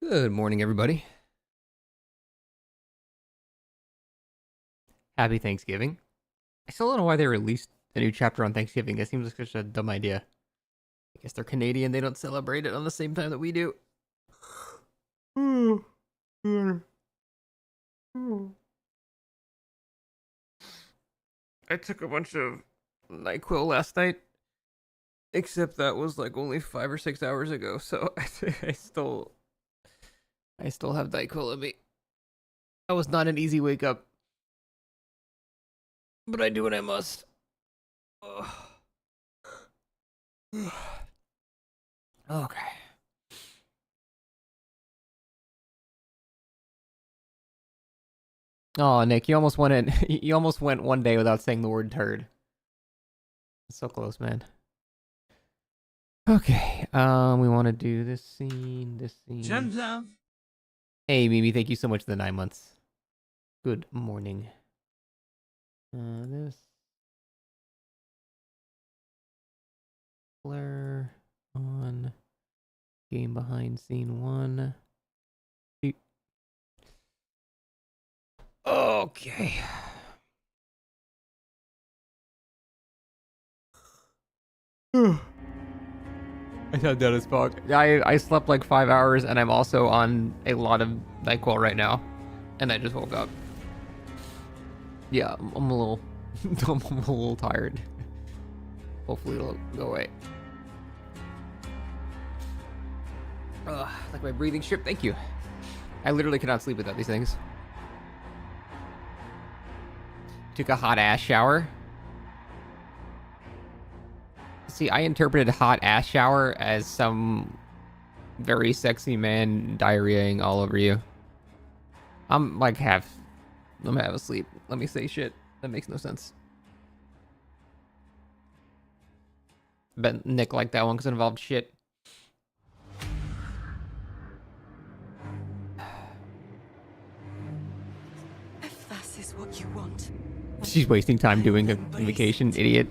Good morning, everybody. Happy Thanksgiving. I still don't know why they released a new chapter on Thanksgiving. It seems like such a dumb idea. I guess they're Canadian. They don't celebrate it on the same time that we do. I took a bunch of NyQuil last night, except that was like only 5 or 6 hours ago. So I still have NyQuil in me. That was not an easy wake up, but I do what I must. Okay. Oh, Nick, you almost went in. You almost went one day without saying the word turd. So close, man. Okay. We want to do this scene. This scene. Hey, Mimi, thank you so much for the 9 months. Good morning. This. Flare on. Game behind scene 1. Okay. I sound dead as fuck. I slept like 5 hours, and I'm also on a lot of NyQuil right now, and I just woke up. Yeah, I'm a little, I'm a little tired. Hopefully it'll go away. Like my breathing strip. Thank you. I literally cannot sleep without these things. Took a hot ass shower. See, I interpreted hot ass shower as some very sexy man diarrheaing all over you. I'm like half asleep. Let me say shit. That makes no sense. Bet Nick liked that one because it involved shit. If this is what you want. She's wasting time doing a vacation, idiot.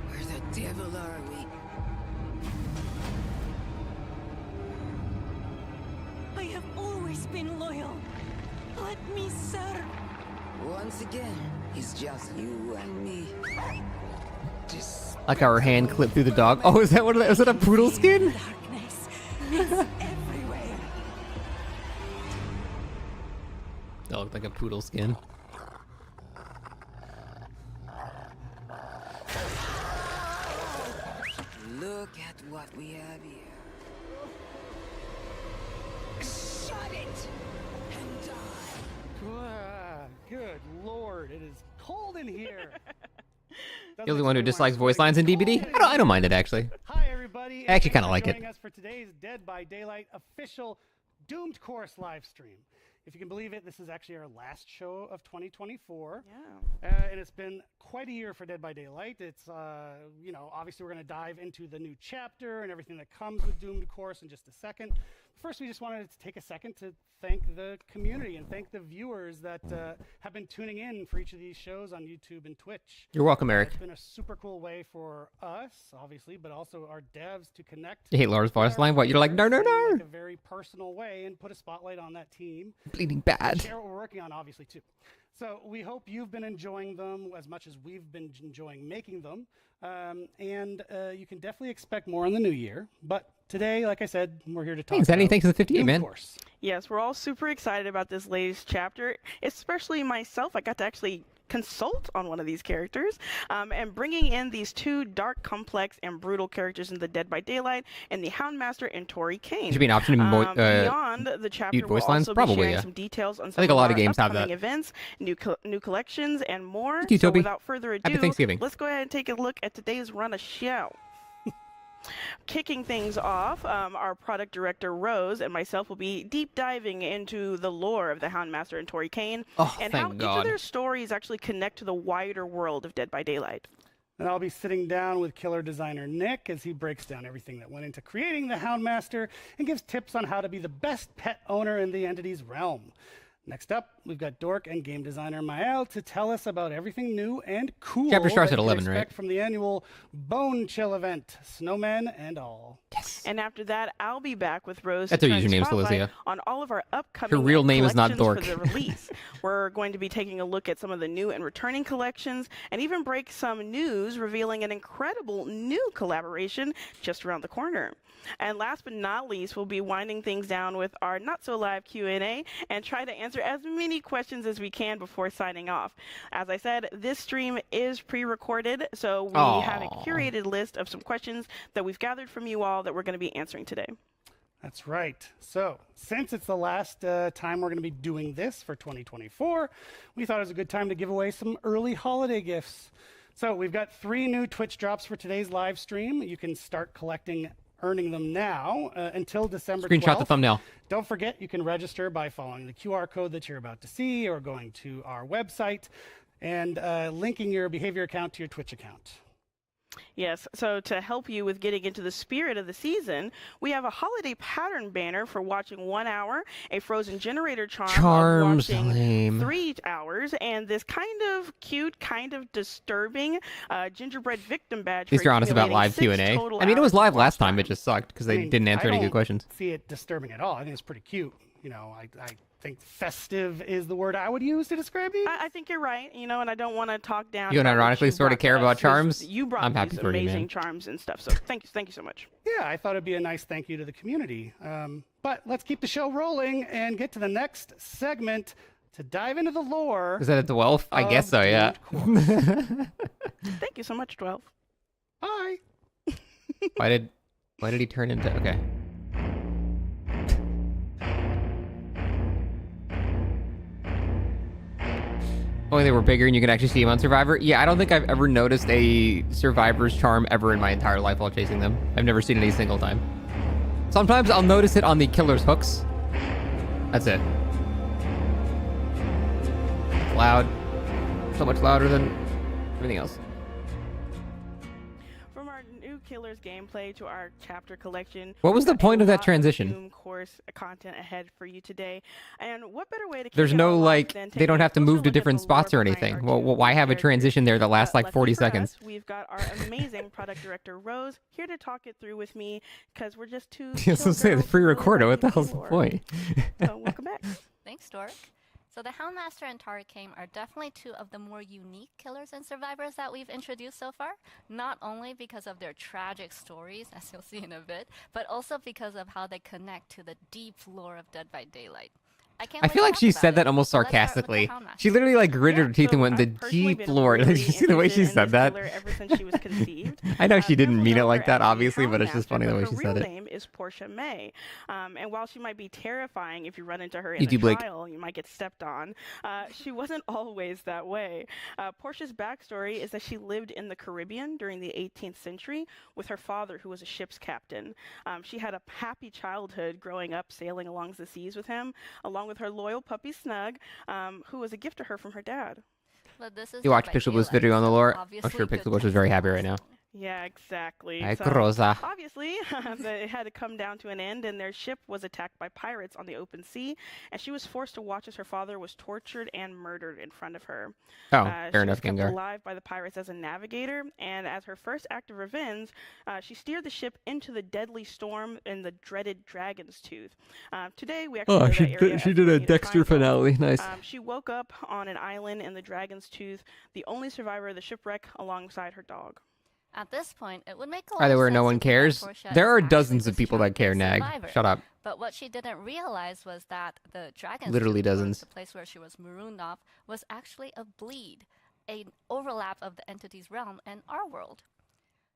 Where the devil are we? I have always been loyal. Let me serve. Once again, it's just you and me. Like our hand clipped through the dog. Oh, is that what? Is that a poodle skin? Darkness is everywhere. That looked like a poodle skin. Look at what we have here. Shut it and die. Good lord, it is cold in here. The only one who dislikes voice lines in DBD? I don't mind it, actually. Hi everybody. I actually kind of like it. Joining us for today's Dead by Daylight official Doomed Course live stream. If you can believe it, this is actually our last show of 2024. Yeah. And it's been quite a year for Dead by Daylight. It's, you know, obviously we're going to dive into the new chapter and everything that comes with Doomed Course in just a second. First, we just wanted to take a second to thank the community and thank the viewers that have been tuning in for each of these shows on YouTube and Twitch. You're welcome, Eric. It's been a super cool way for us, obviously, but also our devs to connect. You hate Laura's voice line? What? You're like, no. In like a very personal way and put a spotlight on that team. Bleeding bad. Share what we're working on, obviously, too. So we hope you've been enjoying them as much as we've been enjoying making them. And you can definitely expect more in the new year. But today, like I said, we're here to talk Thanks, Danny. about Thanks for the 58, man. Course. Yes, we're all super excited about this latest chapter, especially myself. I got to actually consult on one of these characters, and bringing in these two dark, complex, and brutal characters in the Dead by Daylight, and the Houndmaster and Tori Kane. Should be an option in beyond the chapter, mute voice we'll lines? also Probably, be sharing yeah. some details on some I think a lot of our games have upcoming that. events, new collections, and more. Thank you, so Toby. without further ado, Happy Thanksgiving. let's go ahead and take a look at today's run of show. Kicking things off, our product director Rose and myself will be deep diving into the lore of the Houndmaster and Tori Kane, and how each of their stories actually connect to the wider world of Dead by Daylight. And I'll be sitting down with killer designer Nick as he breaks down everything that went into creating the Houndmaster and gives tips on how to be the best pet owner in the entity's realm. Next up, we've got Dork and game designer Mael to tell us about everything new and cool Chapter starts that at you can 11, right? expect from the annual Bone Chill event, snowmen and all. Yes. And after that, I'll be back with Rose That's to her turn username, spotlight Celicia. on all of our upcoming Her real name is not collections Dork. for the release. We're going to be taking a look at some of the new and returning collections, and even break some news revealing an incredible new collaboration just around the corner. And last but not least, we'll be winding things down with our not-so-live Q&A and try to answer as many questions as we can before signing off. As I said, this stream is pre-recorded, so we have a curated list of some questions that we've gathered from you all that we're going to be answering today. That's right. So, since it's the last time we're going to be doing this for 2024, we thought it was a good time to give away some early holiday gifts. So, we've got 3 new Twitch drops for today's live stream. You can start earning them now until December 12th. Screenshot the thumbnail. Don't forget, you can register by following the QR code that you're about to see or going to our website and linking your behavior account to your Twitch account. Yes, so to help you with getting into the spirit of the season, we have a holiday pattern banner for watching 1 hour, a frozen generator charm of watching lame. 3 hours, and this kind of cute, kind of disturbing gingerbread victim badge. At least for you're honest about accumulating live 6 Q&A. total I mean, it was hours of live last watch time. It just sucked because they I mean, didn't answer any I good don't questions. see it disturbing at all. I think it's pretty cute. You know, I think festive is the word I would use to describe these. I think you're right, you know, and I don't want to talk down. You about what unironically you sort of brought care us, about 'cause charms? You brought I'm happy these for you, amazing man. charms and stuff. So thank you so much. Yeah, I thought it'd be a nice thank you to the community. But let's keep the show rolling and get to the next segment to dive into the lore. Is that a 12? I guess so, yeah. Thank you so much, 12. Bye. Why did he turn into... Okay. Oh, they were bigger and you could actually see them on Survivor? Yeah, I don't think I've ever noticed a Survivor's charm ever in my entire life while chasing them. I've never seen it any single time. Sometimes I'll notice it on the killer's hooks. That's it. Loud. So much louder than everything else. From our new Killers gameplay to our chapter collection. What was we've the got point a of that lot transition? Doom course content ahead for you today. And what better way to kick There's it no, all off like, than they don't taking a have to closer move to look at different the spots or lore behind anything. our Well, two why have a characters. transition there that lasts like 40 Luckily for seconds? us, we've got our amazing product director, Rose, here to talk it through with me, because we're just two Yes, chill let's say the girls free who really recorder. like What the DC hell's the lore. point? So welcome back. Thanks, Dork. So the Houndmaster and Tori are definitely 2 of the more unique killers and survivors that we've introduced so far, not only because of their tragic stories, as you'll see in a bit, but also because of how they connect to the deep lore of Dead by Daylight. I feel like she said that almost sarcastically. She literally like gritted her teeth and went, the I've personally deep been lore. Did really you see the way she interested in said that? this killer ever since she was conceived. I know she didn't Careful mean it note, like her that, actually obviously, but it's just Houndmaster, funny the but way her she said real it. name is Portia May. And while she might be terrifying if you run into her in You a do, Blake. trial, you might get stepped on. She wasn't always that way. Portia's backstory is that she lived in the Caribbean during the 18th century with her father, who was a ship's captain. She had a happy childhood growing up sailing along the seas with him, along with her loyal puppy Snug, who was a gift to her from her dad. But this is You watched Dead by Pixel Blue's Daylight, video on the so lore? I'm obviously sure good Pixel Bush is text very is happy right now. awesome. Yeah, exactly. Ay, So, Rosa. obviously, it had to come down to an end, and their ship was attacked by pirates on the open sea, and she was forced to watch as her father was tortured and murdered in front of her. Oh, She fair was enough, kept Gengar. alive by the pirates as a navigator, and as her first act of revenge, she steered the ship into the deadly storm in the dreaded Dragon's Tooth. Today, we actually know that area as Bermuda Triangle. Nice. She woke up on an island in the Dragon's Tooth, the only survivor of the shipwreck, alongside her dog. At this point, it would make a lot Are they of where sense no to one think that cares? Portia There is are actually dozens of this people that care, champion Nag. survivor. Shut up. But what she didn't realize was that the Dragon's Literally Tooth, or dozens. the place where she was marooned off, was actually a bleed, an overlap of the entity's realm and our world.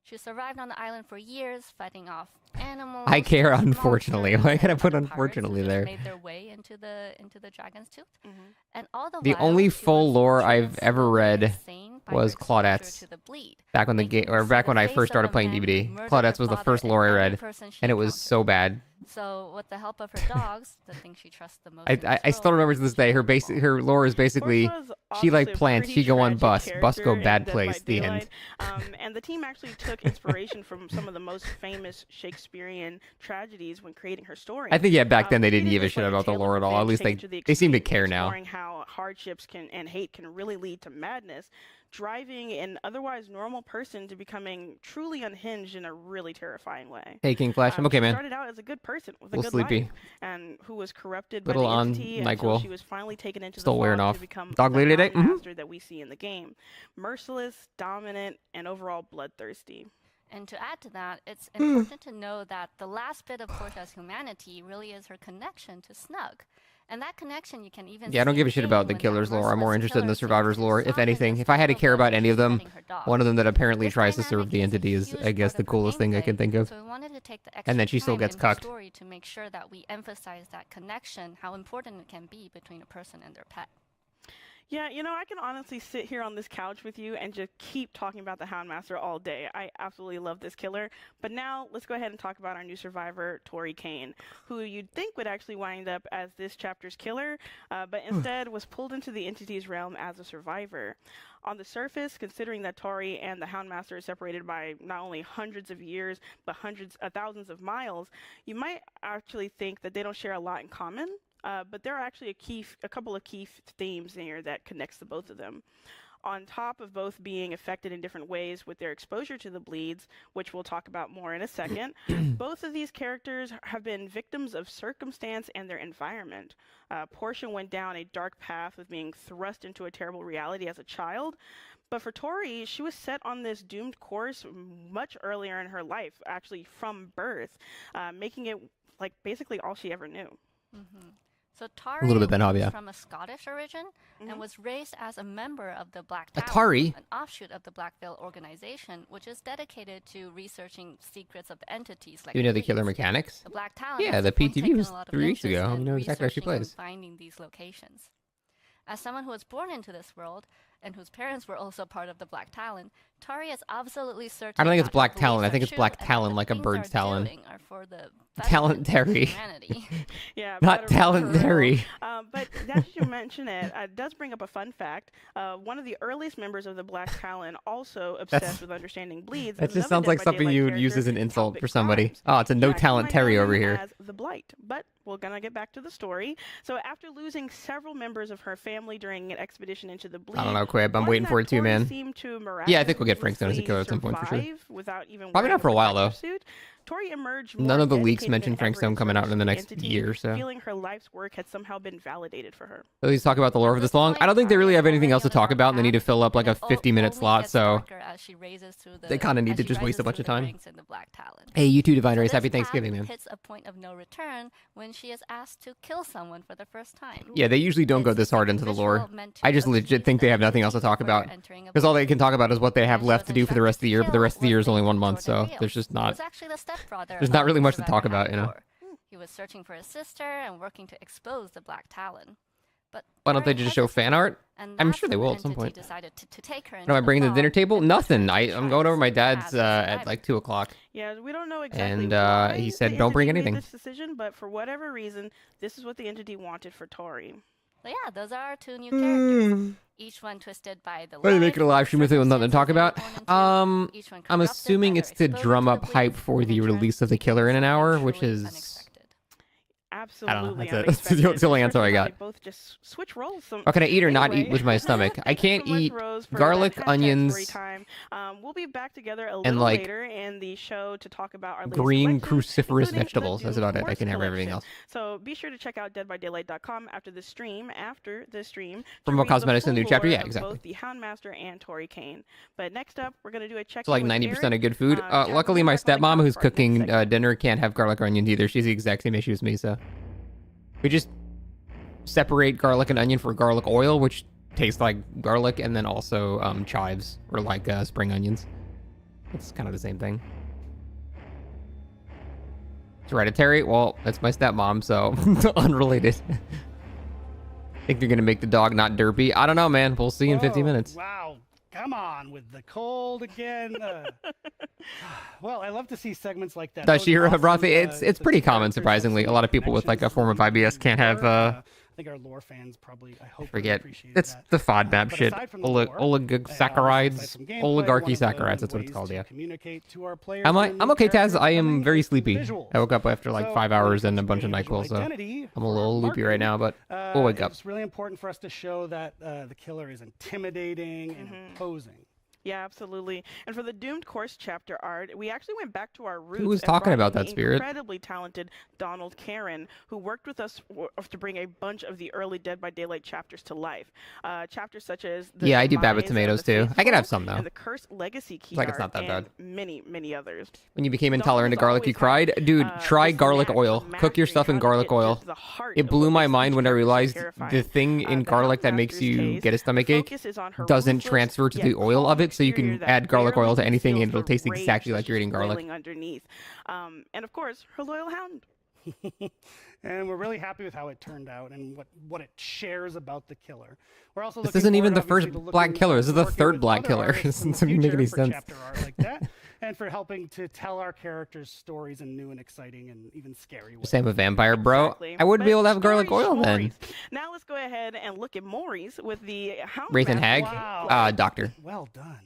She survived on the island for years, fighting off animals. I care, monsters, unfortunately. Why and gotta put other pirates who unfortunately just there? Made their way into the Dragon's Tooth. And all The while, only she full was lore driven I've ever slowly read insane by was her exposure Claudette's. to the bleed, Back when the making game, her or see back the when I face first of started a playing man who DBD. murdered Claudette's her was the father first and lore I every read, person she and it was encountered. so bad. So, with the help of her dogs, the thing she trusts the most. I still remember to this day. Her lore is basically she like plants, she go on bus go bad place. The end. And the team actually took inspiration from some of the most famous Shakespearean tragedies when creating her story. I think back then they didn't give a shit about the lore at all. At least they seem to care now. Exploring how hardships and hate can really lead to madness, driving an otherwise normal person to becoming truly unhinged in a really terrifying way. Hey, King Flash, I'm okay, man. She started out as a good person with a Little good sleepy. life, and who was corrupted Little by the on entity until NyQuil. she was finally taken into Still the wearing fog off. to become Dog the lady today? Hound Master that we see in the game. Merciless, dominant, and overall bloodthirsty. And to add to that, it's important to know that the last bit of Corta's humanity really is her connection to Snug. And that connection you can even Yeah, I don't give a shit about the killer's lore. I'm more interested in the survivor's lore, if anything. If I had to care about any of them, one of them that apparently tries to serve the entity is, I guess, the coolest thing I can think of. So we wanted to take the And then she still gets cucked. story to make sure that we emphasize that connection, how important it can be between a person and their pet. Yeah, you know, I can honestly sit here on this couch with you and just keep talking about the Houndmaster all day. I absolutely love this killer. But now, let's go ahead and talk about our new survivor, Tori Kane, who you'd think would actually wind up as this chapter's killer, but instead was pulled into the entity's realm as a survivor. On the surface, considering that Tori and the Houndmaster are separated by not only hundreds of years, but thousands of miles, you might actually think that they don't share a lot in common. But there are actually a couple of key themes in here that connects the both of them. On top of both being affected in different ways with their exposure to the bleeds, which we'll talk about more in a second, both of these characters have been victims of circumstance and their environment. Portia went down a dark path with being thrust into a terrible reality as a child. But for Tori, she was set on this doomed course much earlier in her life, actually from birth, making it like basically all she ever knew. Mm-hmm. So Tori was from a Scottish origin and was raised as a member of the Black Talon, an offshoot of the Black Veil organization, which is dedicated to researching secrets of entities like. Do you know the killer mechanics? The Black Talon. Yeah, the PTV was 3 weeks ago. You know exactly how she plays. Finding these locations. As someone who was born into this world and whose parents were also part of the Black Talon, Tori is absolutely certain. I don't think it's Black Talon. I think it's Black Talon, like a bird's talon. Talent Terry. Yeah, not Talent Terry. But as you mention it, does bring up a fun fact. One of the earliest members of the Black Talon, also obsessed with understanding bleeds. That just sounds like something you would use as an insult for somebody. Oh, it's a no talent Terry over here. As the Blight, but we're gonna get back to the story. So after losing several members of her family during an expedition into the bleed, I don't know, Quib. I'm waiting for it too, man. Yeah, I think we'll get Frankstone as a killer at some point for sure. Probably not for a while though. Tori emerged. None of the leaks mention Frankstone coming out in the next year or so. Feeling her life's work had somehow been validated for her. At least talk about the lore for this long. I don't think they really have anything else to talk about, and they need to fill up like a 50-minute slot, so they kind of need to just waste a bunch of time. Hey, you too, Divine Race. Happy Thanksgiving, man. Hits a point of no return when she is asked to kill someone for the first time. Yeah, they usually don't go this hard into the lore. I just legit think they have nothing else to talk about. Because all they can talk about is what they have left to do for the rest of the year, but the rest of the year is only 1 month, so there's just not... There's not really much to talk about, you know. He was searching for his sister and working to expose the Black Talon. But why don't they just show fan art? I'm sure they will at some point. No, I'm bringing the dinner table? Nothing. I'm going over my dad's at like 2 o'clock. Yeah, we don't know exactly why he said don't bring anything. This decision, but for whatever reason, this is what the entity wanted for Tori. So yeah, those are our 2 new characters. Each one twisted by the. Why are they making a live stream with it with nothing to talk about? I'm assuming it's to drum up hype for the release of the killer in an hour, which is. Absolutely. I don't know. That's the only answer I got. Both just switch roles. Oh, can I eat or not eat with my stomach? I can't eat garlic, onions, we'll be back together a little like later in the show to talk about our green cruciferous vegetables. That's about it. I can have everything else. So be sure to check out deadbydaylight.com after the stream. From what cosmetics in the new chapter, yeah, exactly. Both the Houndmaster and Tori Kane. But next up, we're gonna do a check. So like 90% of good food. Luckily, my stepmom, who's cooking dinner, can't have garlic or onions either. She's the exact same issue as me, so. We just separate garlic and onion for garlic oil, which tastes like garlic, and then also chives, or like spring onions. It's kind of the same thing. It's hereditary? Well, that's my stepmom, so unrelated. Think they're going to make the dog not derpy? I don't know, man. We'll see in 50 minutes. Wow. Come on with the cold again. Well, I love to see segments like that. Does Those she hear awesome, Roth? It's the pretty common, characters have surprisingly. some A lot of people with like a connections form of to IBS can't have. lore. I think our lore fans probably, I hope, really Forget. appreciated It's that. the FODMAP But shit. aside from the lore, Oligosaccharides. aside from gameplay, Oligarchy one of the saccharides. That's what ways it's called. to Yeah. communicate to our players I'm and the I'm okay, Taz. characters I am coming very is the sleepy. visuals. I woke up after like So 5 when it hours comes and a to bunch of creating NyQuil, visual so identity I'm a for little loopy right marketing, now. But we'll wake up. It's really important for us to show that the killer is intimidating and imposing. Yeah, absolutely. And for the Doomed Course chapter art, we actually went back to our roots. was and talking brought about in that, the Spirit? incredibly talented Donald Karen, who worked with us to bring a bunch of the early Dead by Daylight chapters to life. Chapters such as the Yeah, I do bad with Demise of tomatoes the too. I can have Faithful some though. and the Cursed Legacy key like it's art, not that and bad. many, many others. When you became Donald intolerant to has garlic, you always cried. had, Dude, try this garlic knack for oil. Cook mastering your stuff in how to garlic get oil. to the heart It of blew what my makes mind each when I character so realized terrifying. the thing in The garlic that Hound makes Master's you case, get a stomach the ache focus is on her doesn't ruthless, transfer to yet the oil calm of it, so you exterior can that add garlic oil to barely anything and conceals it'll the taste rage exactly like that's you're just eating garlic. boiling underneath. And of course, her loyal hound. And we're really happy with how it turned out and what it shares about the killer. We're also This looking isn't even forward, the first obviously, to black looking killer. This is the working third with black other killer. artists in the Doesn't make any future for sense. chapter art like that, and for helping to tell our characters stories in new and exciting and even scary ways. Same with vampire, bro. Exactly. I wouldn't be But able to have garlic stories, oil then. schmories. Now let's go ahead and look at Maury's with the Hound Wraith and Hag? Master. Wow. Doctor. Well done.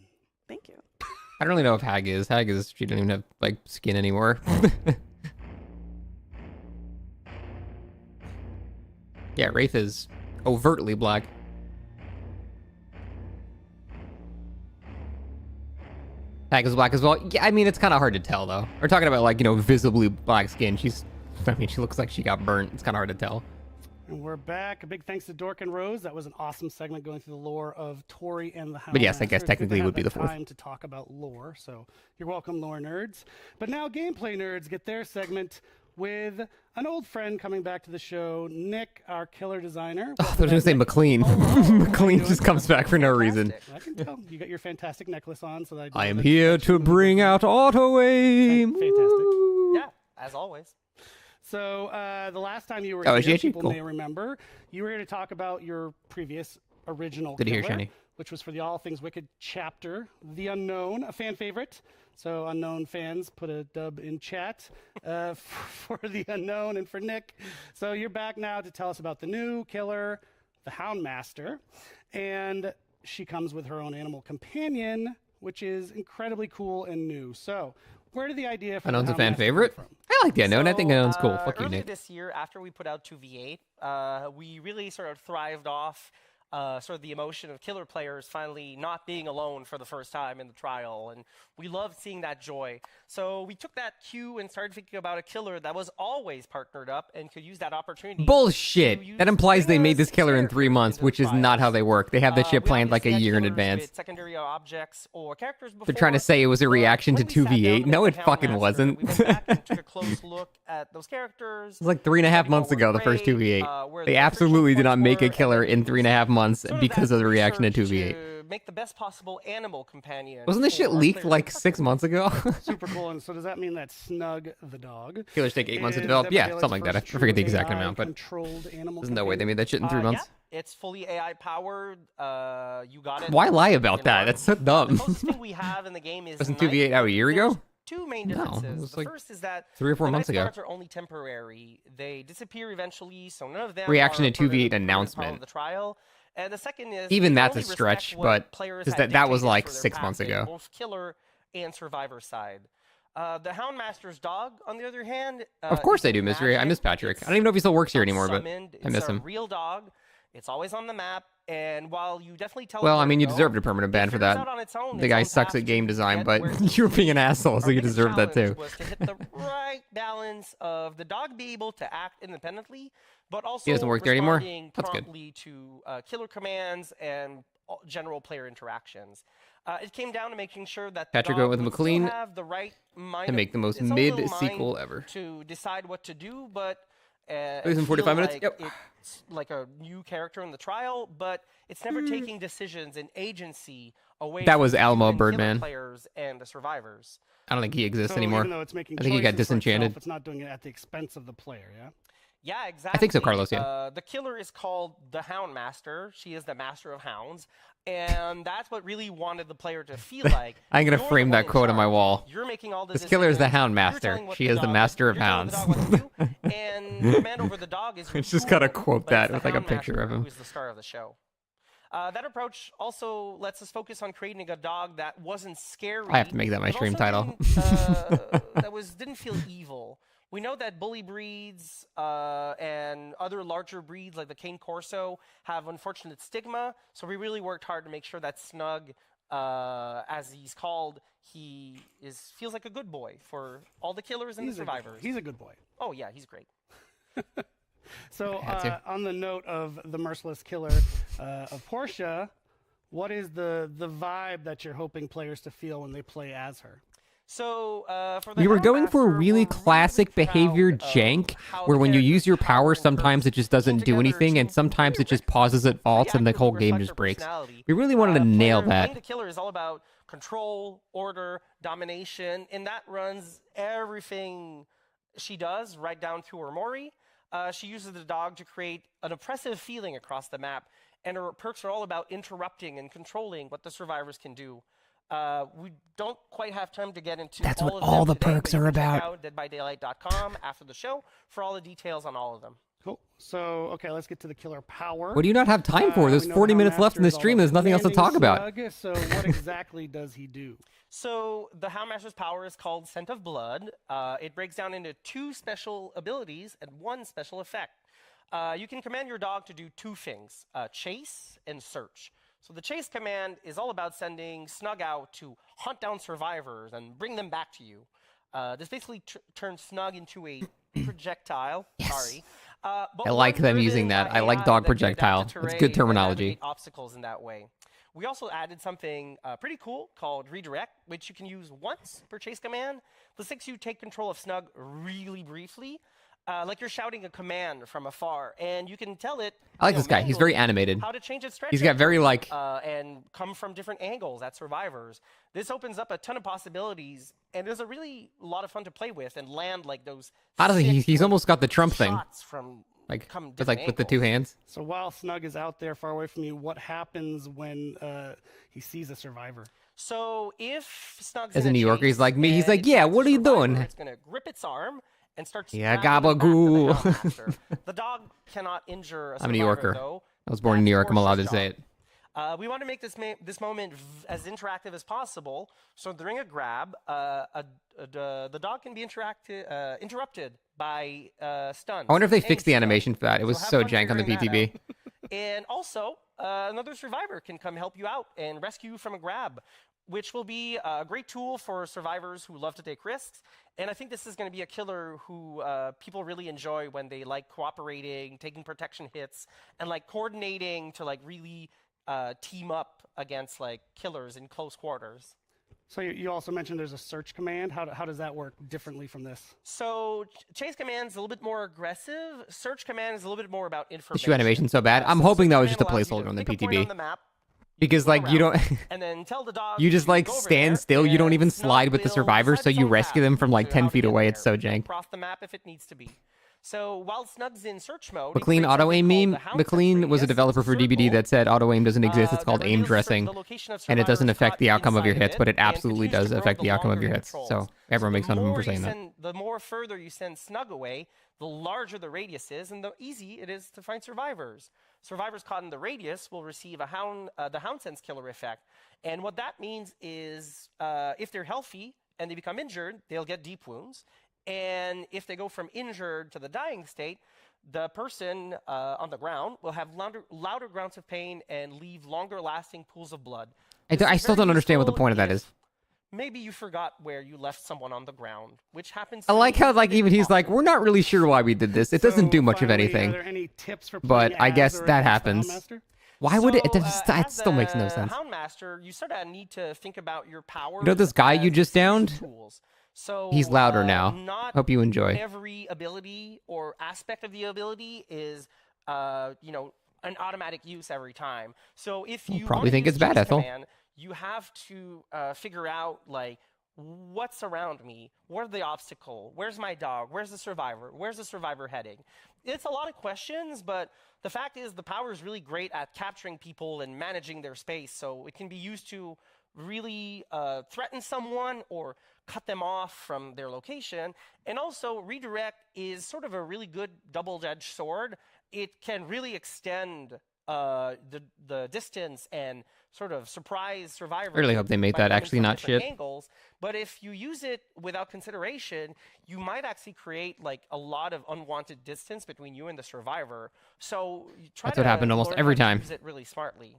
Thank you. I don't really know if Hag is. Hag is, she doesn't even have, like, skin anymore. Yeah, Wraith is overtly black. Hag is black as well. Yeah, I mean, it's kind of hard to tell, though. We're talking about, like, you know, visibly black skin. She looks like she got burnt. It's kind of hard to tell. And we're back. A big thanks to Dork and Rose. That was an awesome segment going through the lore of Tori and the Hound. But yes, I Master. guess It's good technically to it would have be the that fourth. time to talk about lore. So you're welcome, lore nerds. But now gameplay nerds get their segment with an old friend coming back to the show, Nick, our killer designer. Oh, I was going to say McLean. McLean just comes back for no reason. I can tell. You got your fantastic necklace on, so that I am here to bring out auto aim. Fantastic. Yeah, as always. So the last time you were Oh, here, is she? people Cool. may remember, you were here to talk about your previous original Good to hear, killer, Shani. which was for the All Things Wicked chapter, The Unknown, a fan favorite. So Unknown fans, put a dub in chat for The Unknown and for Nick. So you're back now to tell us about the new killer, the Hound Master. And she comes with her own animal companion, which is incredibly cool and new. So where did the idea for Unknown's the a fan Hound Master come favorite. from? I like the Unknown. I think Unknown's cool. Fuck you, Earlier Nick. this year, after we put out 2v8, we really sort of thrived off sort of the emotion of killer players finally not being alone for the first time in the trial, and we loved seeing that joy. So we took that cue and started thinking about a killer that was always partnered up and could use that opportunity. Bullshit. to That use implies they made this various killer in 3 characters months, into the which is not how trials. they work. They have that shit We planned like a obviously had year in killers advance. with secondary objects or characters before. They're trying to say it was a but reaction to when we sat down 2v8. to No, make it the Hound fucking Master, wasn't. We went back and took a close look at those characters. It was like 3.5 months ago, the first 2v8. They absolutely did not make a killer in 3.5 months because of the reaction to 2v8. Make the best possible animal companion. Wasn't this for shit our leaked players like to 6 months ago? Super cool. And so does that mean that Snug the dog Killers take 8 months to is develop? Dead by Yeah, Daylight's something like that. I first forget the true exact amount, but AI-controlled animal there's no way they companion? made that shit in 3 months. Yeah, it's fully AI powered. You got it. Why lie about in that? March. That's so The dumb. closest thing we have in the game is Wasn't night 2v8 out a year guards. ago? There's two main No, it differences. was The like first is that 3 or 4 the months night ago. guards are only temporary. They disappear eventually, so none of them Reaction are to part of the 2v8 part announcement. of the trial. And the second is Even they that's a only respect stretch, what but players just had that was dictated like for their 6 months path in ago. both killer and survivor side. The Hound Master's dog, on the other hand, Of course is I do, Misery. I miss magic. Patrick. It's I don't even know if he still works here anymore, but unsummoned. I miss It's a him. real dog. It's always on the map, and while you definitely tell Well, it I mean, you where to deserved go, a permanent it ban for figures that. out on its own The its guy own sucks path at game to design, get but where it you're needs being to an be. asshole, so Our you biggest deserve that challenge too. was to hit the right balance of the dog be able to act independently, but also doesn't work there anymore? responding That's good. promptly to killer commands and general player interactions. It came down to making sure that the Patrick dog went with would still McLean have the right mind to of make the most its own little mid-sequel mind ever. to decide what to do, but Losing feel 45 minutes? like Yep. it's like a new character in the trial, but it's never taking decisions and agency away That from was the Alamo human killer Birdman. players and the survivors. I don't think he exists So anymore. even though it's making I think he got choices for disenchanted. itself, it's not doing it at the expense of the player, yeah? Yeah, exactly. think so, Carlos, yeah. The killer is called the Hound Master. She is the master of hounds. And that's what really wanted the player to feel like. I'm gonna You're the frame one that in quote on my charge. wall. You're making all the This killer is the decisions. Hound You're Master. telling what She the is the dog- master of you're telling hounds. the dog what to do, and command over the dog is your It's just gotta tool, quote but it's that the with, like, a Hound picture Master of him. who is the star of the show. That approach also lets us focus on creating a dog that wasn't scary. I have to make that my but stream also title. didn't feel evil. We know that bully breeds and other larger breeds like the Cane Corso have unfortunate stigma, so we really worked hard to make sure that Snug, as he's called, feels like a good boy for all the killers and the survivors. He's a good boy. Oh yeah, he's great. So, on the note of the merciless killer of Portia, what is the vibe that you're hoping players to feel when they play as her? So, for the We were Hound going for Master, really we're classic proud behavior of jank, how where the when you characters' use your power power, and sometimes it purpose just doesn't came do together anything, to and sometimes it just really pauses at faults, and the whole game reflect just her breaks. personality. We really wanted to nail Playing that. the killer is all about control, order, domination, and that runs everything she does, right down to her Mori. She uses the dog to create an oppressive feeling across the map, and her perks are all about interrupting and controlling what the survivors can do. We don't quite have time to get into That's all what of all them the today, perks but you are can check about. out deadbydaylight.com after the show for all the details on all of them. Cool. So, okay, let's get to the killer power. What do you not have time for? There's We know 40 Hound minutes left in the Master is all stream. about There's nothing else to talk commanding about. Slug, so what exactly does he do? So the Hound Master's power is called Scent of Blood. It breaks down into 2 special abilities and 1 special effect. You can command your dog to do 2 things, chase and search. So the chase command is all about sending Snug out to hunt down survivors and bring them back to you. This basically turns Snug into a projectile. Sorry. But I like them driven using that. by I like AI dog that can adapt projectile. to It's terrain good and terminology. navigate obstacles in that way. We also added something pretty cool called Redirect, which you can use once per chase command. This lets you take control of Snug really briefly, like you're shouting a command from afar, and you can tell it. I like this guy. He's very manually animated. How to change its He's got very, like... and come from different angles at survivors. This opens up a ton of possibilities, and is a really lot of fun to play with and land like those. How does he? sick, He's like, almost got the Trump thing. shots from Like, come with, different like with the 2 angles. hands. So while Snug is out there far away from you, what happens when he sees a survivor? So if Snug's As in a New Yorker, chase he's like me. He's and like, it yeah, finds what a are you survivor, doing? It's gonna grip its arm and start Yeah, scrapping the back of the gabagoo. Hound Master. The dog cannot injure a survivor, I'm a New Yorker. though. I was born in That's New York. I'm allowed to Portia's say job. it. We want to make this moment as interactive as possible. So during a grab, the dog can be interrupted by stuns. I wonder if they and fixed the stuff. animation for that. It was have so fun jank on the figuring that PTB. out. And also, another survivor can come help you out and rescue you from a grab, which will be a great tool for survivors who love to take risks. And I think this is going to be a killer who people really enjoy when they like cooperating, taking protection hits, and like coordinating to like really team up against like killers in close quarters. So you also mentioned there's a search command. How does that work differently from this? So chase command is a little bit more aggressive. Search command is a little bit more about The information. shoe animation's so bad. I'm So hoping that search was just a command allows you placeholder to on the pick a point on PTB. the map, Because, look like, you don't... around, and then tell the dog You just, to like, go over stand there, still. You don't and even Snug slide with the will survivors, decide so its you own rescue path them from, like, to 10 how to feet get away. there. It's so It can jank. cross the map if it needs to be. So while Snug's in search mode, McLean auto-aim meme. McLean was a developer for DBD that said auto-aim doesn't exist. It's called aim dressing. And it doesn't affect the outcome of your hits, but it absolutely does affect the outcome of your hits. So everyone makes fun of him for saying that. The more further you send Snug away, the larger the radius is, and the easy it is to find survivors. Survivors caught in the radius will receive the Hound Sense Killer effect. And what that means is if they're healthy and they become injured, they'll get deep wounds. And if they go from injured to the dying state, the person on the ground will have louder grunts of pain and leave longer lasting pools of blood. I still don't understand what the point of that is. Maybe you forgot where you left someone on the ground, which happens. I like how, like, even he's like, often. we're not really sure why we did this. It doesn't do much of finally, anything. Are there any tips for But playing I as guess or that against the happens. Houndmaster? Why would it? So, That as still makes no the sense. Houndmaster, you sort of need to think about your power. You know this guy you just downed? So He's louder now. Not Hope you enjoy. every ability or aspect of the ability is, an automatic use every time. So if you probably wanna think use it's bad, chase Ethel. command, you have to figure out like what's around me? Where's the obstacle? Where's my dog? Where's the survivor? Where's the survivor heading? It's a lot of questions, but the fact is the power is really great at capturing people and managing their space, so it can be used to really threaten someone or cut them off from their location. And also, redirect is sort of a really good double-edged sword. It can really extend the distance and sort of surprise survivors. I really hope they make by that coming actually from not different shit. angles. But if you use it without consideration, you might actually create like a lot of unwanted distance between you and the survivor. So you try That's what happened almost learn every how to time. use it really smartly.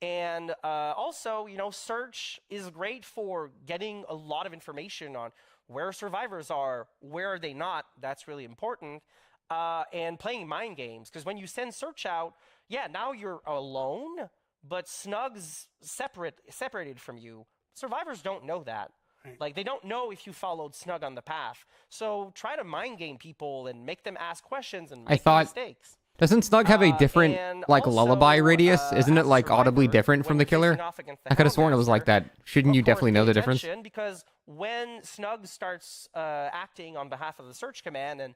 And also, search is great for getting a lot of information on where survivors are, where are they not. That's really important. And playing mind games, because when you send search out, yeah, now you're alone, but Snug's separated from you. Survivors don't know that. Right. Like, they don't know if you followed Snug on the path. So try to mind game people and make them ask questions and make mistakes. Doesn't Snug have a different, and like, also, lullaby radius? Isn't as it, a like, audibly survivor, different from when the you're facing killer? off against the I could have sworn it was like Houndmaster, that. Shouldn't you of course, definitely know pay the difference? attention, because when Snug starts acting on behalf of the search command and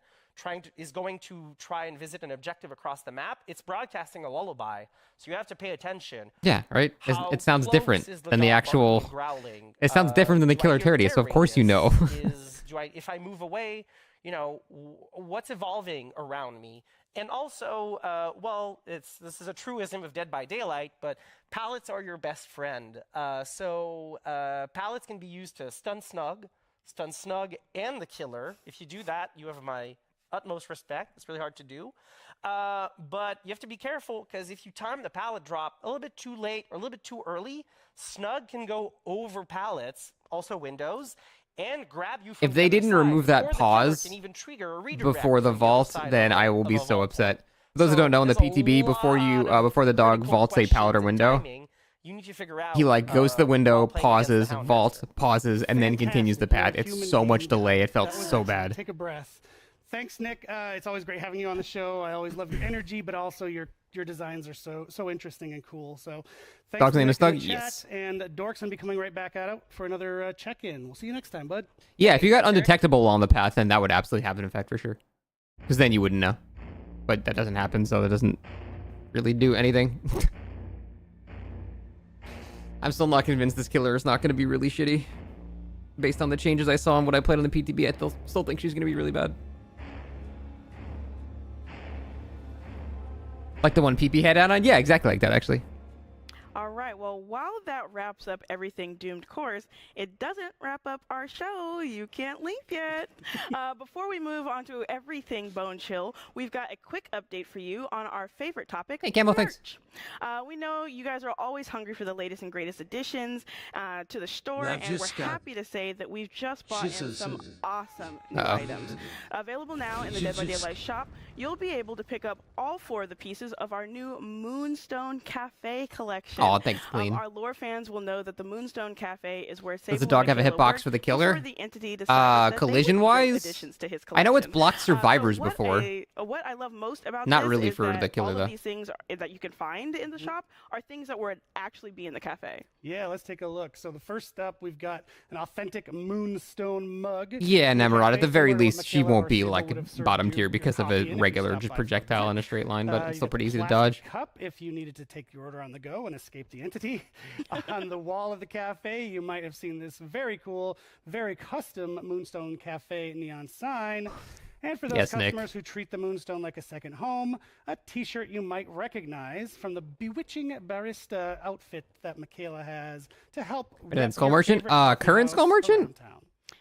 is going to try and visit an objective across the map, it's broadcasting a lullaby. So you have to pay attention. Yeah, right? How It sounds close different is than the dog actual... barking, growling? It sounds different than the Do I killer hear Terry, so of course you know. If I move away, what's evolving around me? And also, this is a truism of Dead by Daylight, but pallets are your best friend. So pallets can be used to stun Snug and the killer. If you do that, you have my utmost respect. It's really hard to do. But you have to be careful, because if you time the pallet drop a little bit too late or a little bit too early, Snug can go over pallets, also windows, and grab you from If they the other didn't side, remove that or the killer pause can even trigger a redirect before the from other vault, side then of I will of be a so vault. upset. For those who So don't know, in the there's a PTB, before lot the of dog critical vaults a pallet or questions and window, timing you need to figure out. he like goes to the window, while playing against the pauses, Hound vaults, Master. pauses, and then continues the Fantastic. pad. You're a It's human so much being. delay. It felt That was so excellent. bad. Take a breath. Thanks, Nick. It's always great having you on the show. I always love your energy, but also your designs are so interesting and cool. So thanks. Dog's for name is making Doug? the chat, Yes. And Dork's going to be coming right back out for another check-in. We'll see you next time, bud. Yeah, if you got undetectable on the path, then that would absolutely have an effect for sure. Because then you wouldn't know. But that doesn't happen, so that doesn't really do anything. I'm still not convinced this killer is not going to be really shitty. Based on the changes I saw and what I played on the PTB, I still think she's going to be really bad. Like the one PP had out on? Yeah, exactly like that, actually. All right, well, while that wraps up everything Doomed Course, it doesn't wrap up our show. You can't leave yet. Before we move on to everything Bone Chill, we've got a quick update for you on our favorite topic, Hey, Camo, merch. thanks. We know you guys are always hungry for the latest and greatest additions to the store, and we're happy to say that we've just bought in some awesome new items. Available now in the Dead by Daylight shop, you'll be able to pick up all 4 of the pieces of our new Moonstone Cafe collection. Aw, thanks, Clean. Our lore fans will know that the Moonstone Cafe is where Does the dog have a hitbox for the killer? Collision-wise? I know it's blocked survivors before. What I love most about Not this really is for that the killer, all though. of these things that you can find in the shop are things that would actually be in the cafe. Yeah, let's take a look. So the first up, we've got an authentic Moonstone mug. Yeah, Nemrod, at the very Similar to what least, she Michaela won't or be Sheila like would have served bottom your tier because of coffee in a if you regular stopped just by for a projectile visit. in a straight line, but You it's still get pretty easy to plastic dodge. cup if you needed to take your order on the go and escape the entity. On the wall of the cafe, you might have seen this very cool, very custom Moonstone Cafe neon sign. And for those Yes, Nick. customers who treat the Moonstone like a second home, a t-shirt you might recognize from the bewitching barista outfit that Michaela has to help And then rep Skull your Merchant? favorite coffee Current house Skull Merchant? around town.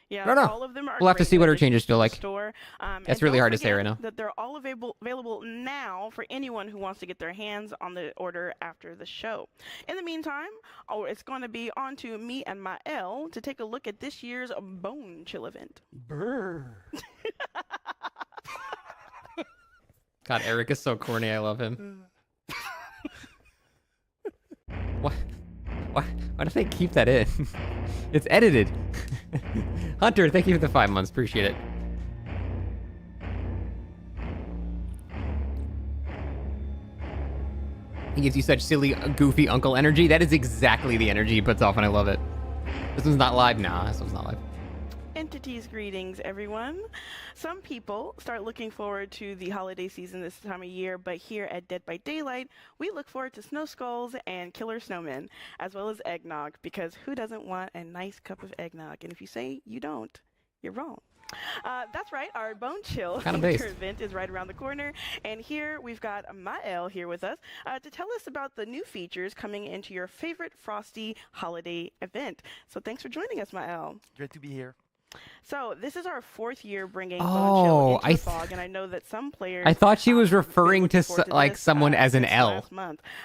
Yeah, I don't know. all of them are We'll have to great see what her additions changes feel to the like. store. That's And really don't hard to say forget right now. That they're all available now for anyone who wants to get their hands on the order after the show. In the meantime, it's going to be on to me and Mael to take a look at this year's Bone Chill event. Brr. God, Eric is so corny. I love him. Why do they keep that in? It's edited. Hunter, thank you for the 5 months. Appreciate it. He gives you such silly, goofy uncle energy. That is exactly the energy he puts off, and I love it. This one's not live now. This one's not live. Entities greetings, everyone. Some people start looking forward to the holiday season this time of year, but here at Dead by Daylight, we look forward to snow skulls and killer snowmen, as well as eggnog, because who doesn't want a nice cup of eggnog? And if you say you don't, you're wrong. That's right, our Bone Chill winter event is right around the corner, and here we've got Mael here with us to tell us about the new features coming into your favorite Frosty holiday event. So thanks for joining us, Mael. Great to be here. So this is our 4th year bringing Bone Chill into the fog, and I know that some players. I thought she was referring to like someone as an L.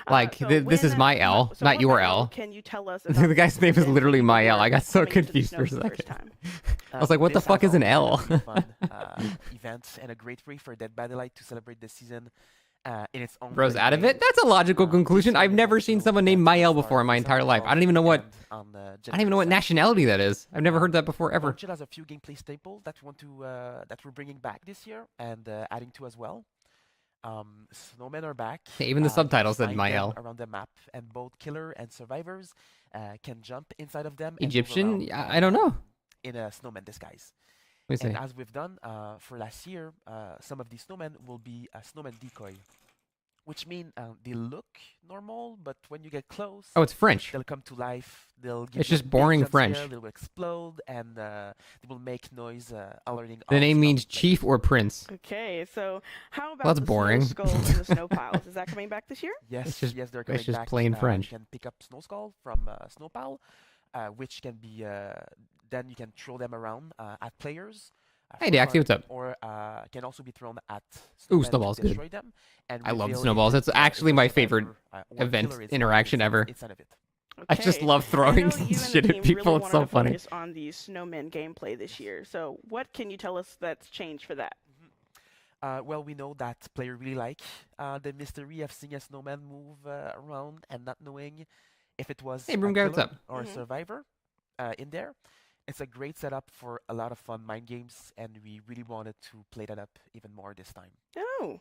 Like this is my L, not your L. Can you tell us? The guy's name is literally my L. I got so confused for a second. I was like, what the fuck is an L? Fun events and a great way for Dead by Daylight to celebrate the season. In its own Bros out of it? That's a logical conclusion. I've never seen someone named Mael before in my entire life. I don't even know what nationality that is. I've never heard that before ever. Bunch has a few gameplay staples that we're bringing back this year and adding to as well. Snowmen are back. Even the subtitle said Mael. Around the map, and both killer and survivors can jump inside of them. Egyptian? I don't know. In a snowman disguise. And as we've done for last year, some of these snowmen will be a snowman decoy, which means they look normal, but when you get close, it's French. They'll come to life. It's just boring French. They will explode and they will make noise, alerting. The name means chief or prince. Okay, so how about that's boring. Snow skulls and the snow piles? Is that coming back this year? Yes, yes, they're coming back. It's just plain French. You can pick up snow skull from snow pile, which can be then you can throw them around at players. Hey, Daxy, what's up? Or can also be thrown at snowballs. Good. Them and I love snowballs. It's actually my favorite event interaction ever. Inside of it. Okay. I just love throwing shit at people. Really it's so funny. Focus on the snowmen gameplay this year. So, what can you tell us that's changed for that? Well, we know that players really like the mystery of seeing a snowman move around and not knowing if it was a killer or a survivor in there. It's a great setup for a lot of fun mind games, and we really wanted to play that up even more this time. Oh.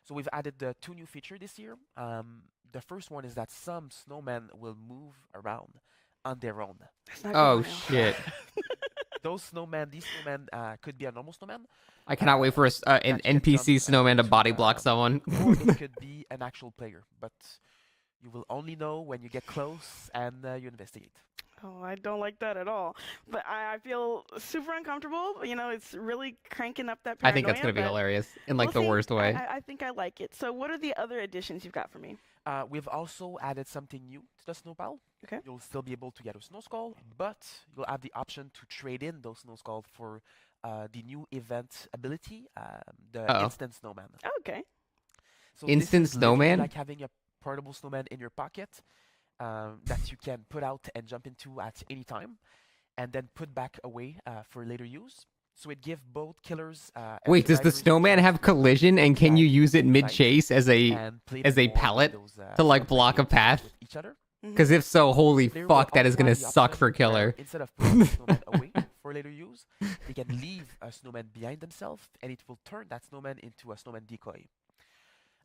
So we've added 2 new features this year. The first one is that some snowmen will move around on their own. Oh, shit. These snowmen could be a normal snowman. I cannot wait for an NPC snowman to body block someone. Or it could be an actual player, but you will only know when you get close and you investigate. Oh, I don't like that at all. But I feel super uncomfortable. You know, it's really cranking up that paranoia. I think that's going to be hilarious in like the worst way. I think I like it. So what are the other additions you've got for me? We've also added something new to the snow pile. Okay. You'll still be able to get a snow skull, but you'll have the option to trade in those snow skulls for the new event ability, the instant snowman. Oh, okay. So instant snowman? Like having a portable snowman in your pocket. That you can put out and jump into at any time, and then put back away for later use. So it gives both killers. Wait, does the snowman have collision, and can you use it mid-chase as a pallet to like block a path? Because if so, holy fuck, that is gonna suck for killer. Instead of putting the snowman away for later use, they can leave a snowman behind themselves, and it will turn that snowman into a snowman decoy.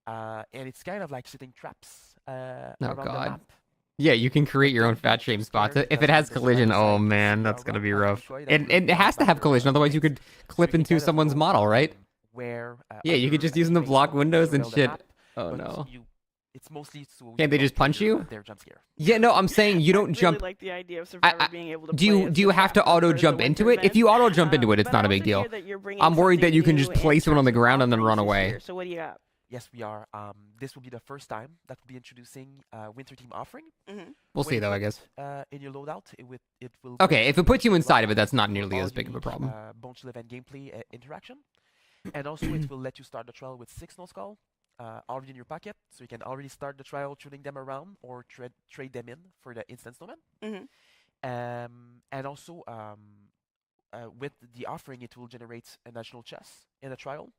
And it's kind of like setting traps around the map. Yeah, you can create your own fat shame spots. If it has collision, oh man, that's gonna be rough. And it has to have collision, otherwise you could clip into someone's model, right? Yeah, you could just use them to block windows and shit. Oh no. It's mostly so can't they just punch you? Their jump scare. Yeah, no, I'm saying you don't jump. Like the idea of Survivor being able to do you have to auto jump into it? If you auto jump into it, it's not a big deal. I'm worried that you can just place one on the ground and then run away. So what do you got? Yes, we are. This will be the first time that we'll be introducing Winter Team offering. We'll see, though, I guess. In your loadout, it will. Okay, if it puts you inside of it, that's not nearly as big of a problem. Bone Chill event gameplay interaction, and also it will let you start the trial with 6 snow skull already in your pocket, so you can already start the trial shooting them around or trade them in for the instant snowman. And also, with the offering, it will generate an additional chest in the trial.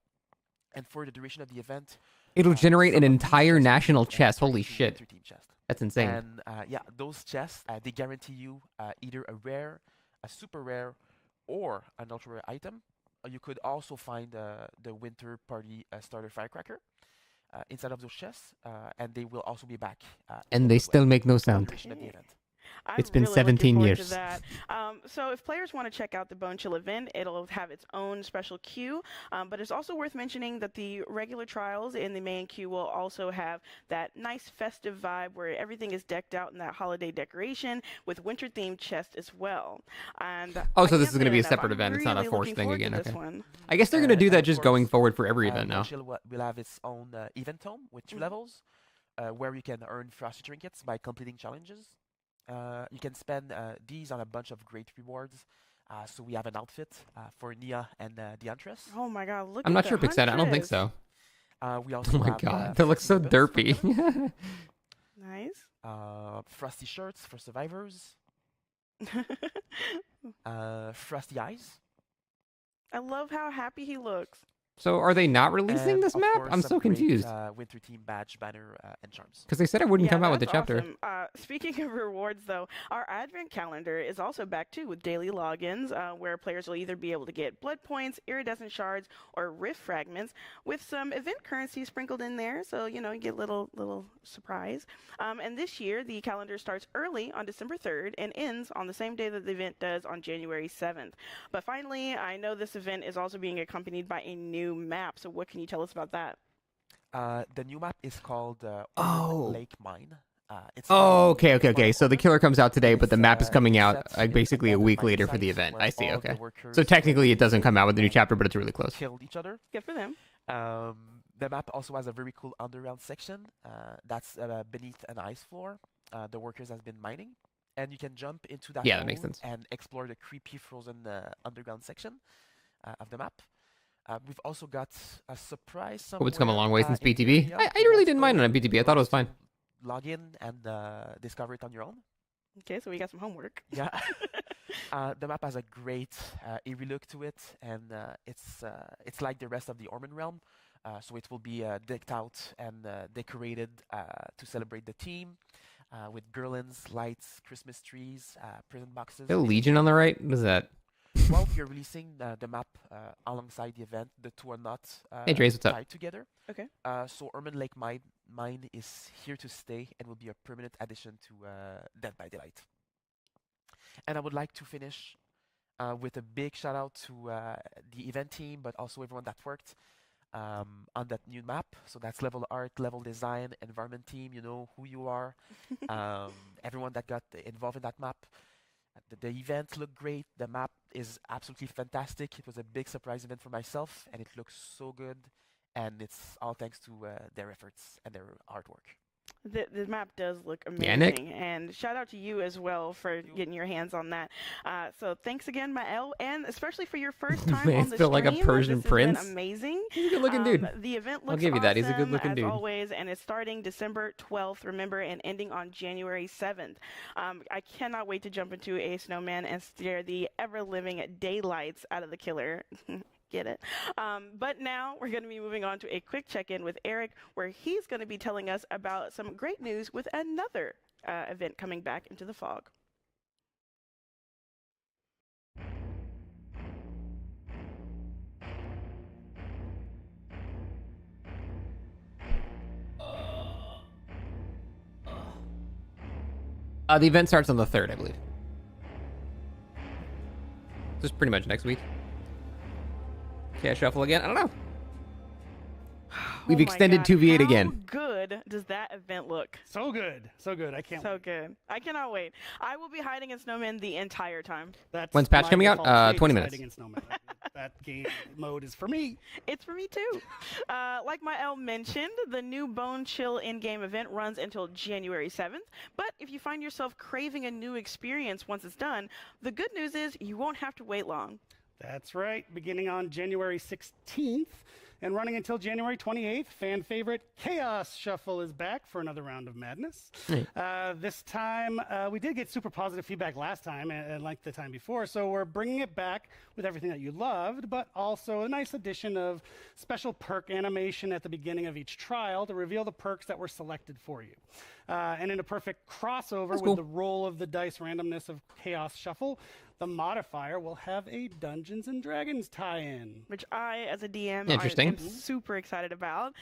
And for the duration of the event, it'll generate an entire national chest. Holy shit. That's insane. And yeah, those chests, they guarantee you either a rare, a super rare, or an ultra rare item. You could also find the Winter Party starter firecracker inside of those chests, and they will also be back. And they still make no sound. The It's been really 17 looking forward years. to that. So if players want to check out the Bone Chill event, it'll have its own special queue. But it's also worth mentioning that the regular trials in the main queue will also have that nice festive vibe where everything is decked out in that holiday decoration with winter-themed chests as well. And Oh, I so this can't is going to say be a enough, separate I'm event. It's not a really forced looking thing forward to again. this Okay. one. I guess they're going to do And that of just course, going forward for every event now. Bonchill will have its own event home with 2 levels, where you can earn frosty trinkets by completing challenges. You can spend these on a bunch of great rewards. So we have an outfit for Nia and the Huntress. Oh my god, look I'm at not the sure Pixel. I don't think Huntress. so. We also Oh my have god, that looks frosty so ribbons for derpy. killers, Nice. frosty shirts for survivors, frosty eyes, I love how happy he looks. So are they not releasing and this of map? course I'm some so great, confused. winter team badge, banner, and charms. Because they said it wouldn't Yeah, come out with the that's chapter. awesome. Speaking of rewards, though, our Advent calendar is also back too with daily logins, where players will either be able to get blood points, iridescent shards, or rift fragments, with some event currency sprinkled in there. So you get little surprise. And this year, the calendar starts early on December 3rd and ends on the same day that the event does on January 7th. But finally, I know this event is also being accompanied by a new map. So what can you tell us about that? The new map is called Oh. Lake Mine. It's Oh, from okay. So the killer comes out today, but the map is coming out set in basically a abandoned week mining later for the sites event. where I see, all the okay. workers So technically it doesn't come out with the new and chapter, but it's really close. killed each other. Good for them. The map also has a very cool underground section that's beneath an ice floor. The workers has been mining, and you can jump into that Yeah, that makes hole sense. and explore the creepy frozen underground section of the map. We've also got a surprise somewhere. Oh, it's come a long way since in the BTB. area. I Who really wants didn't mind to- it on BTB. I who thought it was wants fine. to Log in and discover it on your own. Okay, so we got some homework. Yeah. The map has a great eerie look to it, and it's like the rest of the Orman realm. So it will be decked out and decorated to celebrate the team with garlands, lights, Christmas trees, present boxes. The Legion on the right? What is that? While we are releasing the map alongside the event, the two are not Hey, Trace, what's up? tied together. Okay. So Orman Lake Mine is here to stay and will be a permanent addition to Dead by Daylight. And I would like to finish with a big shout out to the event team, but also everyone that worked on that new map. So that's level art, level design, environment team. You know who you are. Everyone that got involved in that map. The event looked great. The map is absolutely fantastic. It was a big surprise event for myself, and it looks so good. And it's all thanks to their efforts and their artwork. The map does look amazing, Yeah, Nick? and shout out to you as well for getting your hands on that. So thanks again, Mael, and especially for your first time Man, on I the feel like a stream. Persian This has been prince. amazing. He's a good-looking dude. The event looks I'll give you that. He's a awesome, good-looking as dude. always, and it's starting December 12th, remember, and ending on January 7th. I cannot wait to jump into a snowman and stare the ever-living daylights out of the killer. Get it? But now we're going to be moving on to a quick check-in with Eric, where he's going to be telling us about some great news with another event coming back into the fog. The event starts on the 3rd, I believe. Just pretty much next week. Cash shuffle again? I don't know. We've Oh my extended God, 2v8 how again. good does that event look? So good. So good. I can't So good. I cannot wait. I will be hiding in snowmen the entire time. That's When's patch my coming out? default state, 20 is minutes. hiding in snowman. That game mode is for me. It's for me too. Like Mael mentioned, the new Bone Chill in-game event runs until January 7th. But if you find yourself craving a new experience once it's done, the good news is you won't have to wait long. That's right. Beginning on January 16th and running until January 28th, fan favorite Chaos Shuffle is back for another round of madness. This time, we did get super positive feedback last time, and like the time before, so we're bringing it back with everything that you loved, but also a nice addition of special perk animation at the beginning of each trial to reveal the perks that were selected for you. And in a perfect crossover with cool. the roll of the dice randomness of Chaos Shuffle, the modifier will have a Dungeons and Dragons tie-in. Which I, as a DM, Interesting. am super excited about.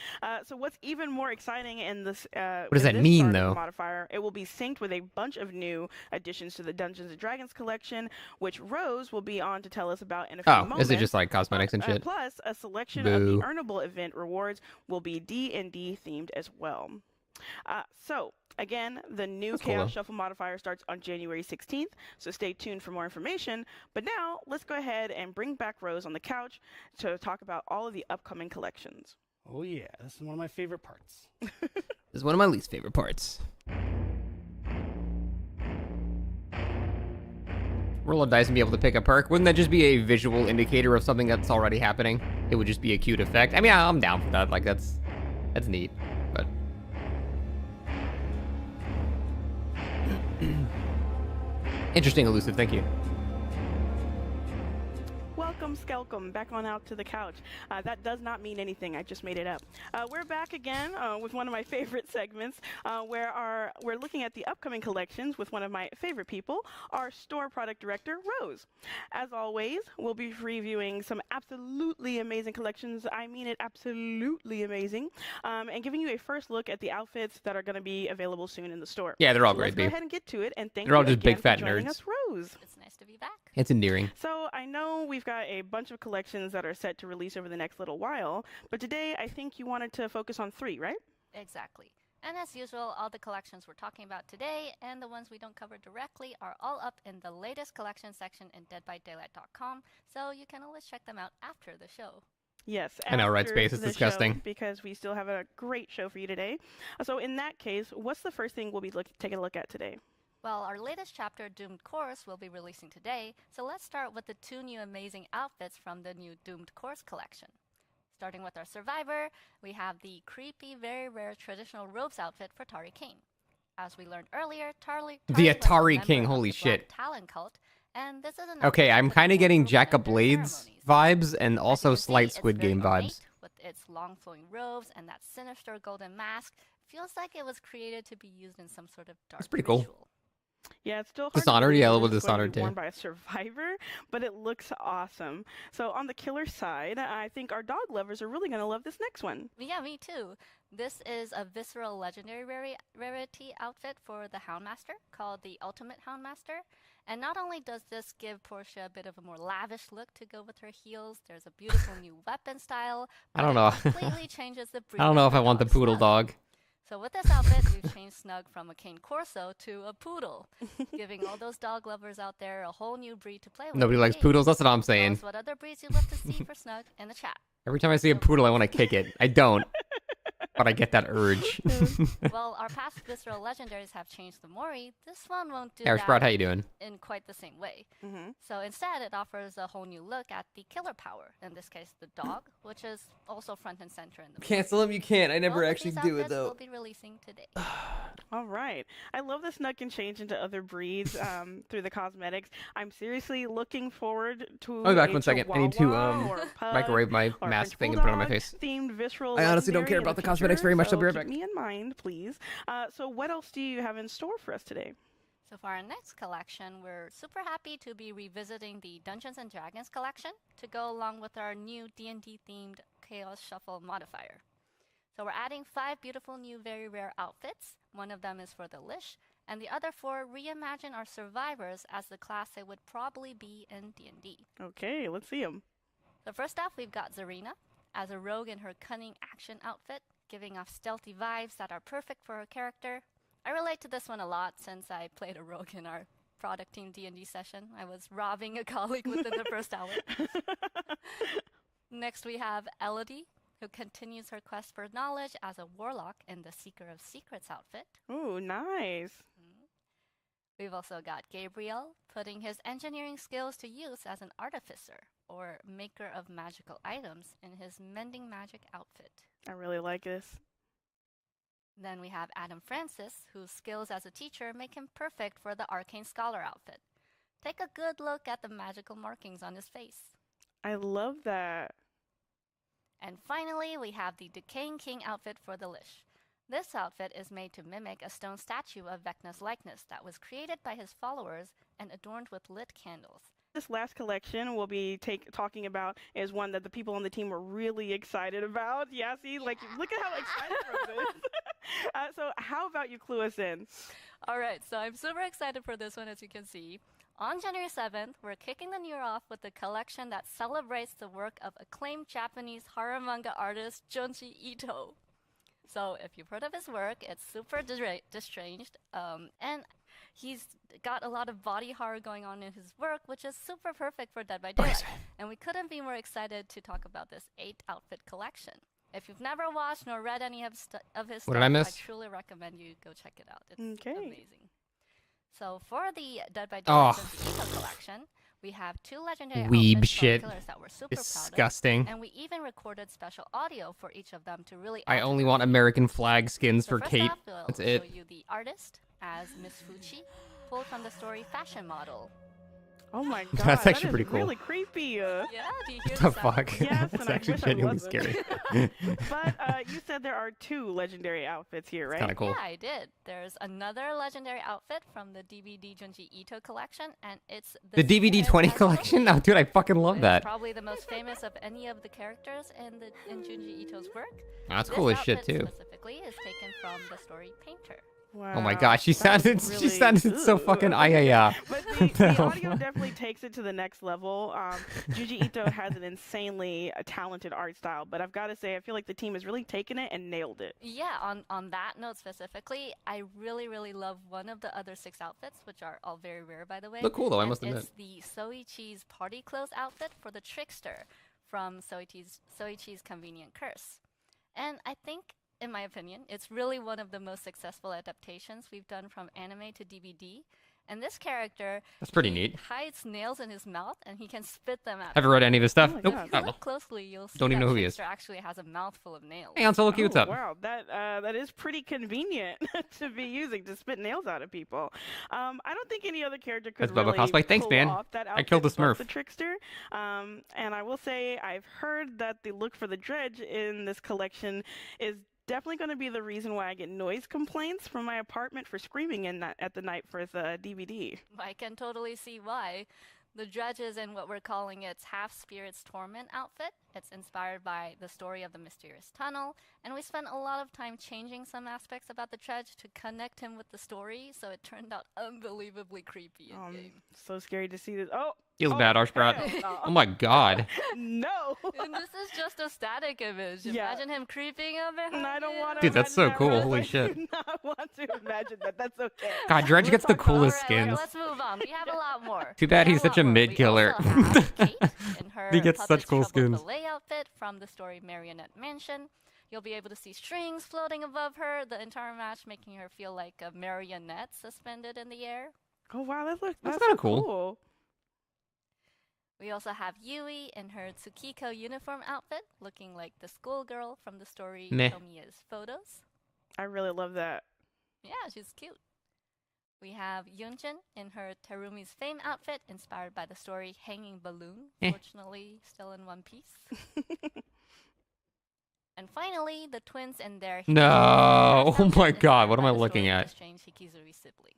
So what's even more exciting in this What does that mean, though? Modifier, it will be synced with a bunch of new additions to the Dungeons and Dragons collection, which Rose will be on to tell us about in a few moments. Oh, is it just like cosmetics and shit? Plus, a selection of the earnable event rewards will be D&D themed as well. So, again, the new Chaos Shuffle modifier starts on January 16th, so stay tuned for more information. But now, let's go ahead and bring back Rose on the couch to talk about all of the upcoming collections. Oh yeah, this is one of my favorite parts. This is one of my least favorite parts. Roll a dice and be able to pick a perk. Wouldn't that just be a visual indicator of something that's already happening? It would just be a cute effect. I mean, I'm down for that. Like, that's neat. But interesting, elusive. Thank you. Welcome, Skelcom, back on out to the couch. That does not mean anything. I just made it up. We're back again with one of my favorite segments, where we're looking at the upcoming collections with one of my favorite people, our store product director, Rose. As always, we'll be reviewing some absolutely amazing collections. I mean it, absolutely amazing, and giving you a first look at the outfits that are going to be available soon in the store. Yeah, they're all great, Let's go ahead and get to it, and thank they're all you just big again fat for joining nerds. us, Rose. It's nice to be back. It's endearing. So I know we've got a bunch of collections that are set to release over the next little while, but today I think you wanted to focus on 3, right? Exactly. And as usual, all the collections we're talking about today and the ones we don't cover directly are all up in the latest collection section in deadbydaylight.com, so you can always check them out after the show. Yes. I know, right, after Space? It's the disgusting. show, because we still have a great show for you today. So in that case, what's the first thing we'll be taking a look at today? Well, our latest chapter, Doomed Course, will be releasing today, so let's start with the 2 new amazing outfits from the new Doomed Course collection. Starting with our survivor, we have the creepy, very rare traditional robes outfit for Tori Kane. As we learned earlier, Tori The was a Atari member King, of holy the shit. Black Talon cult, and this is an Okay, outfit I'm that kind of was getting woven Jack of in their Blades ceremonies. vibes and As also you can slight see, Squid it's very Game vibes. ornate, with its long flowing robes and that sinister golden mask. Feels like it was created to be used in some sort of dark That's pretty cool. ritual. Yeah, it's still hard to Dishonored, believe yeah, a that little this is going to Dishonored be worn too. by a survivor, but it looks awesome. So on the killer side, I think our dog lovers are really going to love this next one. Yeah, me too. This is a visceral legendary rarity outfit for the Houndmaster called the Ultimate Houndmaster. And not only does this give Portia a bit of a more lavish look to go with her heels, there's a beautiful new weapon style. I don't but know. it completely changes the breed I don't know of if I want the dog's poodle Snug. dog. So with this outfit, we've changed Snug from a cane corso to a poodle, giving all those dog lovers out there a whole new breed to play with. Nobody likes Hey, poodles, that's what I'm tell saying. us what other breeds you'd love to see for Snug in the chat. Every time I see a poodle, I want to kick it. I don't, but I get that urge. Well, our past visceral legendaries have changed the Mori. This one won't do Hey, that Sprout, how you doing? in quite the same way. Mm-hmm. So instead, it offers a whole new look at the killer power, in this case, the dog, which is also front and center in the movie. Cancel him, you can't. I never Both of actually these do it outfits though. will be releasing today. All right. I love that Snug can change into other breeds through the cosmetics. I'm seriously looking forward to I'll be back a 1 second. I need to Chihuahua or a pug microwave my or a mask French thing and put it on my bulldog face. Themed visceral I honestly don't legendary care in about the the cosmetics future, very much. so I'll be right keep back. me in mind, please. So what else do you have in store for us today? So for our next collection, we're super happy to be revisiting the Dungeons & Dragons collection to go along with our new D&D themed Chaos Shuffle modifier. So we're adding 5 beautiful new very rare outfits. One of them is for the Lish, and the other 4 reimagine our survivors as the class they would probably be in D&D. Okay, let's see them. So first off, we've got Zarina as a rogue in her cunning action outfit, giving off stealthy vibes that are perfect for her character. I relate to this one a lot since I played a rogue in our product team D&D session. I was robbing a colleague within the first hour. Next we have Elodie, who continues her quest for knowledge as a warlock in the Seeker of Secrets outfit. Ooh, nice. We've also got Gabriel, putting his engineering skills to use as an artificer, or maker of magical items, in his Mending Magic outfit. I really like this. Then we have Adam Francis, whose skills as a teacher make him perfect for the Arcane Scholar outfit. Take a good look at the magical markings on his face. I love that. And finally, we have the Decaying King outfit for the Lish. This outfit is made to mimic a stone statue of Vecna's likeness that was created by his followers and adorned with lit candles. This last collection we'll be talking about is one that the people on the team were really excited about. Yeah, see, like, look at how excited Rose is. So how about you clue us in? All right, so I'm super excited for this one, as you can see. On January 7th, we're kicking the new year off with a collection that celebrates the work of acclaimed Japanese horror manga artist Junji Ito. So if you've heard of his work, it's super distranged, and he's got a lot of body horror going on in his work, which is super perfect for Dead by Daylight. And we couldn't be more excited to talk about this 8-outfit collection. If you've never watched nor read any of his stuff, What did I miss? I truly recommend you go check it out. It's Okay. amazing. So for the Dead by Daylight Junji Ito collection, we have 2 legendary outfits shit. from killers that we're super proud of. Disgusting. And we even recorded special audio for each of them to really. I only want American flag skins for first Kate. off, we'll That's show it. you the artist as Miss Fuchi, pulled from the story Fashion Model. Oh my god, That's actually that is pretty cool. really creepy. Yeah, do you hear The the sound? fuck? Yes, That's and I actually wish I genuinely wasn't. scary. But you said there are 2 legendary outfits here, right? Kind of cool. Yeah, I did. There's another legendary outfit from the DVD Junji Ito collection, and it's The DVD 20 as collection? Loki. Oh, dude, I fucking love It's that. probably the most famous of any of the characters in Junji Ito's work. That's This cool as shit, outfit too. Specifically is taken from the story Painter. Wow, Oh my gosh, she that sounded is she really- sounded so Ugh. fucking yeah. But What the the hell? audio definitely takes it to the next level. Junji Ito has an insanely talented art style, but I've got to say, I feel like the team has really taken it and nailed it. Yeah, on that note specifically, I really love one of the other 6 outfits, which are all very rare, by the way. Look cool though, I And must admit. It's the Soichi's party clothes outfit for the Trickster from Soichi's Convenient Curse. And I think, in my opinion, it's really one of the most successful adaptations we've done from anime to DVD. And this character, That's pretty he neat. hides nails in his mouth, and he can spit them out. Have you read any of his stuff? Oh my Nope. God. If you Oh, look closely, you'll see Don't even that know who he is. Trickster actually has a mouthful of nails. Hey, Ansel, what's up? Wow, that is pretty convenient to be using to spit nails out of people. I don't think any other character could That's Bubba really Cosplay. Thanks, pull man. off that I killed the outfit but Smurf. the Trickster. And I will say I've heard that the look for the Dredge in this collection is definitely going to be the reason why I get noise complaints from my apartment for screaming at the night for the DVD. I can totally see why. The Dredge is in what we're calling its Half-Spirit's Torment outfit. It's inspired by the story of the mysterious tunnel, and we spent a lot of time changing some aspects about the Dredge to connect him with the story, so it turned out unbelievably creepy in game. So scary to see this. Oh! Feels oh, bad, Arshbrat. hell no. Oh my god. No! And this is just a static image. Yeah. Imagine him creeping up behind And I don't you. want to Dude, that's so imagine that, cool. Rose. Holy I shit. do not want to imagine that. That's okay. God, Dredge We'll gets the talk about- coolest All right, skins. let's move on. We have a lot more. Too bad We he's have a such a lot more. We mid-killer. also have Kate in her He gets such Puppet's cool Trouble skins. Ballet outfit from the story Marionette Mansion. You'll be able to see strings floating above her the entire match, making her feel like a marionette suspended in the air. Oh wow, that's That's so kinda cool. We also have Yui in her Tsukiko uniform outfit, looking like the schoolgirl from the story Meh. Tomiya's Photos. I really love that. Yeah, she's cute. We have Yunjin in her Terumi's Fame outfit, inspired by the story Hanging Balloon, Eh. fortunately still in one piece. And finally, the twins and their No. Hikizuri Oh my outfit, god, inspired what am by I the looking story at? The strange Hikizuri siblings.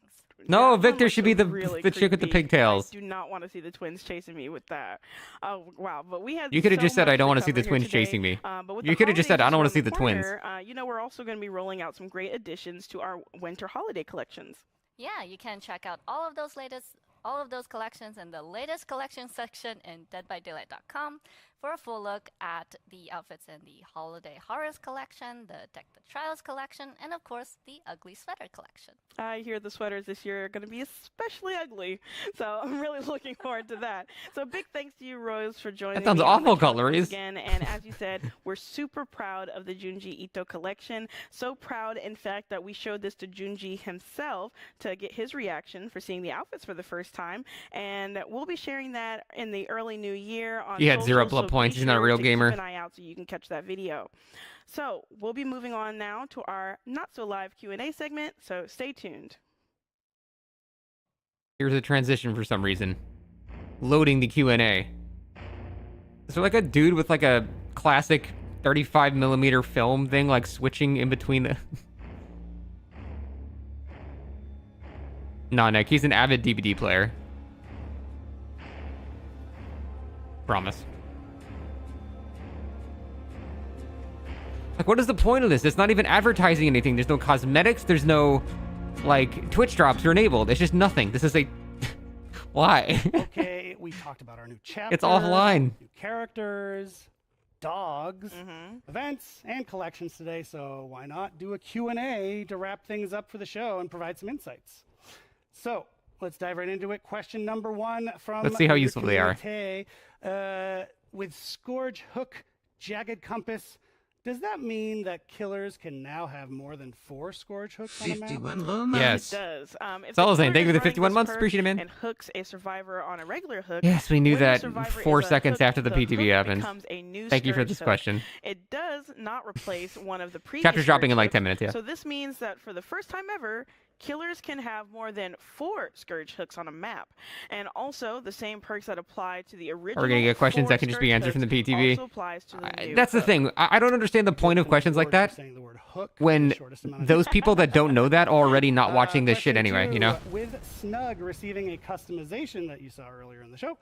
No, That Victor one should looks be the really chick with the creepy. pigtails. I do not want to see the twins chasing me with that. Oh wow, but we had. You could have so just said, much "I don't want want to see the twins chasing me." But with You the could have just said, holidays "I don't wanna around see the twins." corner, you know, we're also going to be rolling out some great additions to our winter holiday collections. Yeah, you can check out all of those collections in the latest collection section in deadbydaylight.com for a full look at the outfits in the Holiday Horrors collection, the Deck the Trials collection, and of course, the Ugly Sweater collection. I hear the sweaters this year are going to be especially ugly, so I'm really looking forward to that. So big thanks to you, Rose, for joining That sounds me on the awful, channel Cutleries. again. And as you said, we're super proud of the Junji Ito collection. So proud, in fact, that we showed this to Junji himself to get his reaction for seeing the outfits for the first time. And we'll be sharing that in the early new year on He had 0 social, blood so points. be He's not a sure real to gamer. Keep an eye out so you can catch that video. So we'll be moving on now to our not so live Q&A segment. So stay tuned. Here's a transition for some reason. Loading the Q&A. Is there like a dude with like a classic 35mm film thing, like switching in between the... No, Nick, he's an avid DVD player. Promise. Like, what is the point of this? It's not even advertising anything. There's no cosmetics. There's no, like, Twitch drops are enabled. It's just nothing. This is a... Why? Okay, we talked about our new chapter. It's offline. New characters, dogs, events, and collections today, so why not do a Q&A to wrap things up for the show and provide some insights? So, let's dive right into it. Question number 1 from... Let's see how useful they are. With Scourge, Hook, Jagged Compass, does that mean that killers can now have more than 4 Scourge hooks on a map? 51 moments. Yes. It does. If all I the was saying. killer Thank you for is the running 51 this months. perk Appreciate it, man. And hooks a survivor on a regular hook. Yes, we knew when the that survivor 4 is seconds unhooked, after the hook PTV happened. becomes a new Thank you for Scourge this hook. question. It does not replace one of the previous Chapter's dropping in Scourge like 10 hooks, minutes, yeah. So this means that for the first time ever, killers can have more than 4 Scourge hooks on a map. And also, the same perks that apply to the original We're gonna get questions 4 that can just be Scourge answered from the hooks PTV. also applies to the new That's the hook. thing. I don't understand the point of questions like that Saying the word hook for when the shortest amount of those people that don't know that are already not watching this shit Question anyway, you 2, know? With Snug receiving a customization that you saw earlier in the show,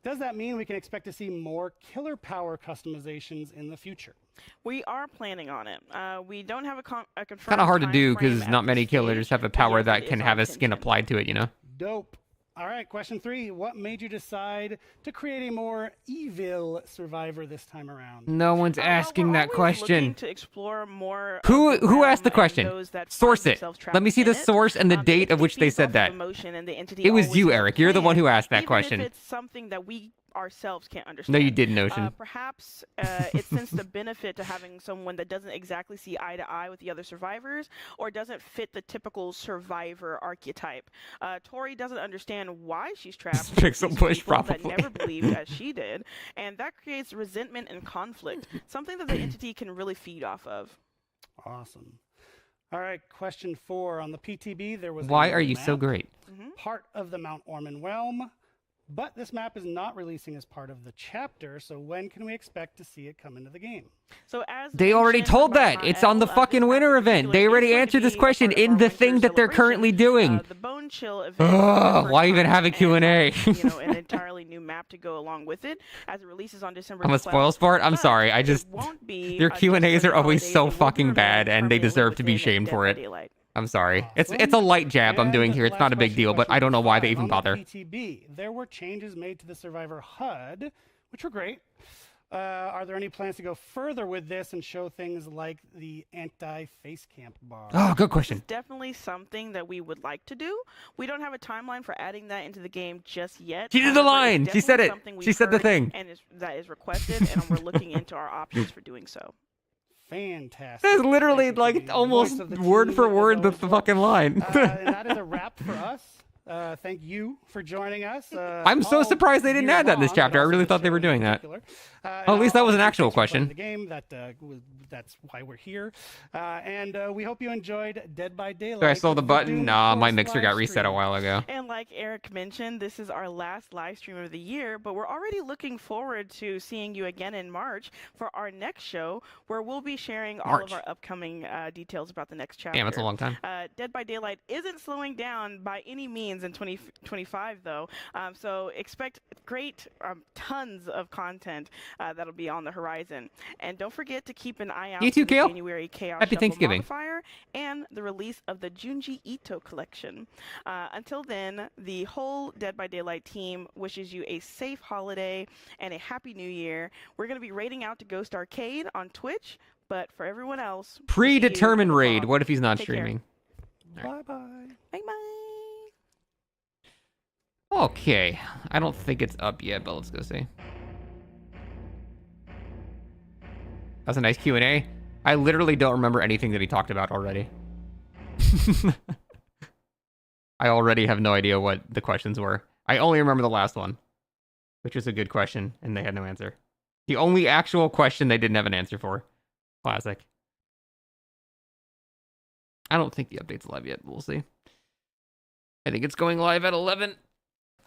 does that mean we can expect to see more killer power customizations in the future? We are planning on it. We don't have a confirmed Kind of hard to do time frame because at not this many stage, killers have a but power yes, that it can is have our a skin intention. applied to it, you know? Dope. All right, question 3. What made you decide to create a more evil survivor this time around? No one's Well, asking we're that always looking question. to explore more Who of the asked the realm and question? those that Source find it. themselves trapped Let me see in the it. source and the date The of which entity they said feeds off that. of emotion, and the entity It was always you, has a Eric. You're the one plan, who asked that even question. If it's something that we ourselves can't understand. No, you didn't, Ocean. Perhaps it sensed the benefit to having someone that doesn't exactly see eye to eye with the other survivors or doesn't fit the typical survivor archetype. Tori doesn't understand why she's trapped. Pixel with push, people that probably. never believed as she did, and that creates resentment and conflict, something that the entity can really feed off of. Awesome. All right, question 4. On the PTB, there was Why a are you so map, great? part of the Mount Orman realm, but this map is not releasing as part of the chapter, so when can we expect to see it come into the game? So as They already mentioned told by that. It's on the Mael, fucking this winter map in event. They particular already is going answered to this be a question part of in our the winter thing that they're currently celebration. doing. The Bone Chill event. Ugh, is why the even first have a time, Q&A? and, you know, an entirely new map to go along with it as it releases on December 12th. I'm a spoil sport. I'm But sorry. I it just won't be, their just Q&As for are always holidays. so It will be fucking bad, remained and they permanently deserve to be within shamed Dead for by it. Daylight. I'm sorry. Awesome. It's a light jab I'm doing And here. It's not a last big question, deal, but question I don't know why they 5. even On the bother. PTB, there were changes made to the survivor HUD, which were great. Are there any plans to go further with this and show things like the anti-face camp bar? Oh, good This question. is definitely something that we would like to do. We don't have a timeline for adding that into the game just yet. She did the However, it's line. She said definitely it. something we've She said the heard thing. and that is requested, and we're looking into our options for doing so. Fantastic. That's literally Thank you for like being the almost voice of the word team, for as word the always, Will. fucking line. And that is a wrap for us. Thank you for joining us. I'm so all surprised they didn't year add that in this long, chapter. but I also really the thought they show were in doing that. particular. Oh, at least that was an Obviously, actual thanks for playing question. The game that's why we're here, and we hope you enjoyed Dead by Daylight. So I saw the button. Doom Nah, my Force mixer got live reset a stream. while ago. And like Eric mentioned, this is our last live stream of the year, but we're already looking forward to seeing you again in March for our next show, where we'll be sharing all of March. our upcoming details about the next chapter. Damn, that's a long time. Dead by Daylight isn't slowing down by any means in 2025, though. So expect great tons of content that'll be on the horizon. And don't forget to keep an eye out You too, for the Kale. January Chaos Happy Shuffle Thanksgiving. modifier and the release of the Junji Ito collection. Until then, the whole Dead by Daylight team wishes you a safe holiday and a happy new year. We're going to be raiding out to Ghost Arcade on Twitch, but for everyone else, we'll see you Predetermined in the raid. fog. What if he's not Take care. streaming? Bye-bye. Bye-bye. Okay. I don't think it's up yet, but let's go see. That's a nice Q&A. I literally don't remember anything that he talked about already. I already have no idea what the questions were. I only remember the last one, which was a good question, and they had no answer. The only actual question they didn't have an answer for. Classic. I don't think the update's live yet. We'll see. I think it's going live at 11.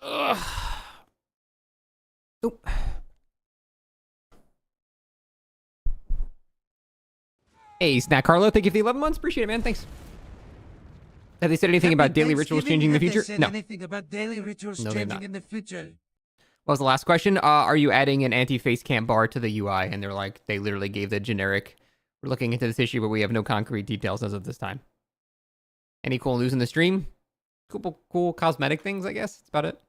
Ugh. Oop. Hey, Snack Carlo, thank you for the 11 months. Appreciate it, man. Thanks. Have they said anything about daily rituals changing in the future? Said No. anything about daily rituals No, they've changing not. in the future? What was the last question? Are you adding an anti-face cam bar to the UI? And they're like, they literally gave the generic, we're looking into this issue, but we have no concrete details as of this time. Any cool news in the stream? Cool cosmetic things, I guess. That's about it.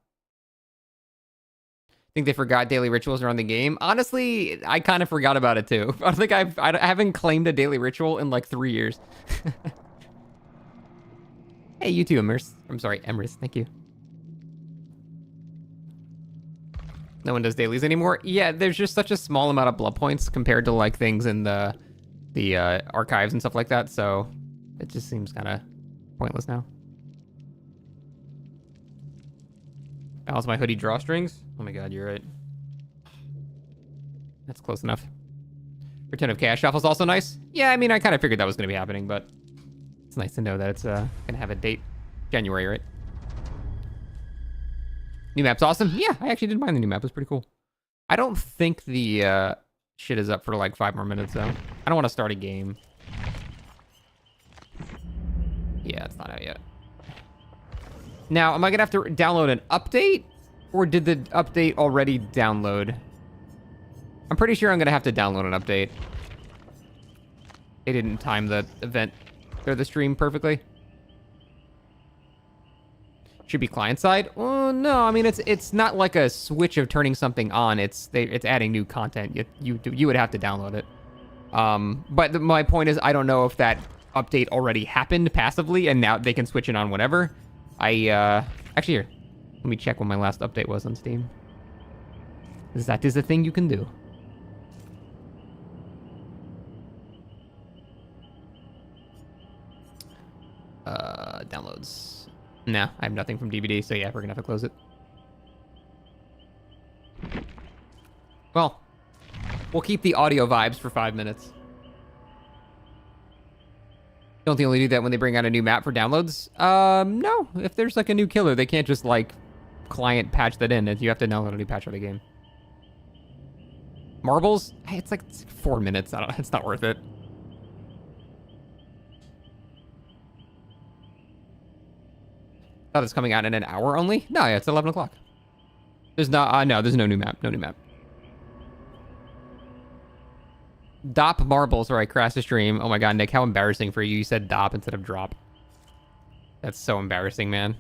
Think they forgot daily rituals are on the game. Honestly, I kind of forgot about it too. I think I haven't claimed a daily ritual in like 3 years. Hey, you too, Emrys. I'm sorry, Emrys. Thank you. No one does dailies anymore. Yeah, there's just such a small amount of blood points compared to like things in the archives and stuff like that. So it just seems kind of pointless now. Balance my hoodie drawstrings. Oh my god, you're right. That's close enough. Return of Chaos Shuffle's also nice. Yeah, I mean, I kind of figured that was going to be happening, but it's nice to know that it's going to have a date. January, right? New map's awesome. Yeah, I actually didn't mind the new map. It was pretty cool. I don't think the shit is up for like 5 more minutes, though. I don't want to start a game. Yeah, it's not out yet. Now, am I going to have to download an update? Or did the update already download? I'm pretty sure I'm going to have to download an update. They didn't time the event or the stream perfectly. Should be client side. Oh no, I mean it's not like a switch of turning something on. It's adding new content. You would have to download it. But my point is, I don't know if that update already happened passively and now they can switch it on whenever. Actually here, let me check when my last update was on Steam. Because that is a thing you can do. Downloads. No, I have nothing from DVD, so yeah, we're gonna have to close it. Well, we'll keep the audio vibes for 5 minutes. Don't they only do that when they bring out a new map for downloads? No. If there's like a new killer, they can't just like client patch that in. You have to download a new patch for the game. Marbles? Hey, it's like 4 minutes. I don't know. It's not worth it. Thought it's coming out in an hour only? No, yeah, it's 11 o'clock. There's not, no, there's no new map. No new map. Dop marbles or I crashed the stream. Oh my god, Nick, how embarrassing for you. You said dop instead of drop. That's so embarrassing, man.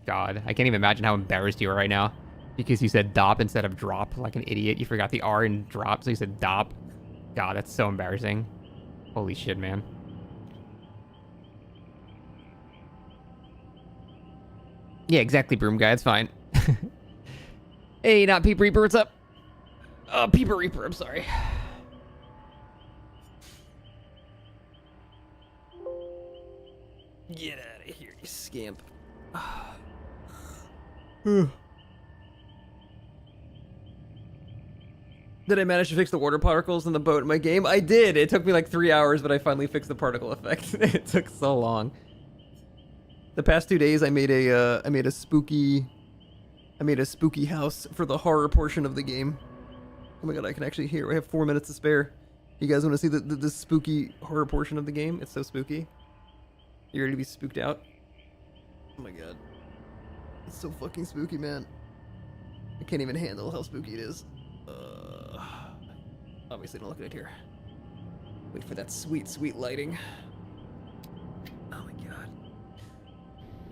God, I can't even imagine how embarrassed you are right now. Because you said dop instead of drop like an idiot. You forgot the R in drop, so you said dop. God, that's so embarrassing. Holy shit, man. Yeah, exactly, Broom Guy. It's fine. Hey, not Peep Reaper. What's up? Peeper Reaper. I'm sorry. Get out of here, you scamp. Did I manage to fix the water particles in the boat in my game? I did. It took me like 3 hours, but I finally fixed the particle effect. It took so long. The past 2 days, I made a spooky house for the horror portion of the game. Oh my god, I can actually hear. I have 4 minutes to spare. You guys want to see the spooky horror portion of the game? It's so spooky. You ready to be spooked out? Oh my god. It's so fucking spooky, man. I can't even handle how spooky it is. Obviously, don't look at it here. Wait for that sweet, sweet lighting. Oh my god.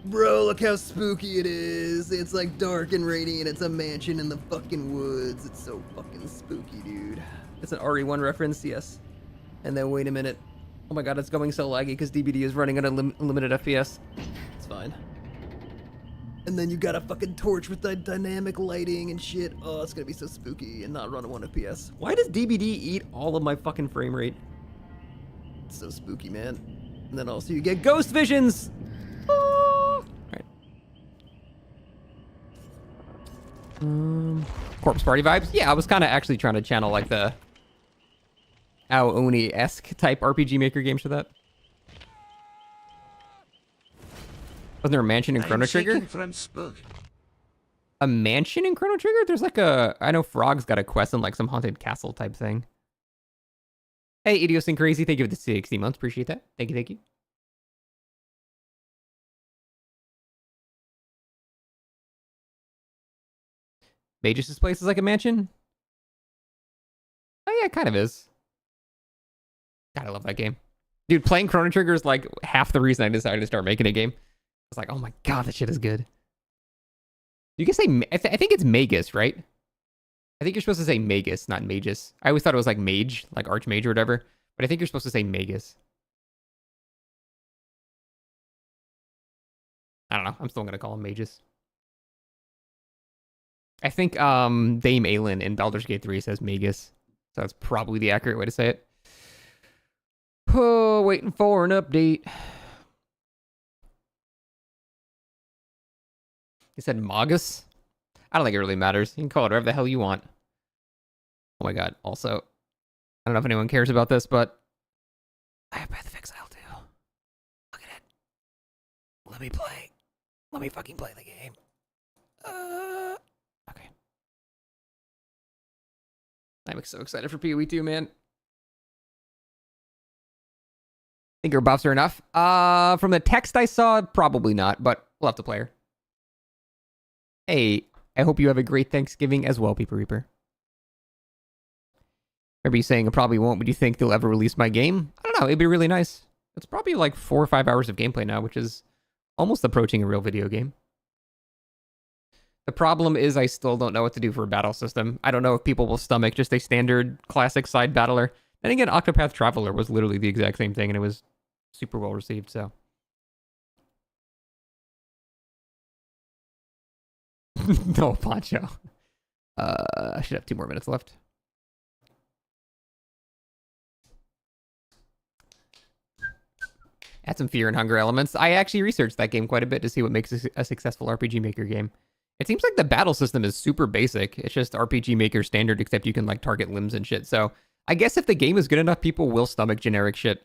Bro, look how spooky it is. It's like dark and rainy and it's a mansion in the fucking woods. It's so fucking spooky, dude. It's an RE1 reference, yes. And then wait a minute. Oh my god, it's going so laggy because DBD is running at a limited FPS. It's fine. And then you got a fucking torch with the dynamic lighting and shit. Oh, it's gonna be so spooky and not run at 1 FPS. Why does DBD eat all of my fucking frame rate? It's so spooky, man. And then also you get ghost visions! Alright. Corpse Party vibes? Yeah, I was kind of actually trying to channel like the Ao Oni-esque type RPG Maker games for that. Wasn't there a mansion in Chrono Trigger? A mansion in Chrono Trigger? There's like a... I know Frog's got a quest in like some haunted castle type thing. Hey, Idiosyncrasy, thank you for the 60 months. Appreciate that. Thank you, thank you. Magus' place is like a mansion? Oh yeah, it kind of is. God, I love that game. Dude, playing Chrono Trigger is like half the reason I decided to start making a game. It's like, oh my god, that shit is good. You can say, I think it's Magus, right? I think you're supposed to say Magus, not Magus. I always thought it was like Mage, like Archmage or whatever. But I think you're supposed to say Magus. I don't know. I'm still going to call him Magus. I think Dame Aelin in Baldur's Gate 3 says Magus. So that's probably the accurate way to say it. Oh, waiting for an update. He said Magus? I don't think it really matters. You can call it whatever the hell you want. Oh my god. Also, I don't know if anyone cares about this, but I have Path of Exile too. Look at it. Let me play. Let me fucking play the game. Okay. I'm so excited for PoE 2, man. Think our buffs are enough? From the text I saw, probably not, but we'll have to play her. Hey, I hope you have a great Thanksgiving as well, Peeper Reaper. Remember you saying it probably won't, but do you think they'll ever release my game? I don't know, it'd be really nice. It's probably like 4 or 5 hours of gameplay now, which is almost approaching a real video game. The problem is I still don't know what to do for a battle system. I don't know if people will stomach just a standard classic side battler. Then again, Octopath Traveler was literally the exact same thing, and it was super well received, so. No, Poncho. I should have 2 more minutes left. Add some fear and hunger elements. I actually researched that game quite a bit to see what makes a successful RPG Maker game. It seems like the battle system is super basic. It's just RPG Maker standard, except you can like target limbs and shit. So I guess if the game is good enough, people will stomach generic shit.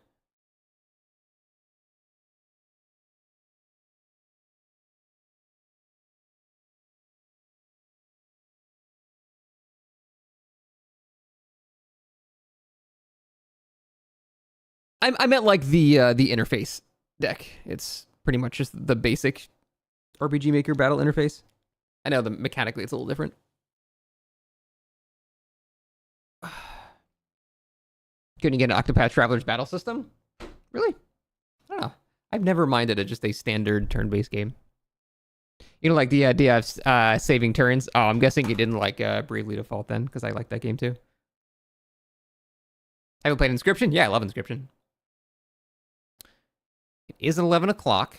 I meant like the interface deck. It's pretty much just the basic RPG Maker battle interface. I know mechanically it's a little different. Couldn't you get an Octopath Traveler's battle system? Really? I don't know. I've never minded it just a standard turn-based game. You know, like the idea of saving turns. Oh, I'm guessing you didn't like Bravely Default then, because I like that game too. Haven't played Inscription? Yeah, I love Inscription. It is 11 o'clock.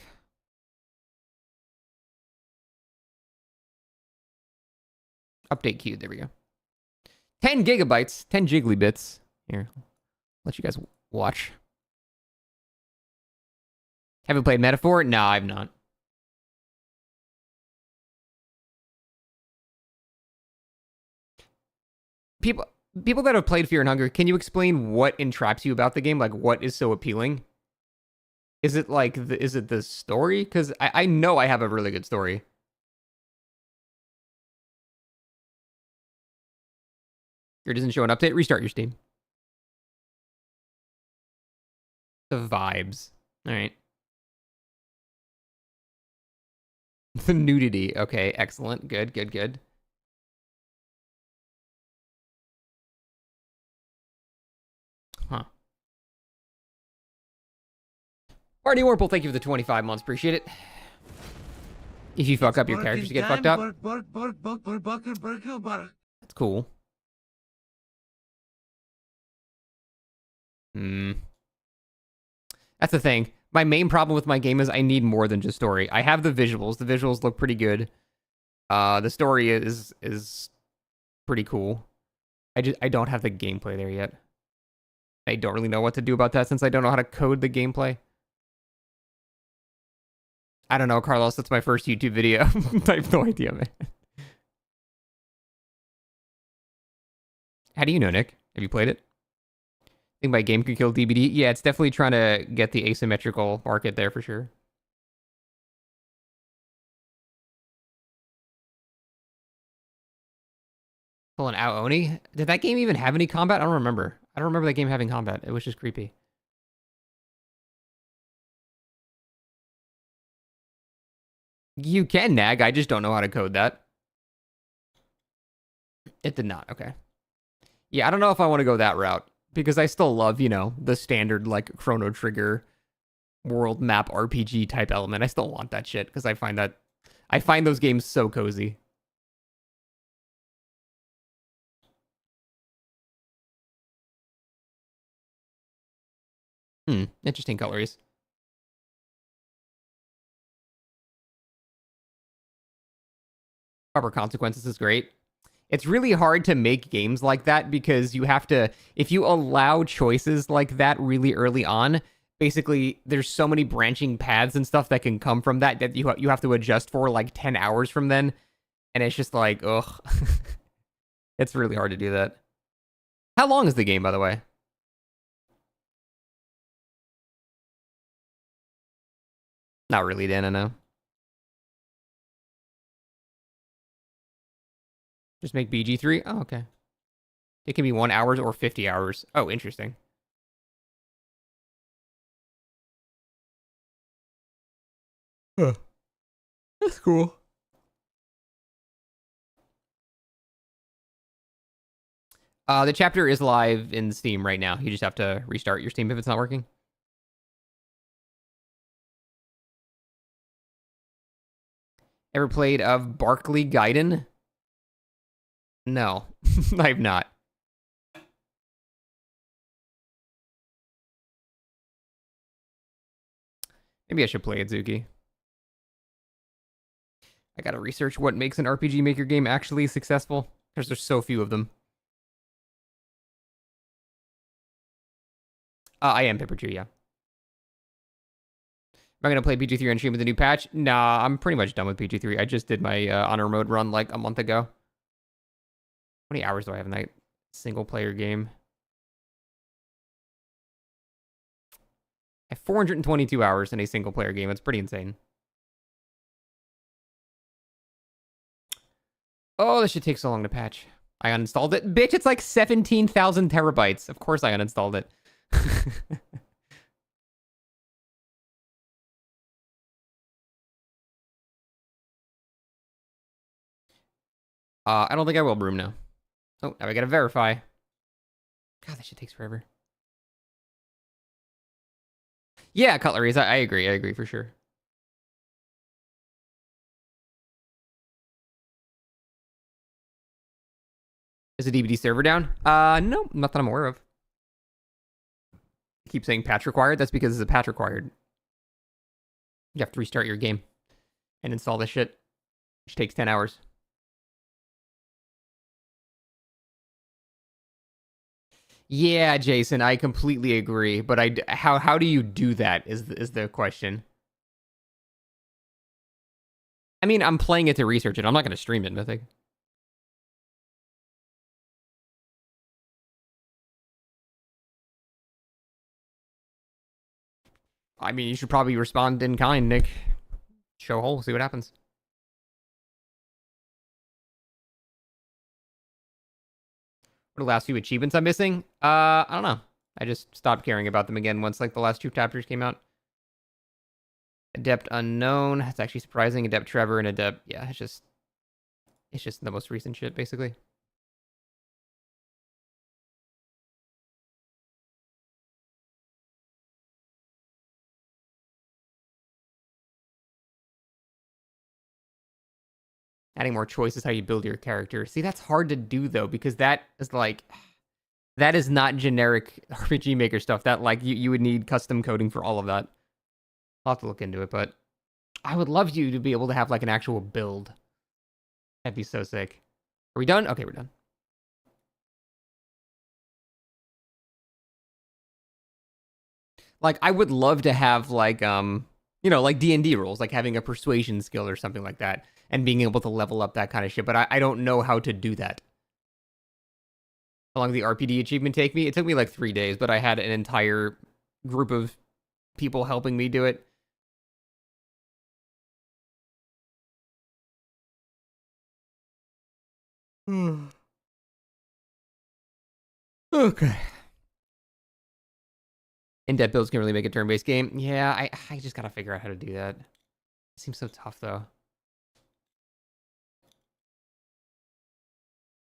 Update queued. There we go. 10 gigabytes. 10 jiggly bits. Here. Let you guys watch. Haven't played Metaphor? No, I've not. People that have played Fear and Hunger, can you explain what entraps you about the game? Like, what is so appealing? Is it like, is it the story? Because I know I have a really good story. Here, doesn't show an update. Restart your Steam. The vibes. All right. The nudity. Okay, excellent. Good, good, good. Huh. Marty Warple, thank you for the 25 months. Appreciate it. If you fuck up, your characters get fucked up. That's cool. That's the thing. My main problem with my game is I need more than just story. I have the visuals. The visuals look pretty good. The story is pretty cool. I don't have the gameplay there yet. I don't really know what to do about that since I don't know how to code the gameplay. I don't know, Carlos. That's my first YouTube video. I have no idea, man. How do you know, Nick? Have you played it? Think my game could kill DBD? Yeah, it's definitely trying to get the asymmetrical market there for sure. Pulling out Oni? Did that game even have any combat? I don't remember. I don't remember that game having combat. It was just creepy. You can nag, I just don't know how to code that. It did not. Okay. Yeah, I don't know if I want to go that route because I still love, you know, the standard like Chrono Trigger world map RPG type element. I still want that shit because I find those games so cozy. Interesting colories. Proper Consequences is great. It's really hard to make games like that because you have to, if you allow choices like that really early on, basically there's so many branching paths and stuff that can come from that you have to adjust for like 10 hours from then. And it's just like, ugh. It's really hard to do that. How long is the game, by the way? Not really, Dan, I know. Just make BG3? Oh, okay. It can be 1 hour or 50 hours. Oh, interesting. Huh. That's cool. The chapter is live in Steam right now. You just have to restart your Steam if it's not working. Ever played of Barkley Gaiden? No, I've not. Maybe I should play Azuki. I gotta research what makes an RPG Maker game actually successful, because there's so few of them. I am Pippertree, yeah. Am I gonna play PG3 on stream with the new patch? Nah, I'm pretty much done with PG3. I just did my honor mode run like a month ago. How many hours do I have in that single player game? I have 422 hours in a single player game. It's pretty insane. Oh, this should take so long to patch. I uninstalled it. Bitch, it's like 17,000 terabytes. Of course I uninstalled it. I don't think I will broom now. Oh, now I gotta verify. God, that shit takes forever. Yeah, cutleries. I agree. I agree for sure. Is the DBD server down? No, not that I'm aware of. Keep saying patch required. That's because it's a patch required. You have to restart your game and install this shit, which takes 10 hours. Yeah, Jason, I completely agree. But how do you do that is the question. I mean, I'm playing it to research it. I'm not going to stream it, Mythic. I mean, you should probably respond in kind, Nick. Show hole, see what happens. What are the last few achievements I'm missing? I don't know. I just stopped caring about them again once like the last 2 chapters came out. Adept Unknown. That's actually surprising. Adept Trevor and Adept. Yeah, it's just the most recent shit, basically. Adding more choice is how you build your character. See, that's hard to do though, because that is like that is not generic RPG Maker stuff. That like you would need custom coding for all of that. I'll have to look into it, but I would love you to be able to have like an actual build. That'd be so sick. Are we done? Okay, we're done. Like I would love to have like you know, like D&D rules, like having a persuasion skill or something like that, and being able to level up that kind of shit. But I don't know how to do that. How long did the RPD achievement take me? It took me like 3 days, but I had an entire group of people helping me do it. Okay. In-depth builds can really make a turn-based game. Yeah, I just gotta figure out how to do that. It seems so tough, though.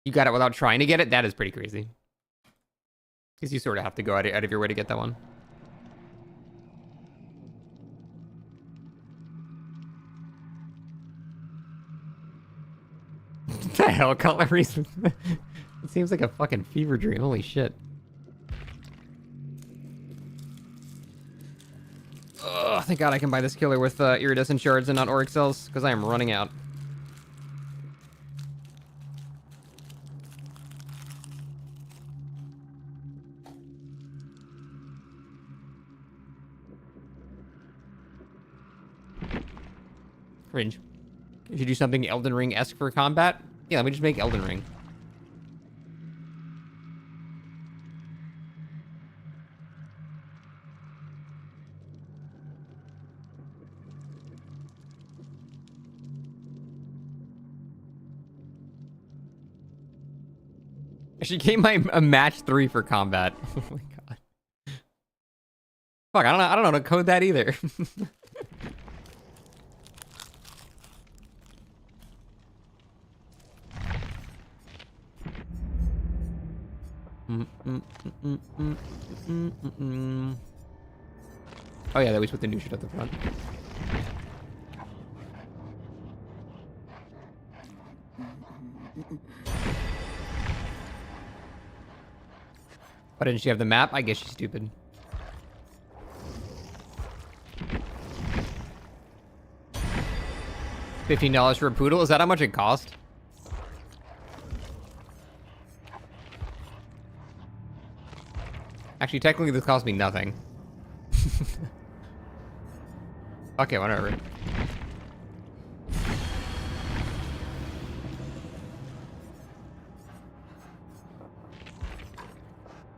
You got it without trying to get it? That is pretty crazy. Because you sort of have to go out of your way to get that one. What the hell, cutlery's? It seems like a fucking fever dream. Holy shit. Ugh, thank God I can buy this killer with iridescent shards and not auric cells, because I am running out. Cringe. You should do something Elden Ring-esque for combat? Yeah, let me just make Elden Ring. She gave my a match 3 for combat. Oh my god. Fuck, I don't know how to code that either. Oh yeah, that was with the new shit at the front. Why didn't she have the map? I guess she's stupid. $15 for a poodle? Is that how much it cost? Actually, technically this cost me nothing. Okay, whatever.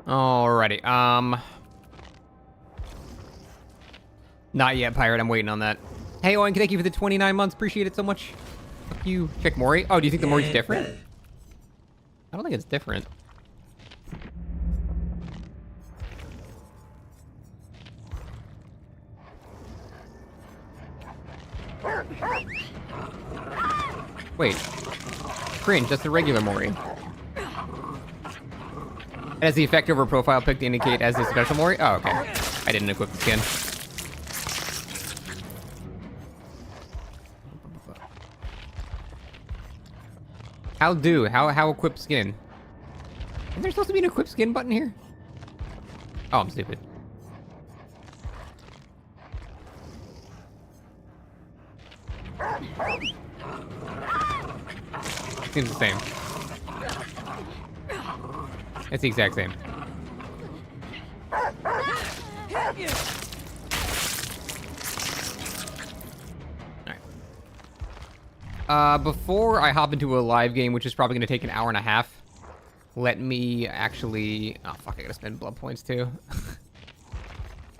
Alrighty, not yet, Pirate. I'm waiting on that. Hey, Owen, thank you for the 29 months. Appreciate it so much. Fuck you. Check Mori. Oh, do you think the Mori's different? I don't think it's different. Wait. Cringe, that's the regular Mori. It has the effect over profile pic to indicate as the special Mori? Oh, okay. I didn't equip the skin. How equip skin? Isn't there supposed to be an equip skin button here? Oh, I'm stupid. Seems the same. It's the exact same. Alright. Before I hop into a live game, which is probably going to take an hour and a half, let me actually... Oh, fuck, I gotta spend blood points, too.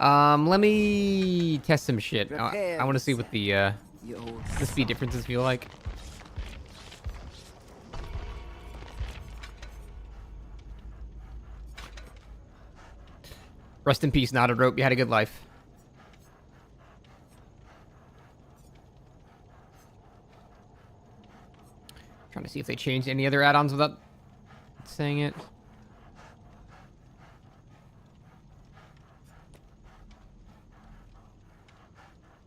Let me test some shit. I want to see what the speed differences feel like. Rest in peace, Knotted Rope. You had a good life. Trying to see if they changed any other add-ons without saying it.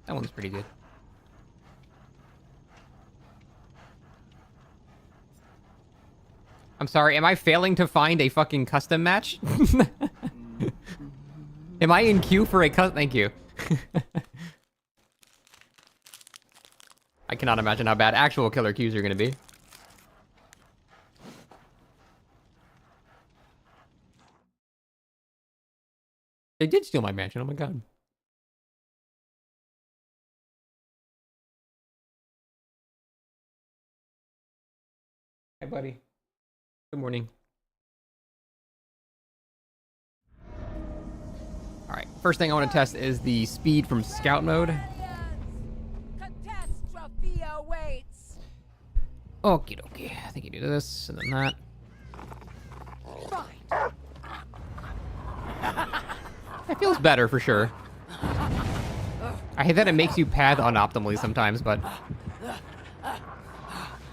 That one's pretty good. I'm sorry, am I failing to find a fucking custom match? Am I in queue for a custom? Thank you. I cannot imagine how bad actual killer queues are gonna be. They did steal my mansion, oh my god. Hi, buddy. Good morning. Alright, first thing I want to test is the speed from scout mode. Catastrophe awaits. Okie dokie. I think you do this and then that. It feels better for sure. I hate that it makes you path unoptimally sometimes, but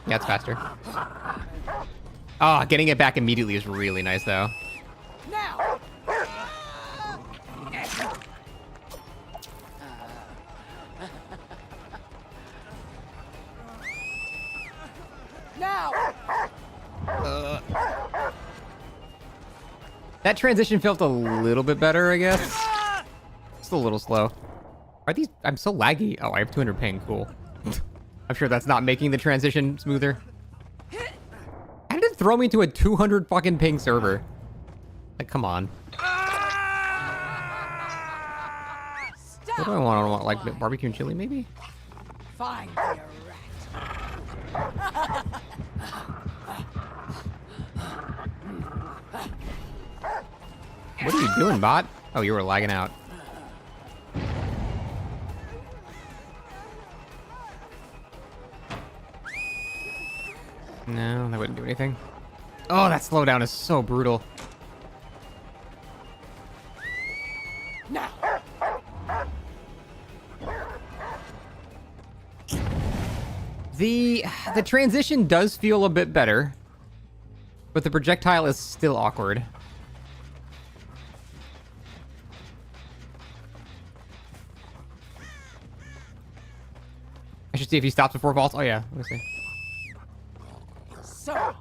yeah, it's faster. Ah, getting it back immediately is really nice, though. Now. Now. That transition felt a little bit better, I guess. Still a little slow. Are these... I'm so laggy. Oh, I have 200 ping. Cool. I'm sure that's not making the transition smoother. How did it throw me to a 200 fucking ping server? Like, come on. What do I want? I want, like, barbecue and chili, maybe? Find me a rat. What are you doing, bot? Oh, you were lagging out. No, that wouldn't do anything. Oh, that slowdown is so brutal. Now. The transition does feel a bit better, but the projectile is still awkward. I should see if he stops before vaults. Oh yeah, let me see. So.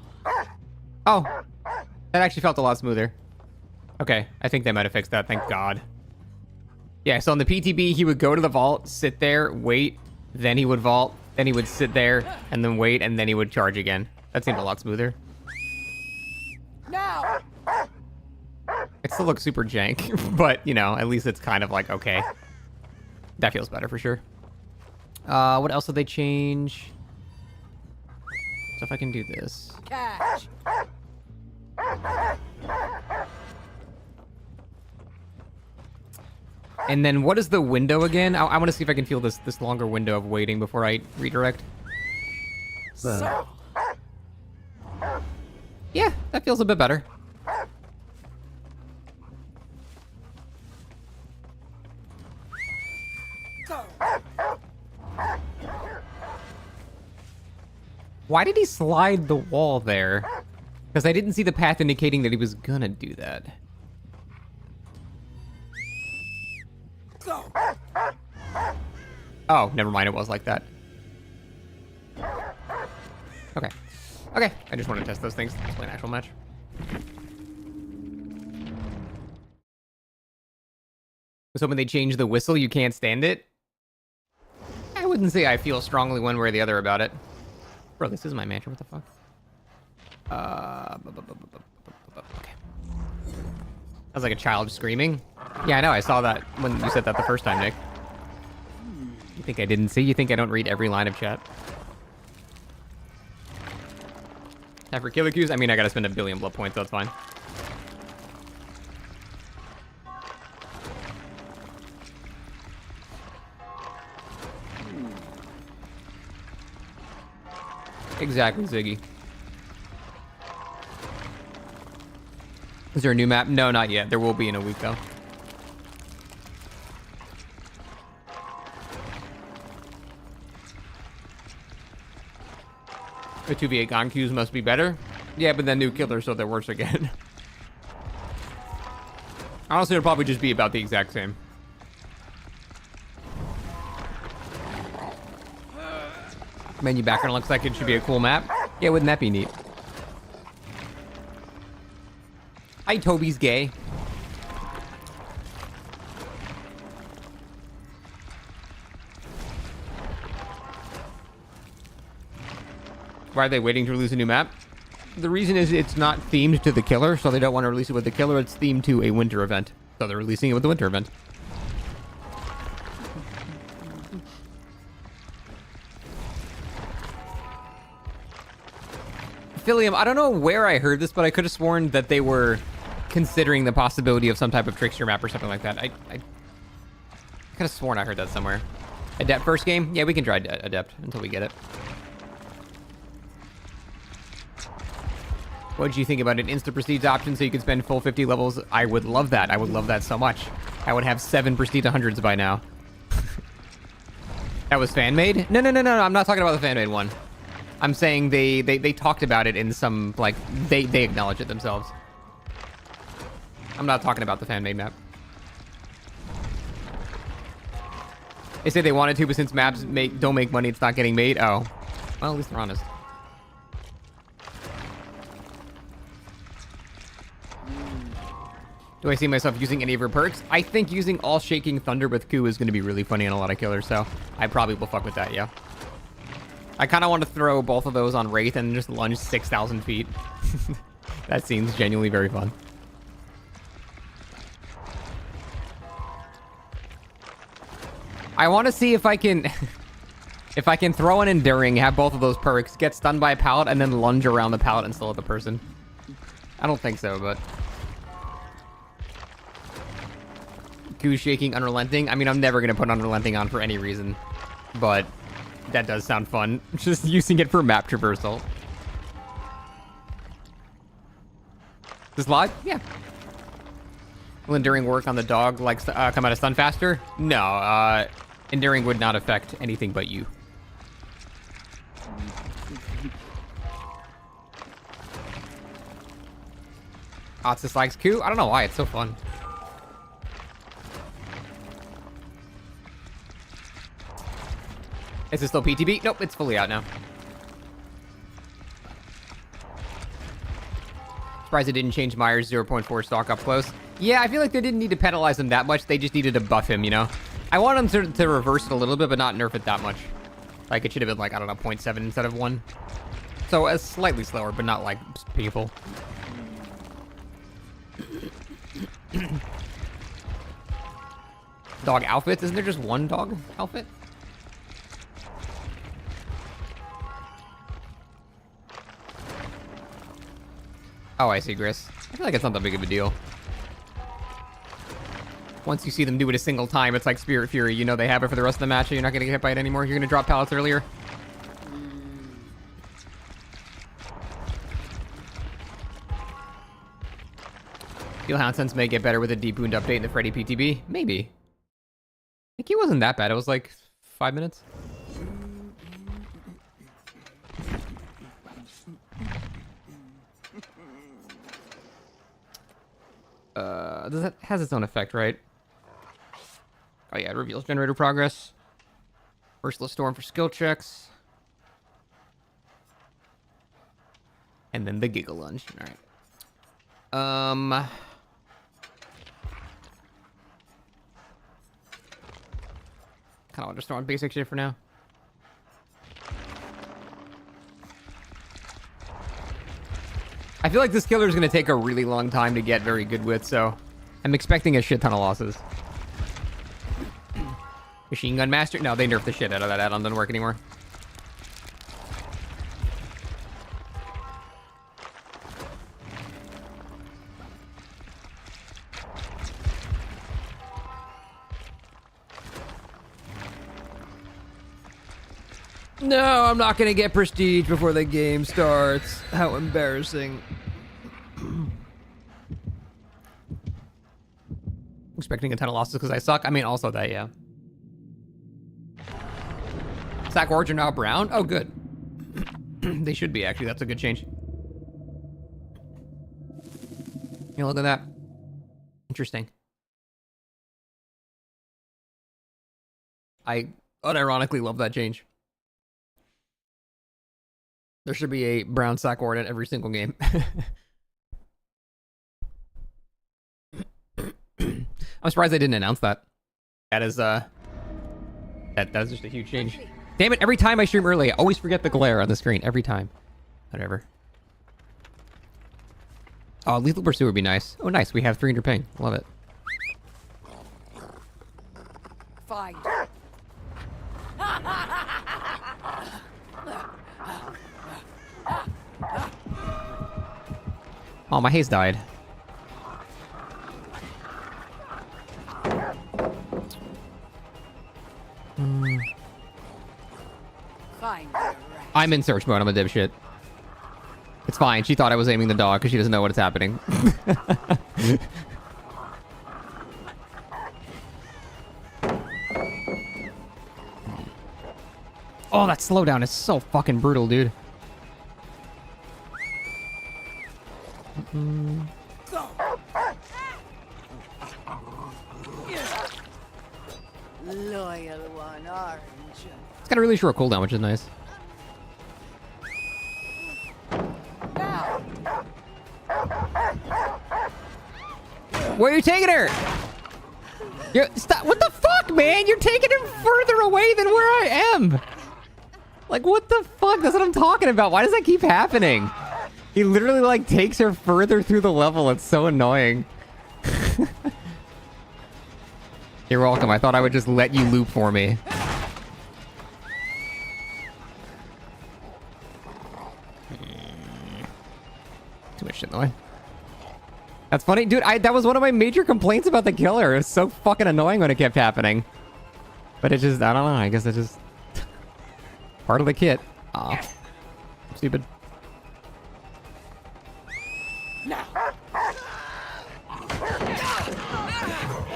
Oh, that actually felt a lot smoother. Okay, I think they might have fixed that, thank God. Yeah, so on the PTB, he would go to the vault, sit there, wait, then he would vault, then he would sit there, and then wait, and then he would charge again. That seemed a lot smoother. Now. It still looks super jank, but, you know, at least it's kind of like, okay. That feels better for sure. What else did they change? So if I can do this. Catch. And then what is the window again? I want to see if I can feel this longer window of waiting before I redirect. So. Yeah, that feels a bit better. Go. Why did he slide the wall there? Because I didn't see the path indicating that he was gonna do that. Go. Oh, never mind, it was like that. Okay. Okay, I just want to test those things. Let's play an actual match. So when they change the whistle, you can't stand it? I wouldn't say I feel strongly one way or the other about it. Bro, this is my mansion, what the fuck? Okay. That was like a child screaming. Yeah, I know, I saw that when you said that the first time, Nick. You think I didn't see? You think I don't read every line of chat? Time for killer cues? I mean, I gotta spend 1 billion blood points, so it's fine. Exactly, Ziggy. Is there a new map? No, not yet. There will be in a week, though. The 2v8 Gonkyus must be better. Yeah, but then new killers, so they're worse again. Honestly, it'll probably just be about the exact same. Menu background looks like it should be a cool map. Yeah, wouldn't that be neat? Hi, Toby's gay. Why are they waiting to release a new map? The reason is it's not themed to the killer, so they don't want to release it with the killer. It's themed to a winter event, so they're releasing it with the winter event. Philium, I don't know where I heard this, but I could have sworn that they were considering the possibility of some type of trickster map or something like that. I could have sworn I heard that somewhere. Adept first game? Yeah, we can try Adept until we get it. What did you think about an instant prestige option so you could spend full 50 levels? I would love that. I would love that so much. I would have 7 prestige 100s by now. That was fan-made? No, I'm not talking about the fan-made one. I'm saying they talked about it in some, like, they acknowledge it themselves. I'm not talking about the fan-made map. They say they wanted to, but since maps don't make money, it's not getting made. Oh. Well, at least they're honest. Do I see myself using any of her perks? I think using All Shaking Thunder with Ku is going to be really funny on a lot of killers, so I probably will fuck with that, yeah. I kind of want to throw both of those on Wraith and just lunge 6,000 feet. That seems genuinely very fun. I want to see if I can... if I can throw an Enduring, have both of those perks, get stunned by a pallet, and then lunge around the pallet and still hit the person. I don't think so, but... Ku shaking Unrelenting. I mean, I'm never going to put Unrelenting on for any reason. But that does sound fun. Just using it for map traversal. This live? Yeah. Will Enduring work on the dog, like, come out of stun faster? No, Enduring would not affect anything but you. Otsis likes Ku? I don't know why, it's so fun. Is it still PTB? Nope, it's fully out now. Surprised it didn't change Myers' 0.4 stock up close. Yeah, I feel like they didn't need to penalize him that much. They just needed to buff him, you know? I want him to reverse it a little bit, but not nerf it that much. Like, it should have been, like, I don't know, 0.7 instead of 1. So, slightly slower, but not, like, painful. Dog outfits? Isn't there just one dog outfit? Oh, I see, Gris. I feel like it's not that big of a deal. Once you see them do it a single time, it's like Spirit Fury. You know they have it for the rest of the match, and you're not going to get hit by it anymore. You're going to drop pallets earlier. Feel Hound Sense may get better with a Deep Wound update in the Freddy PTB. Maybe. I think it wasn't that bad. It was like 5 minutes. That has its own effect, right? Oh yeah, it reveals generator progress. Merciless Storm for skill checks. And then the Giggle Lunge. Alright. Kind of want to start on basic shit for now. I feel like this killer is going to take a really long time to get very good with, so I'm expecting a shit ton of losses. Machine Gun Master? No, they nerfed the shit out of that add-on. Doesn't work anymore. No, I'm not going to get prestige before the game starts. How embarrassing. Expecting a ton of losses because I suck. I mean, also that, yeah. Sack Orange are now brown? Oh, good. They should be, actually. That's a good change. You look at that. Interesting. I unironically love that change. There should be a brown sack ward in every single game. I'm surprised they didn't announce that. That is that's just a huge change. Damn it, every time I stream early, I always forget the glare on the screen. Every time. Whatever. Oh, Lethal Pursuit would be nice. Oh, nice. We have 300 ping. Love it. Fine. Oh, my haze died. Fine. I'm in search mode. I'm a dipshit. It's fine. She thought I was aiming the dog because she doesn't know what is happening. Oh, that slowdown is so fucking brutal, dude. Loyal one, aren't you? It's got a really short cooldown, which is nice. Where are you taking her? Stop! What the fuck, man? You're taking him further away than where I am. Like, what the fuck? That's what I'm talking about. Why does that keep happening? He literally, like, takes her further through the level. It's so annoying. You're welcome. I thought I would just let you loop for me. Too much shit in the way. That's funny. Dude, that was one of my major complaints about the killer. It was so fucking annoying when it kept happening. But it just, I don't know. I guess it's just part of the kit. Aw. Stupid.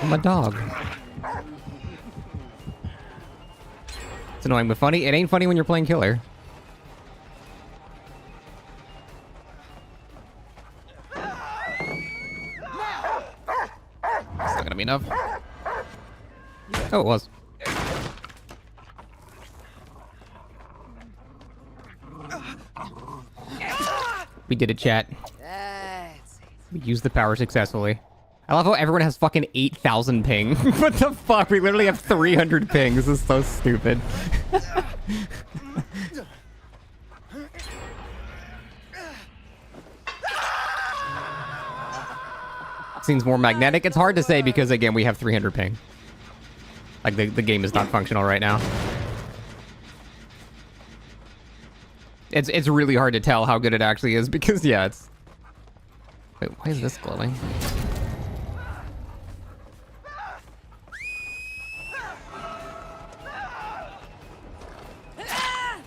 I'm a dog. It's annoying but funny. It ain't funny when you're playing killer. It's not gonna be enough. Oh, it was. We did it, chat. We used the power successfully. I love how everyone has fucking 8,000 ping. What the fuck? We literally have 300 ping. This is so stupid. Seems more magnetic. It's hard to say because, again, we have 300 ping. Like, the game is not functional right now. It's really hard to tell how good it actually is because, yeah, it's... Wait, why is this glowing?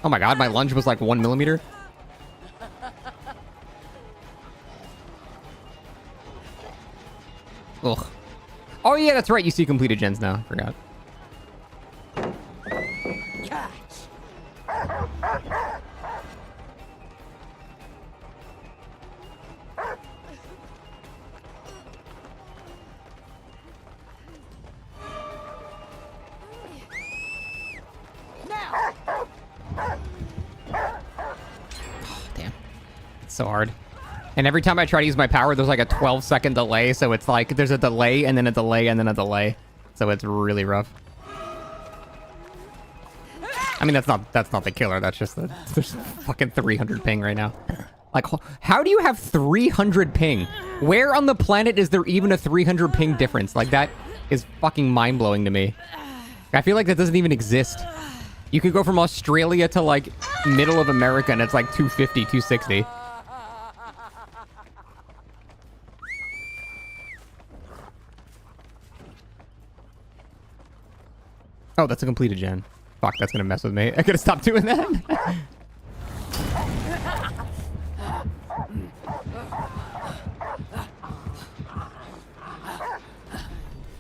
Oh my god, my lunge was like 1 millimeter. Ugh. Oh yeah, that's right. You see completed gens now. I forgot. So hard. And every time I try to use my power, there's like a 12-second delay, so it's like there's a delay and then a delay and then a delay. So it's really rough. I mean, that's not the killer. That's just there's fucking 300 ping right now. Like, how do you have 300 ping? Where on the planet is there even a 300 ping difference? Like, that is fucking mind-blowing to me. I feel like that doesn't even exist. You could go from Australia to like middle of America and it's like 250, 260. Oh, that's a completed gen. Fuck, that's gonna mess with me. I gotta stop doing that.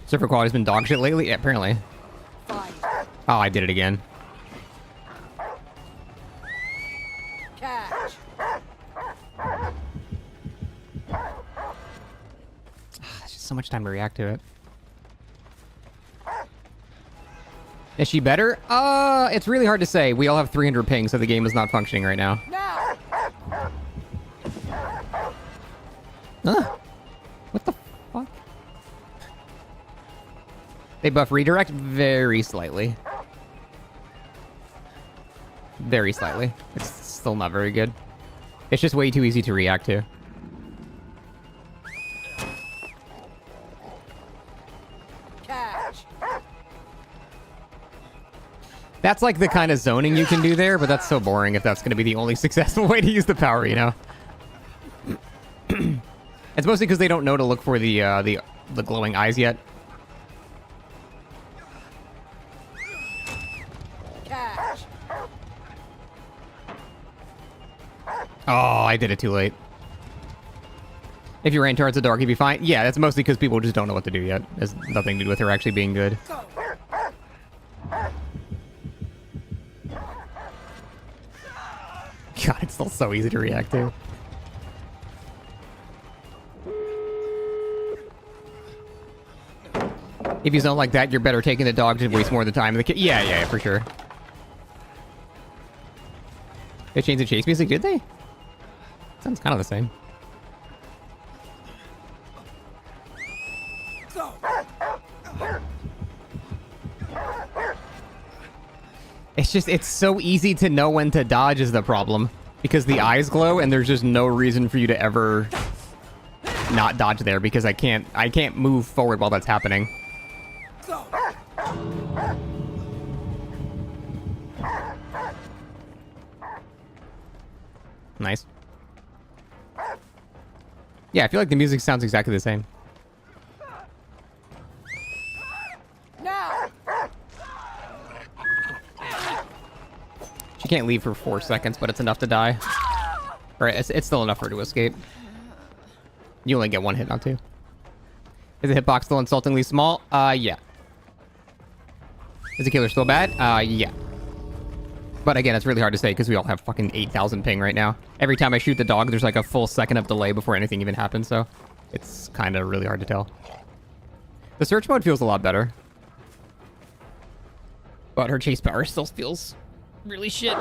Server quality's been dog shit lately? Yeah, apparently. Oh, I did it again. Catch. It's just so much time to react to it. Is she better? It's really hard to say. We all have 300 ping, so the game is not functioning right now. What the fuck? They buff redirect very slightly. Very slightly. It's still not very good. It's just way too easy to react to. Catch. That's like the kind of zoning you can do there, but that's so boring if that's going to be the only successful way to use the power, you know? It's mostly because they don't know to look for the glowing eyes yet. Catch. Oh, I did it too late. If you ran towards the dark, you'd be fine. Yeah, that's mostly because people just don't know what to do yet. It has nothing to do with her actually being good. God, it's still so easy to react to. If you don't like that, you're better taking the dog to waste more of the time. Yeah, for sure. They changed the chase music, did they? Sounds kind of the same. It's so easy to know when to dodge is the problem. Because the eyes glow and there's just no reason for you to ever not dodge there because I can't move forward while that's happening. Nice. Yeah, I feel like the music sounds exactly the same. She can't leave for 4 seconds, but it's enough to die. Or it's still enough for her to escape. You only get 1 hit, not 2. Is the hitbox still insultingly small? Yeah. Is the killer still bad? Yeah. But again, it's really hard to say because we all have fucking 8,000 ping right now. Every time I shoot the dog, there's like a full second of delay before anything even happens, so it's kind of really hard to tell. The search mode feels a lot better. But her chase power still feels really shit.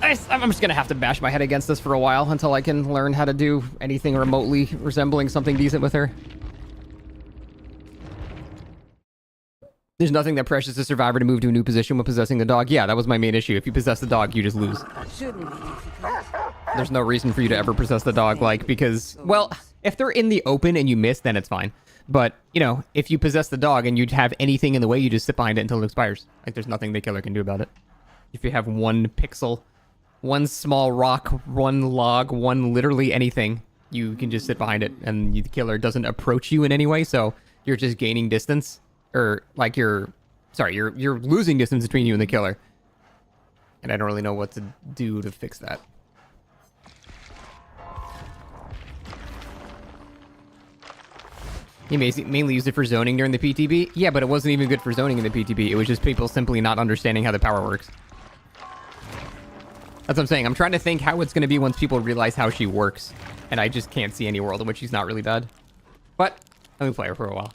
I'm just gonna have to bash my head against this for a while until I can learn how to do anything remotely resembling something decent with her. There's nothing that pressures the survivor to move to a new position when possessing the dog. Yeah, that was my main issue. If you possess the dog, you just lose. There's no reason for you to ever possess the dog, like, because, well, if they're in the open and you miss, then it's fine. But, you know, if you possess the dog and you'd have anything in the way, you just sit behind it until it expires. Like, there's nothing the killer can do about it. If you have 1 pixel, 1 small rock, 1 log, 1 literally anything, you can just sit behind it and the killer doesn't approach you in any way, so you're just gaining distance. Or, like, you're losing distance between you and the killer. And I don't really know what to do to fix that. He mainly used it for zoning during the PTB. Yeah, but it wasn't even good for zoning in the PTB. It was just people simply not understanding how the power works. That's what I'm saying. I'm trying to think how it's going to be once people realize how she works. And I just can't see any world in which she's not really bad. But, let me play her for a while.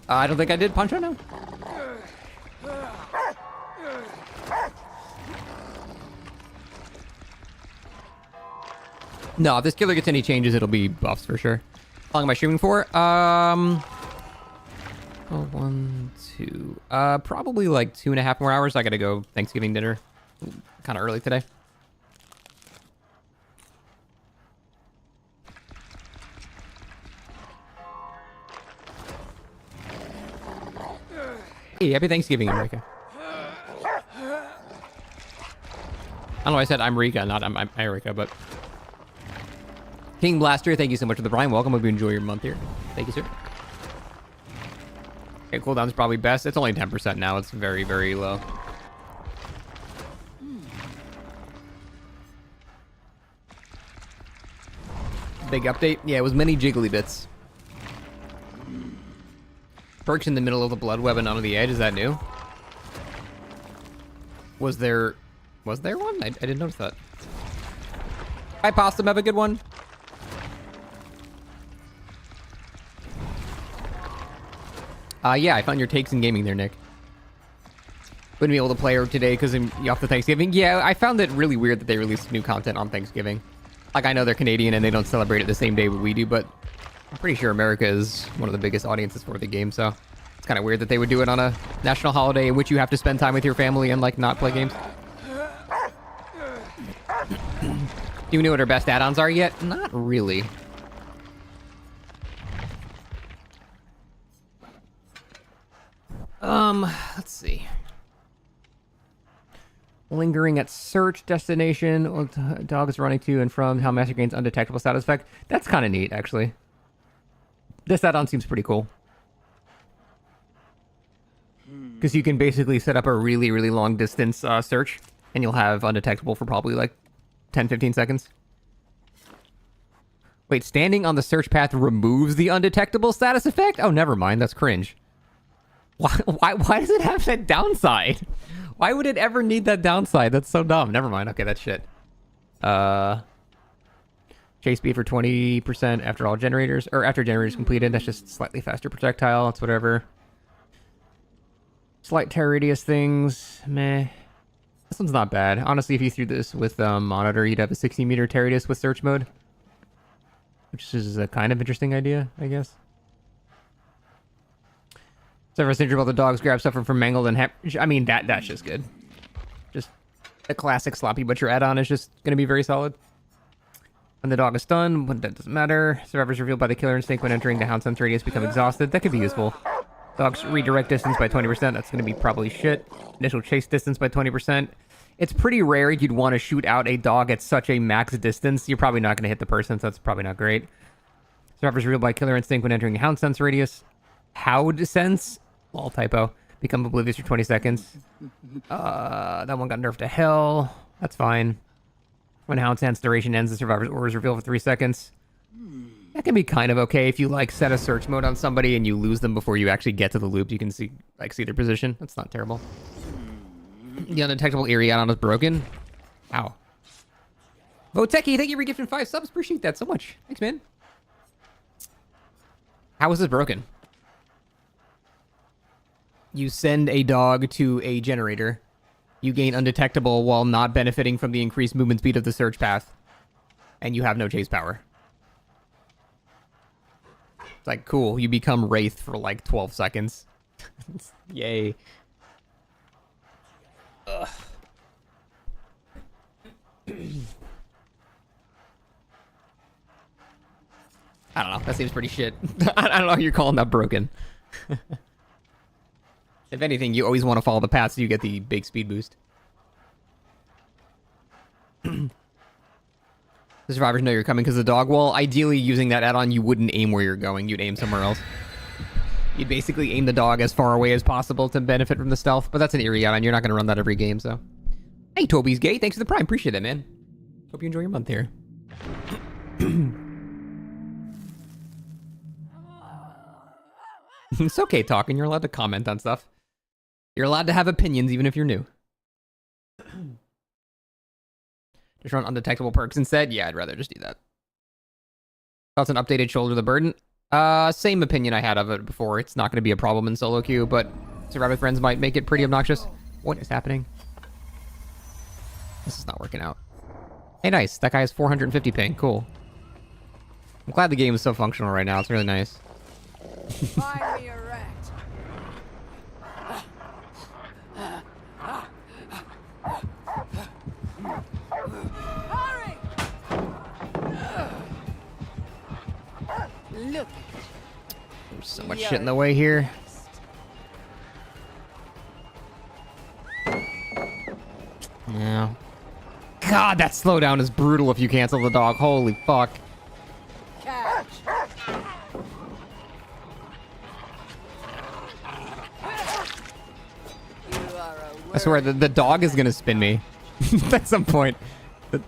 I don't think I did punch her now. No, if this killer gets any changes, it'll be buffs for sure. How long am I streaming for? 1, 2. Probably like 2.5 more hours. I gotta go Thanksgiving dinner. Kind of early today. Hey, happy Thanksgiving, America. I don't know why I said I'm Rika, not I'm Erica, but... King Blaster, thank you so much for the Prime. Welcome. Hope you enjoy your month here. Thank you, sir. Okay, cooldown's probably best. It's only 10% now. It's very, very low. Big update? Yeah, it was many jiggly bits. Perks in the middle of the blood web and onto the edge. Is that new? Was there one? I didn't notice that. Hi, Possum. Have a good one. Yeah, I found your takes in gaming there, Nick. Wouldn't be able to play her today because you're off the Thanksgiving. Yeah, I found it really weird that they released new content on Thanksgiving. Like, I know they're Canadian and they don't celebrate it the same day we do, but I'm pretty sure America is one of the biggest audiences for the game, so it's kind of weird that they would do it on a national holiday in which you have to spend time with your family and, like, not play games. Do you know what her best add-ons are yet? Not really. Let's see. Lingering at search destination. Dog is running to and from. How master gains undetectable status effect. That's kind of neat, actually. This add-on seems pretty cool. Because you can basically set up a really, really long distance search. And you'll have undetectable for probably like 10-15 seconds. Wait, standing on the search path removes the undetectable status effect? Oh, never mind. That's cringe. Why does it have that downside? Why would it ever need that downside? That's so dumb. Never mind. Okay, that's shit. Chase speed for 20% after all generators, or after generators completed. That's just slightly faster projectile. It's whatever. Slight tear radius things, meh. This one's not bad. Honestly, if you threw this with monitor, you'd have a 60-meter tear radius with search mode, which is a kind of interesting idea, I guess. Severus injured while the dogs grab stuff from mangled and I mean, that's just good. Just a classic sloppy butcher add-on is just going to be very solid. When the dog is stunned, that doesn't matter. Survivors revealed by the killer instinct when entering the hound sense radius become exhausted. That could be useful. Dogs redirect distance by 20%. That's going to be probably shit. Initial chase distance by 20%. It's pretty rare you'd want to shoot out a dog at such a max distance. You're probably not going to hit the person, so that's probably not great. Survivors revealed by killer instinct when entering the hound sense radius. Howd sense? Lol, typo. Become oblivious for 20 seconds. That one got nerfed to hell. That's fine. When Hound Sense duration ends, the survivor's aura is revealed for 3 seconds. That can be kind of okay if you like set a search mode on somebody and you lose them before you actually get to the loop. You can see their position. That's not terrible. The undetectable Eerie add-on is broken. Wow. Voteki, thank you for gifting 5 subs. Appreciate that so much. Thanks, man. How is this broken? You send a dog to a generator. You gain undetectable while not benefiting from the increased movement speed of the search path. And you have no chase power. It's like, cool. You become Wraith for like 12 seconds. Yay. Ugh. I don't know. That seems pretty shit. I don't know how you're calling that broken. If anything, you always want to follow the path so you get the big speed boost. The survivors know you're coming because of the dog wall. Ideally, using that add-on, you wouldn't aim where you're going. You'd aim somewhere else. You'd basically aim the dog as far away as possible to benefit from the stealth. But that's an Eerie add-on. You're not going to run that every game, so. Hey, Toby's Gay. Thanks for the prime. Appreciate that, man. Hope you enjoy your month here. It's okay talking. You're allowed to comment on stuff. You're allowed to have opinions even if you're new. Just run undetectable perks instead? Yeah, I'd rather just do that. Thoughts on updated shoulder the burden? Same opinion I had of it before. It's not going to be a problem in solo queue, but survivor friends might make it pretty obnoxious. What is happening? This is not working out. Hey, nice. That guy has 450 ping. Cool. I'm glad the game is so functional right now. It's really nice. Find me a rat. Hurry! Look. There's so much shit in the way here. Yeah. God, that slowdown is brutal if you cancel the dog. Holy fuck. Catch. I swear, the dog is gonna spin me at some point. Does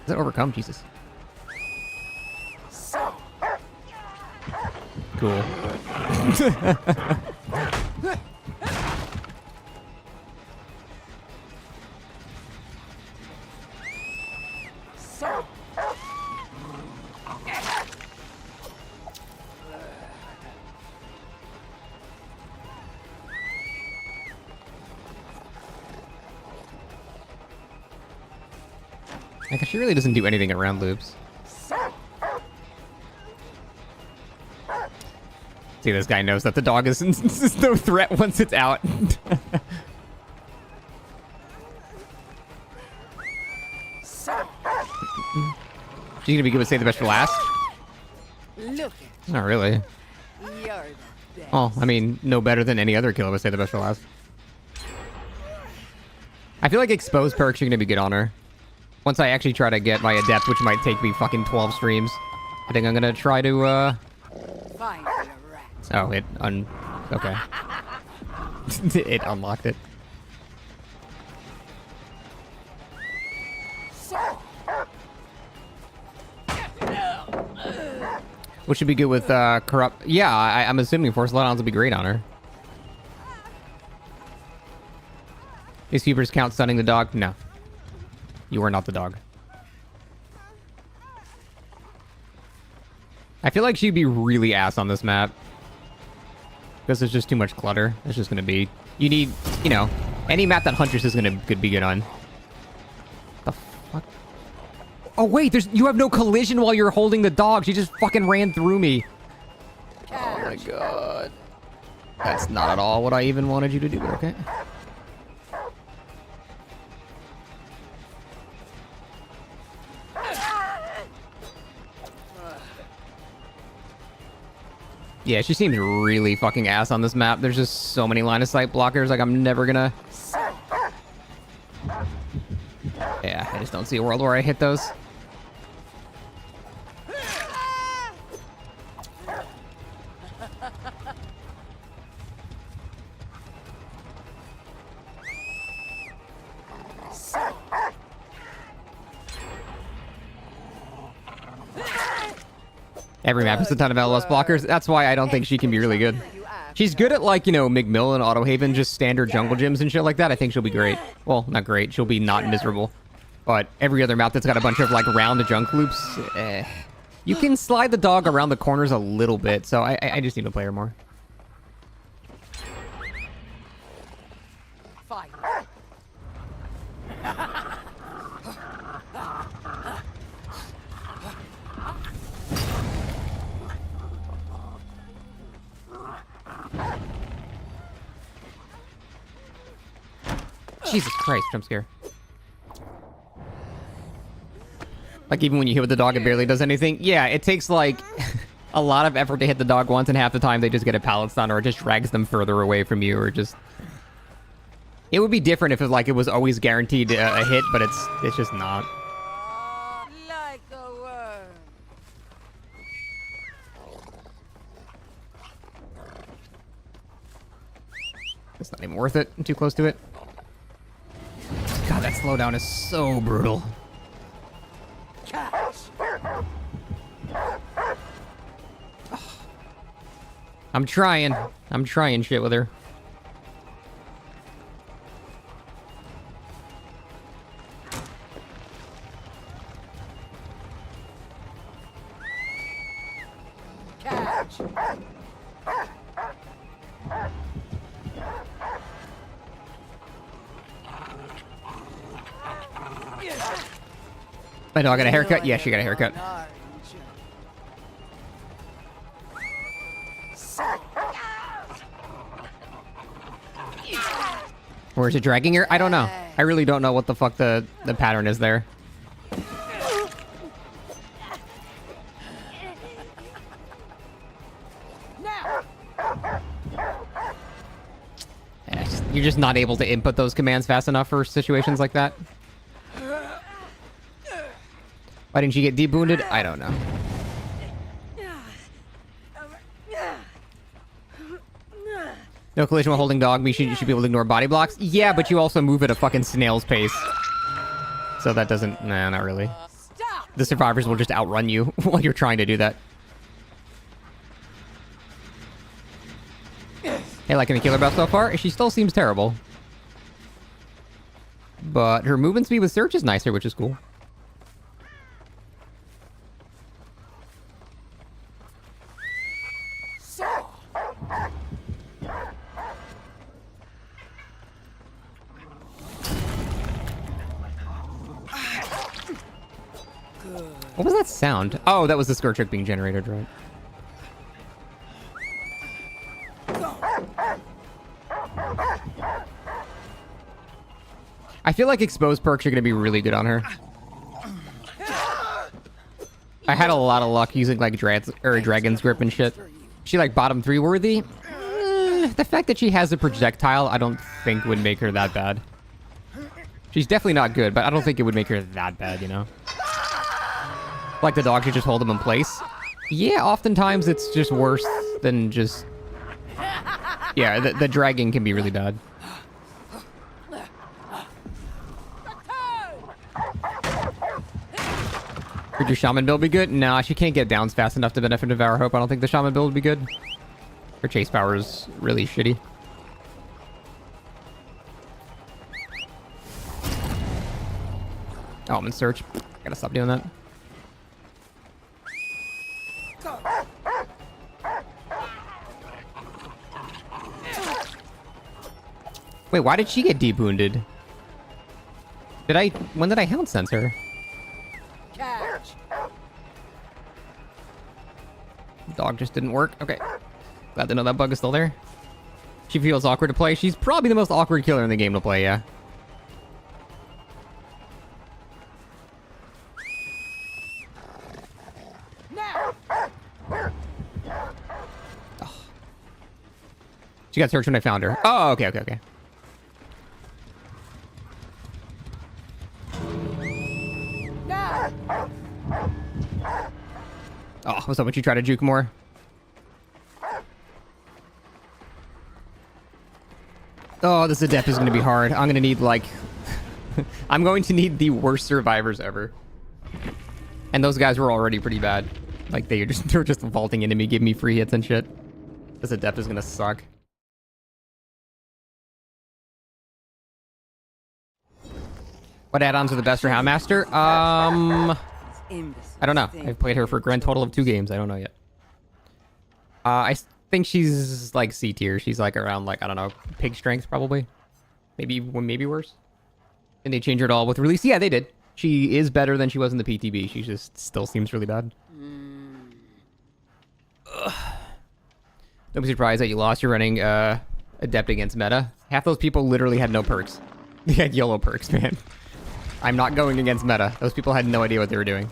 it overcome? Jesus. Cool. Like, she really doesn't do anything around loops. See, this guy knows that the dog is no threat once it's out. She's gonna be good with save the best for last? Look. Not really. You're the best. Oh, I mean, no better than any other killer would save the best for last. I feel like exposed perks are gonna be good on her. Once I actually try to get my Adept, which might take me fucking 12 streams, I think I'm gonna try to, Find me a rat. Oh, okay. It unlocked it. Which should be good with, corrupt... Yeah, I'm assuming Force Let-ons will be great on her. These keepers count stunning the dog? No. You are not the dog. I feel like she'd be really ass on this map. Because there's just too much clutter. It's just going to be... You need, you know, any map that Huntress is going to be good on. The fuck? Oh, wait, you have no collision while you're holding the dog. She just fucking ran through me. Oh my god. That's not at all what I even wanted you to do, but okay. Yeah, she seems really fucking ass on this map. There's just so many line of sight blockers, like I'm never gonna... Yeah, I just don't see a world where I hit those. Every map has a ton of LS blockers. That's why I don't think she can be really good. She's good at, like, you know, McMill and Autohaven, just standard jungle gyms and shit like that. I think she'll be great. Well, not great. She'll be not miserable. But every other map that's got a bunch of, like, round junk loops, you can slide the dog around the corners a little bit, so I just need to play her more. Fire. Jesus Christ, jump scare. Like, even when you hit with the dog, it barely does anything. Yeah, it takes, like, a lot of effort to hit the dog once, and half the time they just get a pallet stun, or it just drags them further away from you, or just... It would be different if it was always guaranteed a hit, but it's just not. Like a worm. It's not even worth it. I'm too close to it. God, that slowdown is so brutal. I'm trying shit with her. Catch. My dog got a haircut? Yeah, she got a haircut. Or is it dragging her? I don't know. I really don't know what the fuck the pattern is there. You're just not able to input those commands fast enough for situations like that. Why didn't you get deep wounded? I don't know. No collision while holding dog. You should be able to ignore body blocks. Yeah, but you also move at a fucking snail's pace. So that doesn't... Nah, not really. The survivors will just outrun you while you're trying to do that. Hey, liking the killer buff so far? She still seems terrible. But her movement speed with search is nicer, which is cool. What was that sound? Oh, that was the skirt trick being generated, right? I feel like exposed perks are going to be really good on her. I had a lot of luck using like Dragon's Grip and shit. She like bottom 3 worthy? The fact that she has a projectile I don't think would make her that bad. She's definitely not good, but I don't think it would make her that bad, you know? Like the dog should just hold them in place. Yeah, oftentimes it's just worse than just... Yeah, the dragging can be really bad. Would your shaman build be good? Nah, she can't get downs fast enough to benefit Devour Hope. I don't think the shaman build would be good. Her chase power is really shitty. Oh, I'm in search. Gotta stop doing that. Wait, why did she get deep wounded? When did I Hound sense her? Catch. Dog just didn't work. Okay. Glad to know that bug is still there. She feels awkward to play. She's probably the most awkward killer in the game to play, yeah. Oh. She got searched when I found her. Oh, okay. Oh, what's up? Would you try to juke more? Oh, this Adept is going to be hard. I'm going to need, like... I'm going to need the worst survivors ever. And those guys were already pretty bad. Like, they're just vaulting into me, giving me free hits and shit. This Adept is going to suck. What add-ons are the best for Houndmaster? I don't know. I've played her for a grand total of 2 games. I don't know yet. I think she's like C tier. She's like around like, I don't know, pig strength probably. Maybe worse. And they changed her at all with release? Yeah, they did. She is better than she was in the PTB. She just still seems really bad. Don't be surprised that you lost. You're running Adept against meta. Half those people literally had no perks. They had YOLO perks, man. I'm not going against meta. Those people had no idea what they were doing.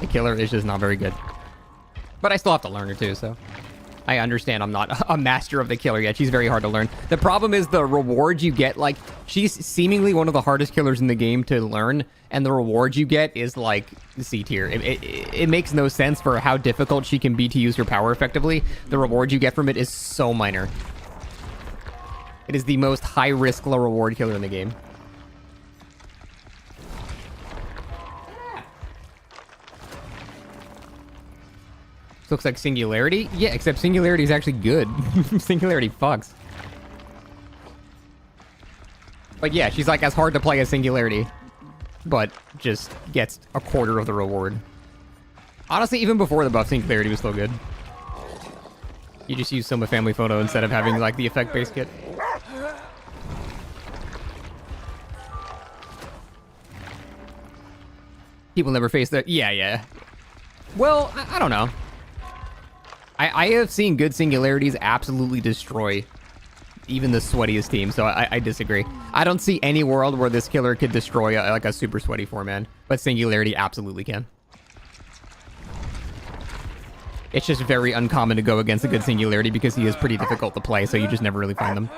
The killer is just not very good. But I still have to learn her too, so... I understand I'm not a master of the killer yet. She's very hard to learn. The problem is the rewards you get, like... She's seemingly one of the hardest killers in the game to learn, and the rewards you get is, like, C tier. It makes no sense for how difficult she can be to use her power effectively. The rewards you get from it is so minor. It is the most high-risk, low-reward killer in the game. Looks like Singularity? Yeah, except Singularity is actually good. Singularity fucks. But yeah, she's like as hard to play as Singularity. But just gets a quarter of the reward. Honestly, even before the buff, Singularity was still good. You just use Soma Family Photo instead of having like the effect-based kit. People never face that. Yeah. Well, I don't know. I have seen good Singularities absolutely destroy even the sweatiest team, so I disagree. I don't see any world where this killer could destroy like a super sweaty 4-man, but Singularity absolutely can. It's just very uncommon to go against a good Singularity because he is pretty difficult to play, so you just never really find them.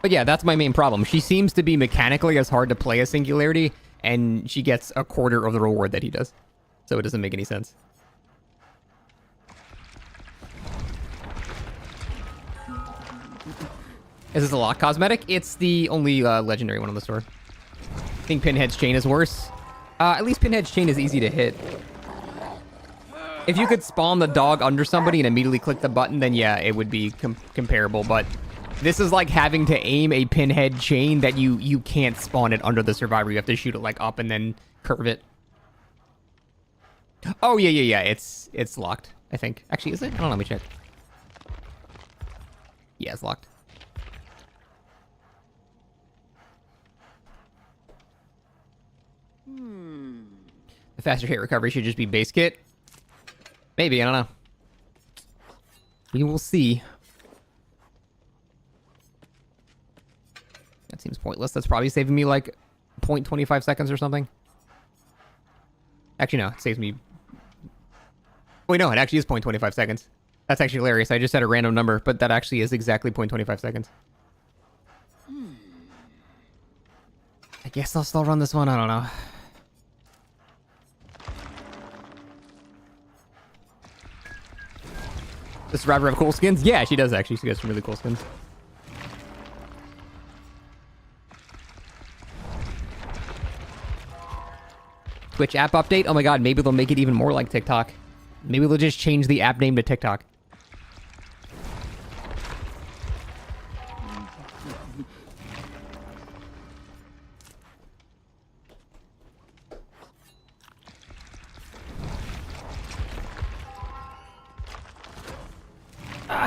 But yeah, that's my main problem. She seems to be mechanically as hard to play as Singularity, and she gets a quarter of the reward that he does. So it doesn't make any sense. Is this a lock cosmetic? It's the only legendary one on the store. I think Pinhead's Chain is worse. At least Pinhead's Chain is easy to hit. If you could spawn the dog under somebody and immediately click the button, then yeah, it would be comparable. But this is like having to aim a Pinhead Chain that you can't spawn it under the survivor. You have to shoot it like up and then curve it. Oh, yeah. It's locked, I think. Actually, is it? I don't know. Let me check. Yeah, it's locked. The faster hit recovery should just be base kit. Maybe, I don't know. We will see. That seems pointless. That's probably saving me like 0.25 seconds or something. Actually, no. It saves me... Wait, no. It actually is 0.25 seconds. That's actually hilarious. I just said a random number, but that actually is exactly 0.25 seconds. I guess I'll still run this one. I don't know. The survivor have cool skins? Yeah, she does actually. She has some really cool skins. Twitch app update? Oh my god, maybe they'll make it even more like TikTok. Maybe they'll just change the app name to TikTok.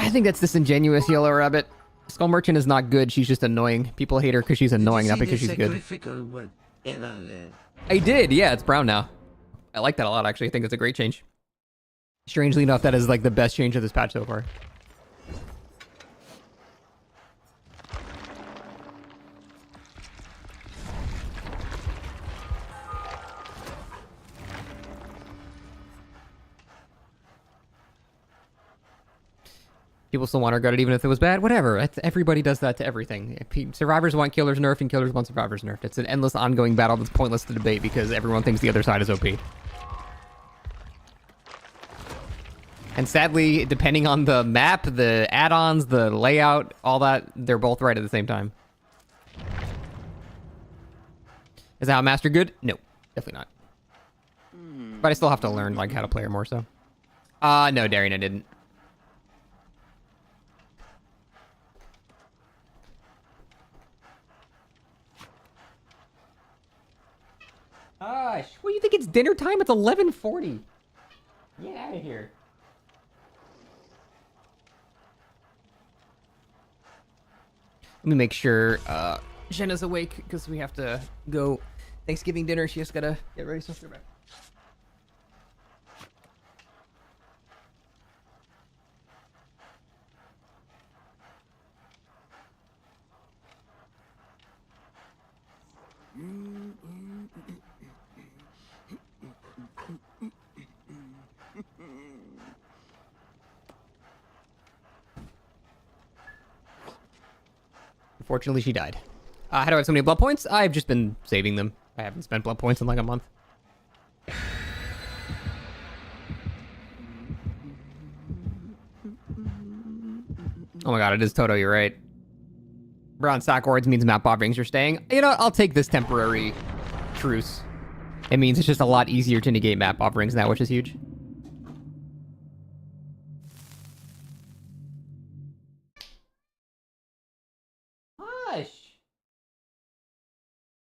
I think that's disingenuous, Yellow Rabbit. Skull Merchant is not good. She's just annoying. People hate her because she's annoying, not because she's good. I did. Yeah, it's brown now. I like that a lot, actually. I think it's a great change. Strangely enough, that is like the best change of this patch so far. People still want her gutted even if it was bad. Whatever. Everybody does that to everything. Survivors want killers nerfed and killers want survivors nerfed. It's an endless ongoing battle that's pointless to debate because everyone thinks the other side is OP. And sadly, depending on the map, the add-ons, the layout, all that, they're both right at the same time. Is that how Master good? No, definitely not. But I still have to learn like how to play her more so. No, Darian, I didn't. Gosh, what do you think? It's dinner time? It's 11:40. Get out of here. Let me make sure Jenna's awake because we have to go Thanksgiving dinner. She just gotta get ready. So let's go back. Unfortunately, she died. How do I have so many blood points? I've just been saving them. I haven't spent blood points in like a month. Oh my god, it is Toto, you're right. Brown sack wards means map offerings are staying. You know, I'll take this temporary truce. It means it's just a lot easier to negate map offerings now, which is huge. Hush!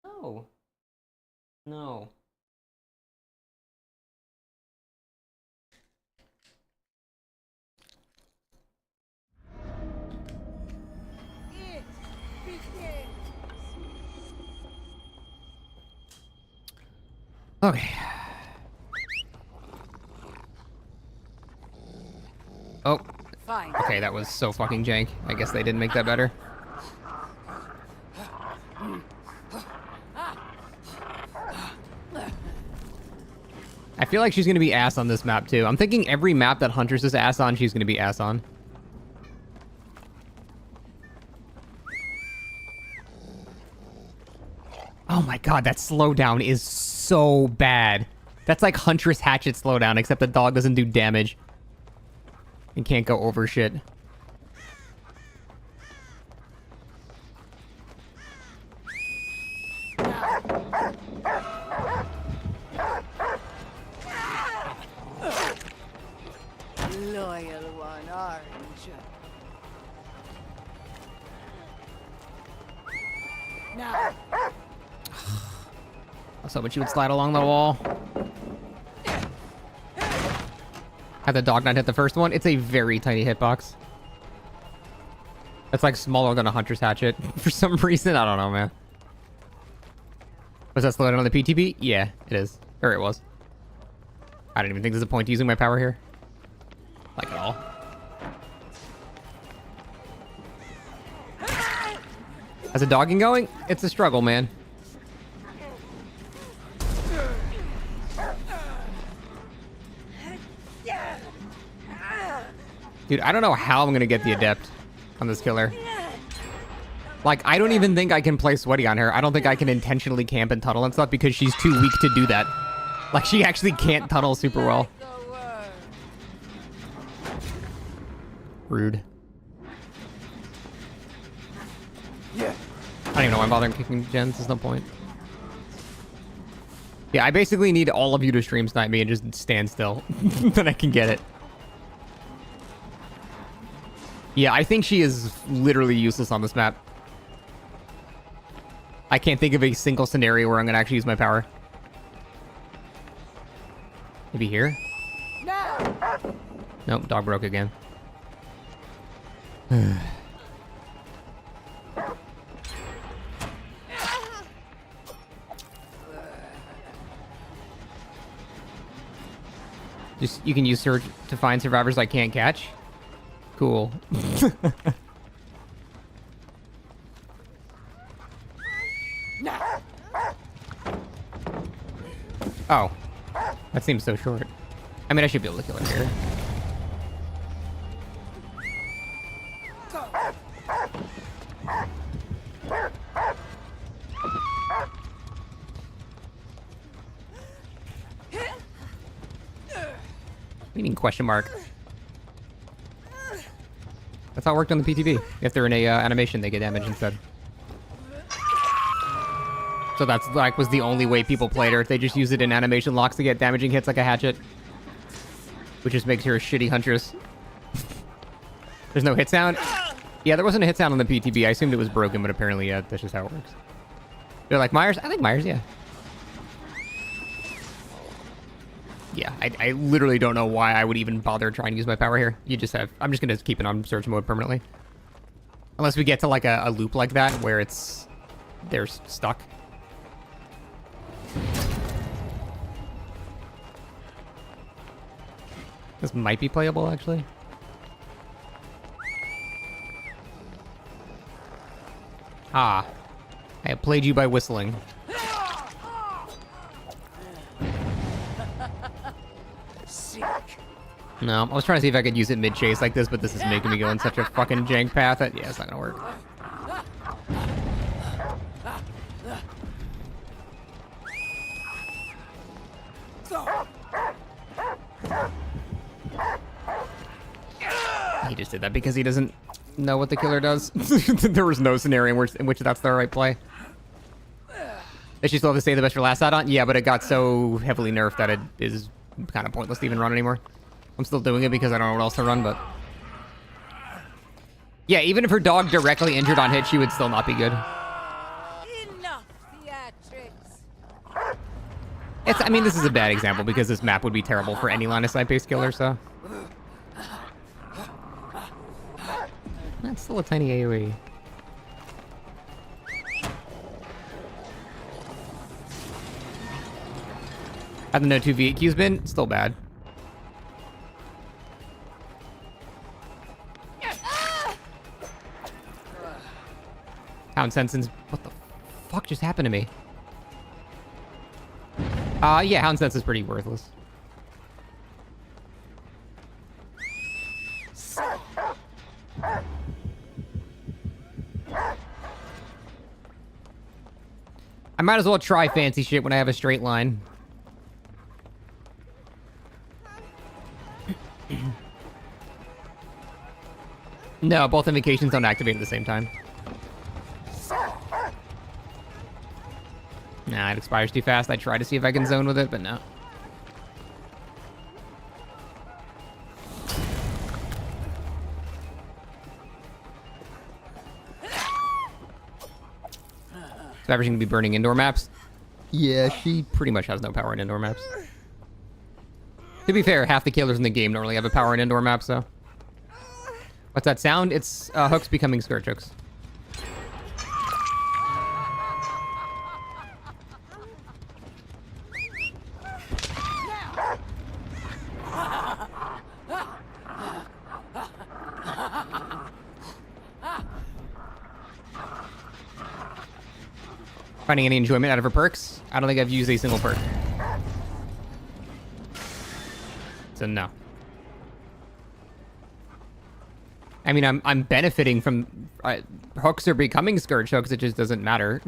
No. No. Okay. Oh. Fine. Okay, that was so fucking jank. I guess they didn't make that better. I feel like she's gonna be ass on this map too. I'm thinking every map that Huntress is ass on, she's gonna be ass on. Oh my god, that slowdown is so bad. That's like Huntress Hatchet slowdown, except the dog doesn't do damage. And can't go over shit. Loyal one, aren't you? Now. I was hoping she would slide along the wall. Had the dog not hit the first one? It's a very tiny hitbox. It's like smaller than a Hunter's Hatchet for some reason. I don't know, man. Was that slowed down on the PTB? Yeah, it is. Or it was. I don't even think there's a point to using my power here. Like at all. How's the dogging going? It's a struggle, man. Dude, I don't know how I'm gonna get the Adept on this killer. Like, I don't even think I can play Sweaty on her. I don't think I can intentionally camp and tunnel and stuff because she's too weak to do that. Like, she actually can't tunnel super well. Rude. I don't even know why I'm bothering kicking gens. There's no point. Yeah, I basically need all of you to stream snipe me and just stand still. Then I can get it. Yeah, I think she is literally useless on this map. I can't think of a single scenario where I'm going to actually use my power. Maybe here? No. Nope, dog broke again. Just you can use search to find survivors I can't catch. Cool. Oh, that seems so short. I mean, I should be able to kill her here. Meaning question mark. That's how it worked on the PTV. If they're in a animation, they get damaged instead. So that's like was the only way people played her. They just use it in animation locks to get damaging hits like a hatchet, which just makes her a shitty huntress. There's no hit sound. Yeah, there wasn't a hit sound on the PTV. I assumed it was broken, but apparently, yeah, that's just how it works. They're like Myers. I think Myers, yeah. Yeah, I literally don't know why I would even bother trying to use my power here. You just have... I'm just going to keep it on search mode permanently. Unless we get to, like, a loop like that where it's... they're stuck. This might be playable, actually. Ah. I have played you by whistling. No, I was trying to see if I could use it mid-chase like this, but this is making me go in such a fucking jank path that, yeah, it's not gonna work. He just did that because he doesn't know what the killer does. There was no scenario in which that's the right play. Does she still have to save the best for last add-on? Yeah, but it got so heavily nerfed that it is kind of pointless to even run anymore. I'm still doing it because I don't know what else to run, but... yeah, even if her dog directly injured on hit, she would still not be good. Enough theatrics. It's, I mean, this is a bad example because this map would be terrible for any line of sight-based killer, so... that's still a tiny AoE. Had the no 2 V8Q's been? Still bad. Hound Sensen's... what the fuck just happened to me? Yeah, Hound Sense is pretty worthless. I might as well try fancy shit when I have a straight line. No, both invocations don't activate at the same time. Nah, it expires too fast. I try to see if I can zone with it, but no. Survivor's gonna be burning indoor maps. Yeah, she pretty much has no power in indoor maps. To be fair, half the killers in the game don't really have a power in indoor maps, so. What's that sound? It's hooks becoming scourge hooks. Finding any enjoyment out of her perks? I don't think I've used a single perk. So no. I mean, I'm benefiting from hooks are becoming scourge hooks. It just doesn't matter.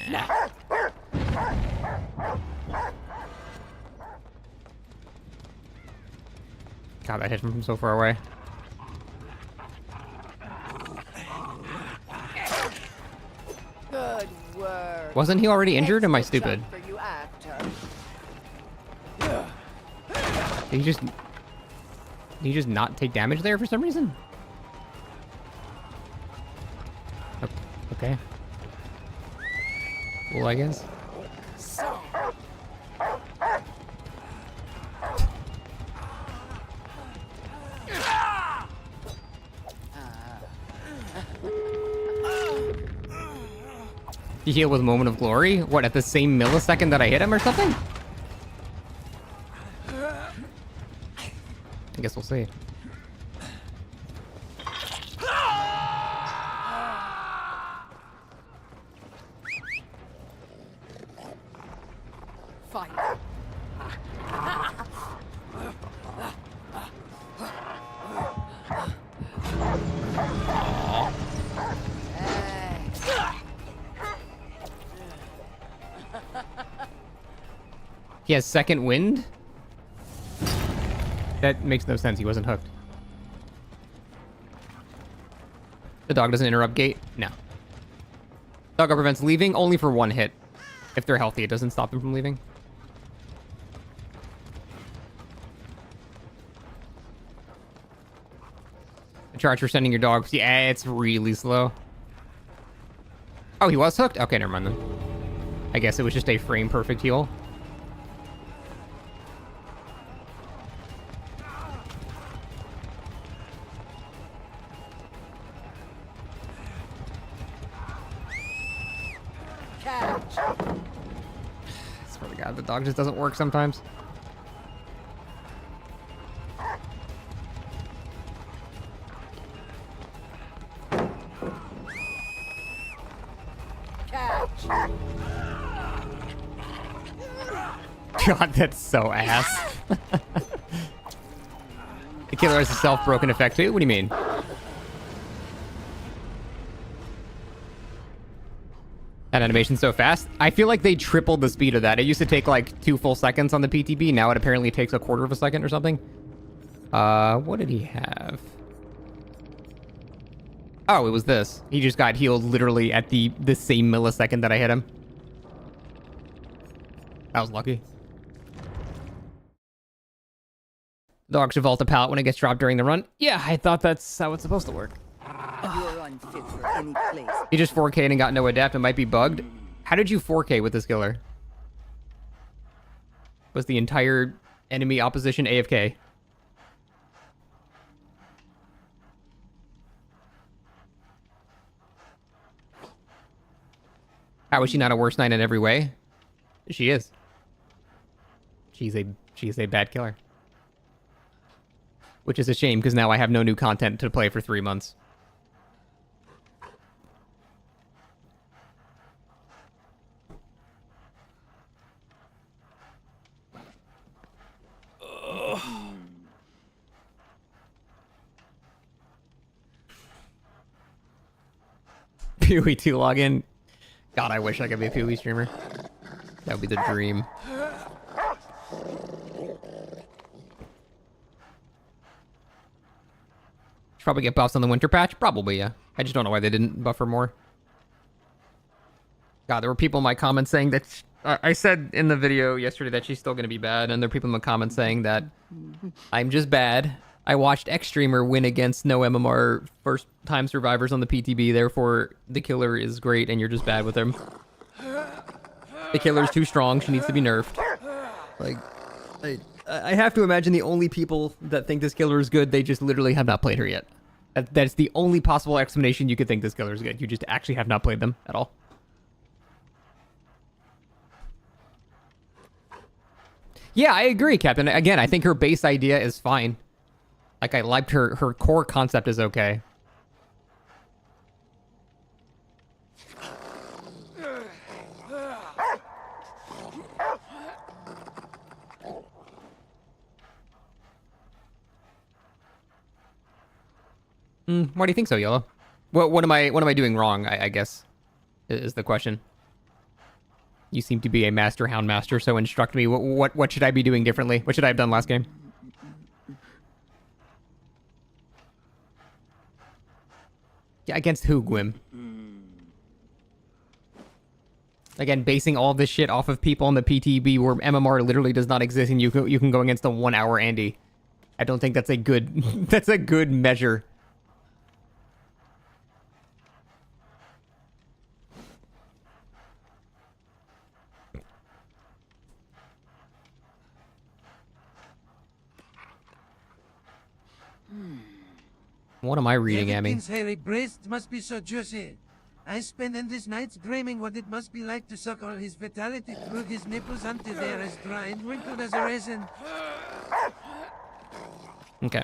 Nah. God, that hit him from so far away. Good work. Wasn't he already injured? Am I stupid? Did he just not take damage there for some reason? Okay. Cool, I guess. He healed with Moment of Glory? What, at the same millisecond that I hit him or something? I guess we'll see. Fight. He has second wind? That makes no sense. He wasn't hooked. The dog doesn't interrupt gate? No. Doggo prevents leaving only for one hit. If they're healthy, it doesn't stop them from leaving. A charge for sending your dog. Yeah, it's really slow. Oh, he was hooked? Okay, never mind then. I guess it was just a frame perfect heal. I swear to God, the dog just doesn't work sometimes. God, that's so ass. The killer has a self-broken effect too? What do you mean? That animation's so fast. I feel like they tripled the speed of that. It used to take like 2 full seconds on the PTB. Now it apparently takes a quarter of a second or something. What did he have? Oh, it was this. He just got healed literally at the same millisecond that I hit him. That was lucky. Dog should vault a pallet when it gets dropped during the run. Yeah, I thought that's how it's supposed to work. You're unfit for any place. He just 4K'd and got no adapt. It might be bugged. How did you 4K with this killer? Was the entire enemy opposition AFK? How is she not a worse knight in every way? She is. She's a bad killer. Which is a shame, because now I have no new content to play for 3 months. Pewee 2 login. God, I wish I could be a Pewee streamer. That would be the dream. Should probably get buffs on the winter patch? Probably, yeah. I just don't know why they didn't buffer more. God, there were people in my comments saying that... I said in the video yesterday that she's still going to be bad, and there are people in the comments saying that I'm just bad. I watched X streamer win against no MMR first-time survivors on the PTB, therefore the killer is great and you're just bad with him. The killer's too strong, she needs to be nerfed. Like, I have to imagine the only people that think this killer is good, they just literally have not played her yet. That's the only possible explanation you could think this killer is good. You just actually have not played them at all. Yeah, I agree, Captain. Again, I think her base idea is fine. Like, I liked her core concept is okay. Why do you think so, Yellow? What am I doing wrong, I guess, is the question. You seem to be a master hound master, so instruct me. What should I be doing differently? What should I have done last game? Yeah, against who, Gwym? Again, basing all this shit off of people on the PTB where MMR literally does not exist and you can go against a 1 hour Andy. I don't think that's a good that's a good measure. What am I reading, Amy? Hairy breast must be so juicy. I spent endless nights dreaming what it must be like to suck all his vitality through his nipples until they are as dry and wrinkled as a raisin. Okay.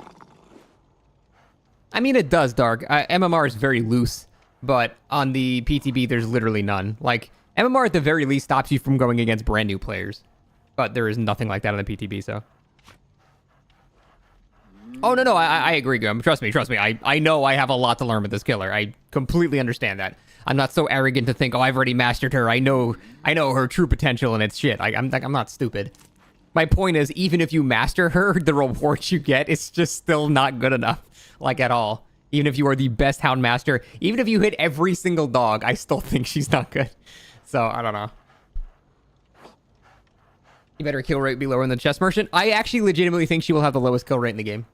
I mean, it does, Dark. MMR is very loose, but on the PTB, there's literally none. Like, MMR at the very least stops you from going against brand new players. But there is nothing like that on the PTB, so. Oh, no, I agree, Gum. Trust me. I know I have a lot to learn with this killer. I completely understand that. I'm not so arrogant to think, oh, I've already mastered her. I know her true potential and it's shit. I'm not stupid. My point is, even if you master her, the rewards you get is just still not good enough. Like, at all. Even if you are the best Hound Master, even if you hit every single dog, I still think she's not good. So, I don't know. You better kill rate be lower than the Chess Merchant. I actually legitimately think she will have the lowest kill rate in the game.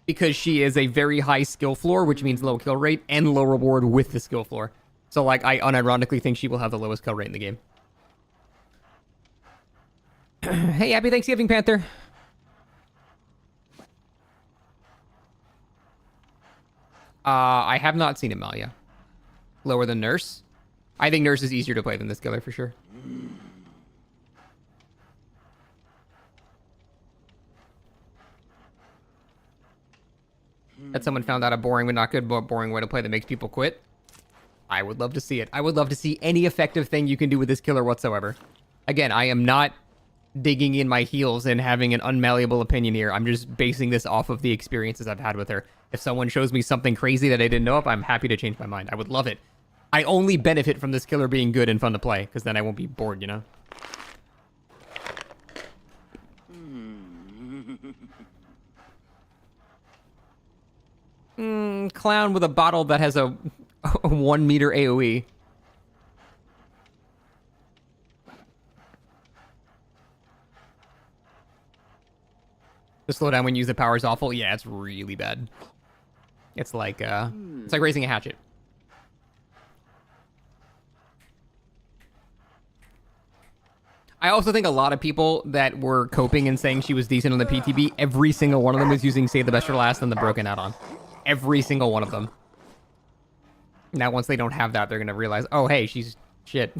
Because she is a very high skill floor, which means low kill rate and low reward with the skill floor. So, like, I unironically think she will have the lowest kill rate in the game. Hey, happy Thanksgiving, Panther. I have not seen Amalia. Lower than Nurse? I think Nurse is easier to play than this killer, for sure. That someone found out a boring but not good but boring way to play that makes people quit. I would love to see it. I would love to see any effective thing you can do with this killer whatsoever. Again, I am not digging in my heels and having an unmalleable opinion here. I'm just basing this off of the experiences I've had with her. If someone shows me something crazy that I didn't know of, I'm happy to change my mind. I would love it. I only benefit from this killer being good and fun to play, because then I won't be bored, you know? Clown with a bottle that has a 1 meter AoE. The slowdown when you use the power is awful. Yeah, it's really bad. It's like raising a hatchet. I also think a lot of people that were coping and saying she was decent on the PTB, every single one of them was using Save the Best for Last and the Broken Add-on. Every single one of them. Now, once they don't have that, they're going to realize, oh, hey, she's shit.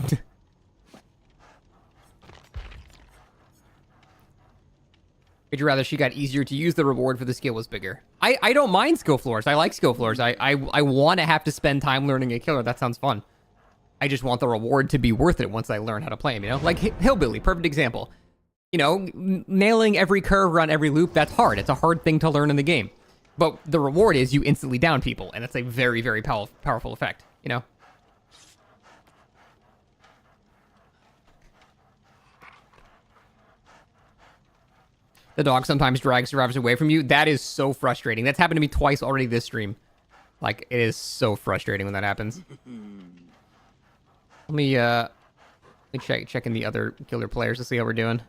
Would you rather she got easier to use, the reward for the skill was bigger? I don't mind skill floors. I like skill floors. I want to have to spend time learning a killer. That sounds fun. I just want the reward to be worth it once I learn how to play him, you know? Like Hillbilly, perfect example. You know, nailing every curve around every loop, that's hard. It's a hard thing to learn in the game. But the reward is you instantly down people, and it's a very, very powerful effect, you know? The dog sometimes drags survivors away from you. That is so frustrating. That's happened to me twice already this stream. Like, it is so frustrating when that happens. Let me check in the other killer players to see how we're doing.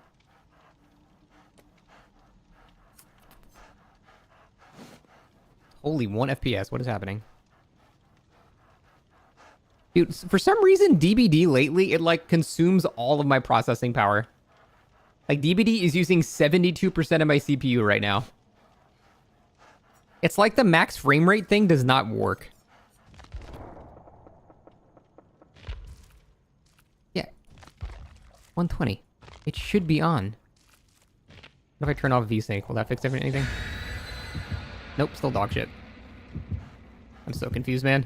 Holy, 1 FPS. What is happening? Dude, for some reason, DBD lately, it, like, consumes all of my processing power. Like, DBD is using 72% of my CPU right now. It's like the max frame rate thing does not work. Yeah. 120. It should be on. What if I turn off VSync? Will that fix anything? Nope, still dog shit. I'm so confused, man.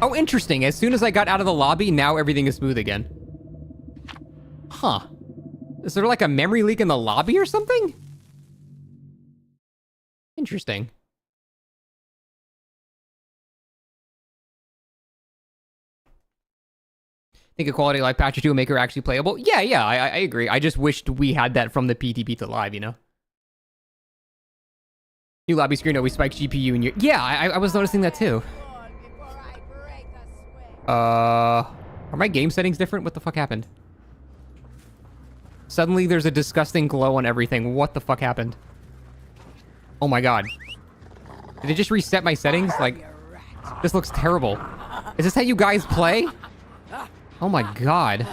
Oh, interesting. As soon as I got out of the lobby, now everything is smooth again. Huh. Is there like a memory leak in the lobby or something? Interesting. Think a quality of life patch or two will make her actually playable? Yeah, I agree. I just wished we had that from the PTB to live, you know? New lobby screen always spikes GPU in your... Yeah, I was noticing that too. Are my game settings different? What the fuck happened? Suddenly there's a disgusting glow on everything. What the fuck happened? Oh my god. Did it just reset my settings? Like, this looks terrible. Is this how you guys play? Oh my god.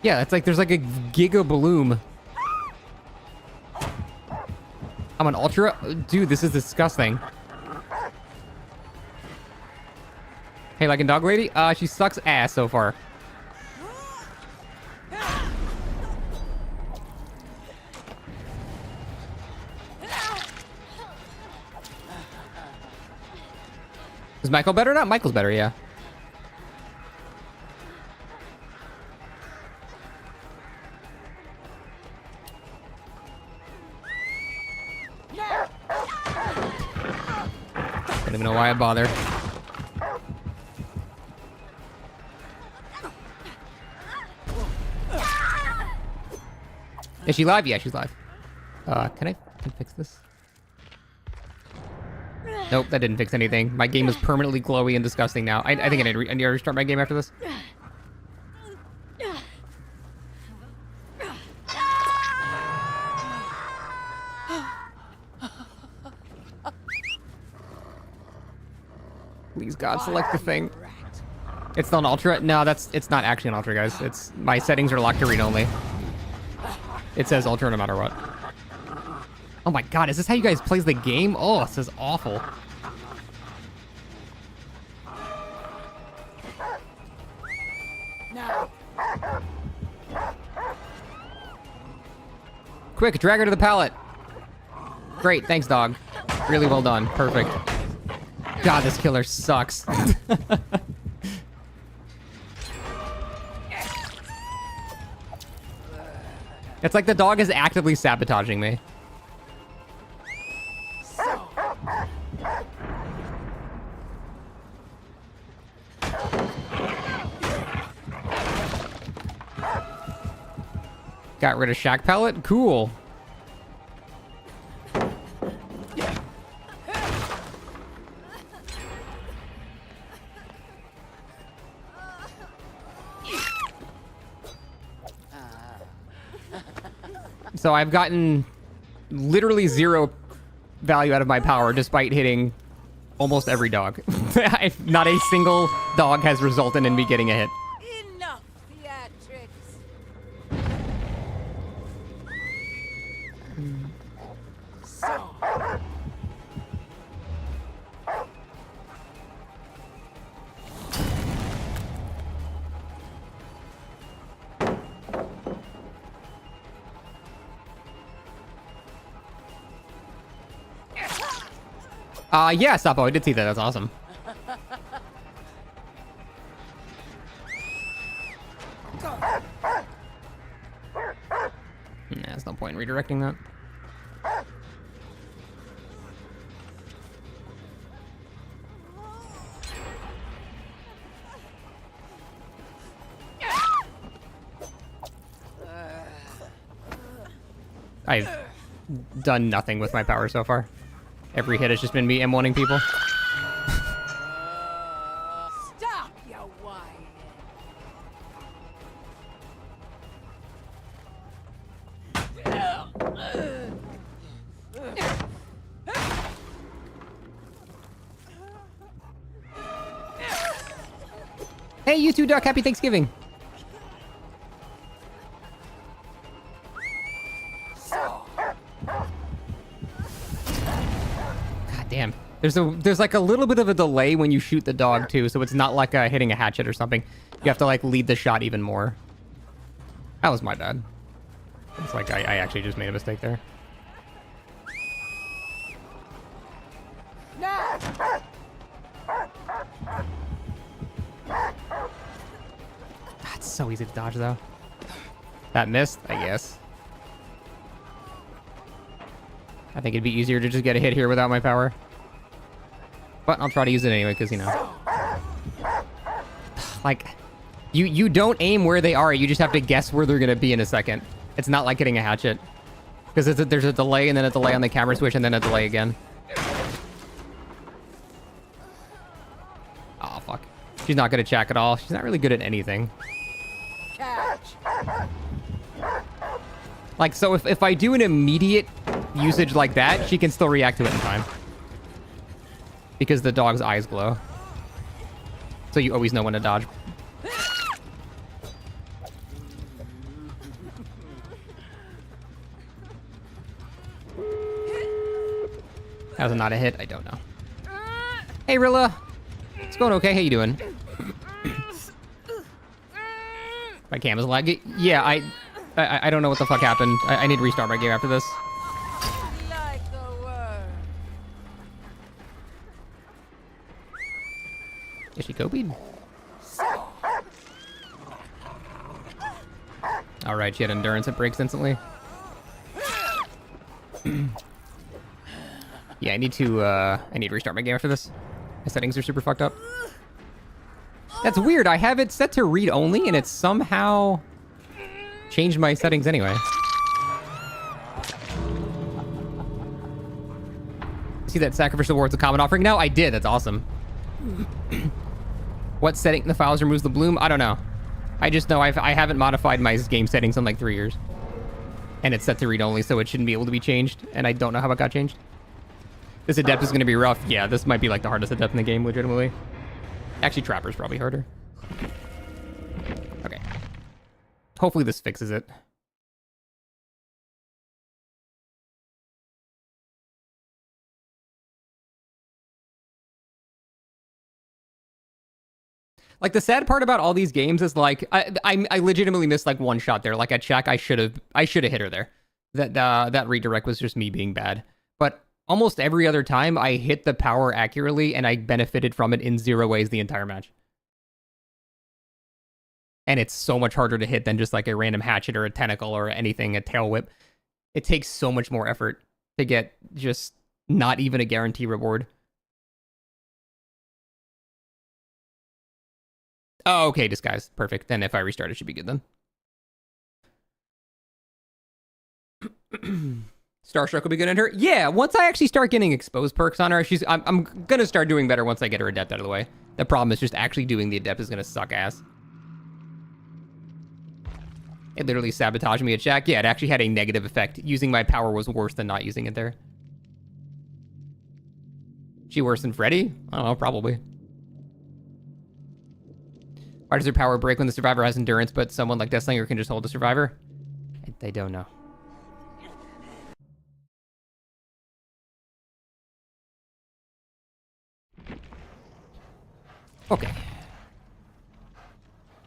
Yeah, it's like there's like a giga bloom I'm an ultra? Dude, this is disgusting. Hey, like a dog lady? She sucks ass so far. Is Michael better or not? Michael's better, yeah. Don't even know why I bother. Is she live? Yeah, she's live. Can I fix this? Nope, that didn't fix anything. My game is permanently glowy and disgusting now. I think I need to restart my game after this. Please, God, select the thing. It's still an ultra? No, it's not actually an ultra, guys. It's my settings are locked to read only. It says ultra no matter what. Oh my God, is this how you guys play the game? Oh, this is awful. Quick, drag her to the pallet. Great, thanks, dog. Really well done. Perfect. God, this killer sucks. It's like the dog is actively sabotaging me. Got rid of Shack Pallet? Cool. So I've gotten literally 0 value out of my power despite hitting almost every dog. Not a single dog has resulted in me getting a hit. Enough theatrics. So. Yeah, Sapo, I did see that. That's awesome. Nah, there's no point in redirecting that. I've done nothing with my power so far. Every hit has just been me M1ing people. Stop your whining. Hey, you two, Duck. Happy Thanksgiving. Damn. There's like a little bit of a delay when you shoot the dog too, so it's not like hitting a hatchet or something. You have to like lead the shot even more. That was my bad. It's like I actually just made a mistake there. No. It's so easy to dodge though. That missed, I guess. I think it'd be easier to just get a hit here without my power. But I'll try to use it anyway, because, you know. Like, you don't aim where they are. You just have to guess where they're going to be in a second. It's not like hitting a hatchet. Because there's a delay, and then a delay on the camera switch, and then a delay again. Oh, fuck. She's not good at Jack at all. She's not really good at anything. Catch. Like, so if I do an immediate usage like that, she can still react to it in time. Because the dog's eyes glow. So you always know when to dodge. That was not a hit. I don't know. Hey, Rilla. It's going okay. How you doing? My cam is lagging. Yeah, I don't know what the fuck happened. I need to restart my game after this. Like a worm. Is she copied? All right, she had endurance. It breaks instantly. Yeah, I need to restart my game after this. My settings are super fucked up. That's weird. I have it set to read only, and it's somehow changed my settings anyway. See that sacrificial reward's a common offering now? I did. That's awesome. What setting in the files removes the bloom? I don't know. I just know I haven't modified my game settings in like 3 years. And it's set to read only, so it shouldn't be able to be changed. And I don't know how it got changed. This Adept is going to be rough. Yeah, this might be like the hardest Adept in the game, legitimately. Actually, Trapper's probably harder. Okay. Hopefully this fixes it. Like, the sad part about all these games is, like, I legitimately missed, like, one shot there. Like, at check, I should have hit her there. That redirect was just me being bad. But almost every other time, I hit the power accurately, and I benefited from it in 0 ways the entire match. And it's so much harder to hit than just, like, a random hatchet or a tentacle or anything, a tail whip. It takes so much more effort to get just not even a guarantee reward. Oh, okay, disguise. Perfect. Then if I restart, it should be good then. Starstruck will be good in her. Yeah, once I actually start getting exposed perks on her, I'm gonna start doing better once I get her Adept out of the way. The problem is just actually doing the Adept is gonna suck ass. It literally sabotaged me at Jack. Yeah, it actually had a negative effect. Using my power was worse than not using it there. She worse than Freddy? I don't know, probably. Why does her power break when the survivor has endurance, but someone like Deathslinger can just hold the survivor? I don't know. Okay.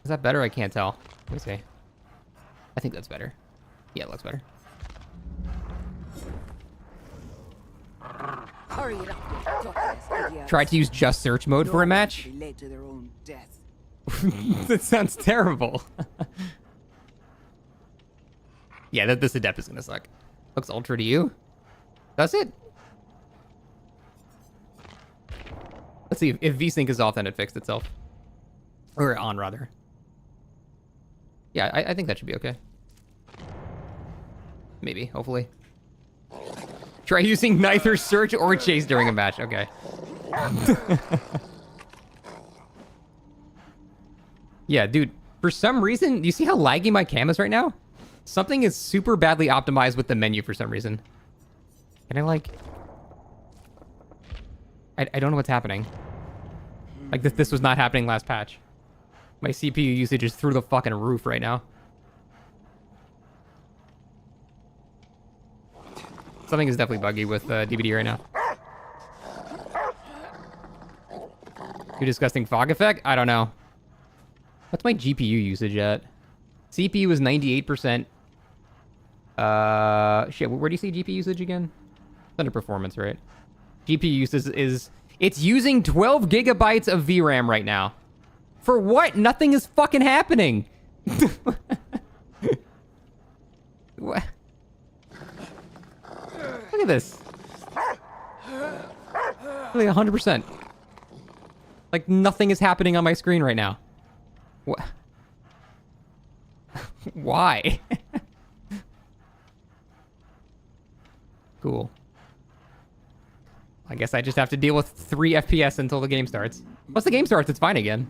Is that better? I can't tell. Let me see. I think that's better. Yeah, it looks better. Hurry it up. Tried to use just search mode for a match? Led to their own death. That sounds terrible. Yeah, this Adept is gonna suck. Looks ultra to you? Does it? Let's see, if VSync is off, then it fixed itself. Or on, rather. Yeah, I think that should be okay. Maybe, hopefully. Try using neither search or chase during a match. Okay. Yeah, dude, for some reason, you see how laggy my cam is right now? Something is super badly optimized with the menu for some reason. Can I, like... I don't know what's happening. Like, this was not happening last patch. My CPU usage is through the fucking roof right now. Something is definitely buggy with DVD right now. Too disgusting fog effect? I don't know. What's my GPU usage at? CPU is 98%. Shit, where do you see GPU usage again? It's under performance, right? GPU usage is... It's using 12 gigabytes of VRAM right now. For what? Nothing is fucking happening. What? Look at this. Like 100%. Like nothing is happening on my screen right now. What? Why? Cool. I guess I just have to deal with 3 FPS until the game starts. Once the game starts, it's fine again.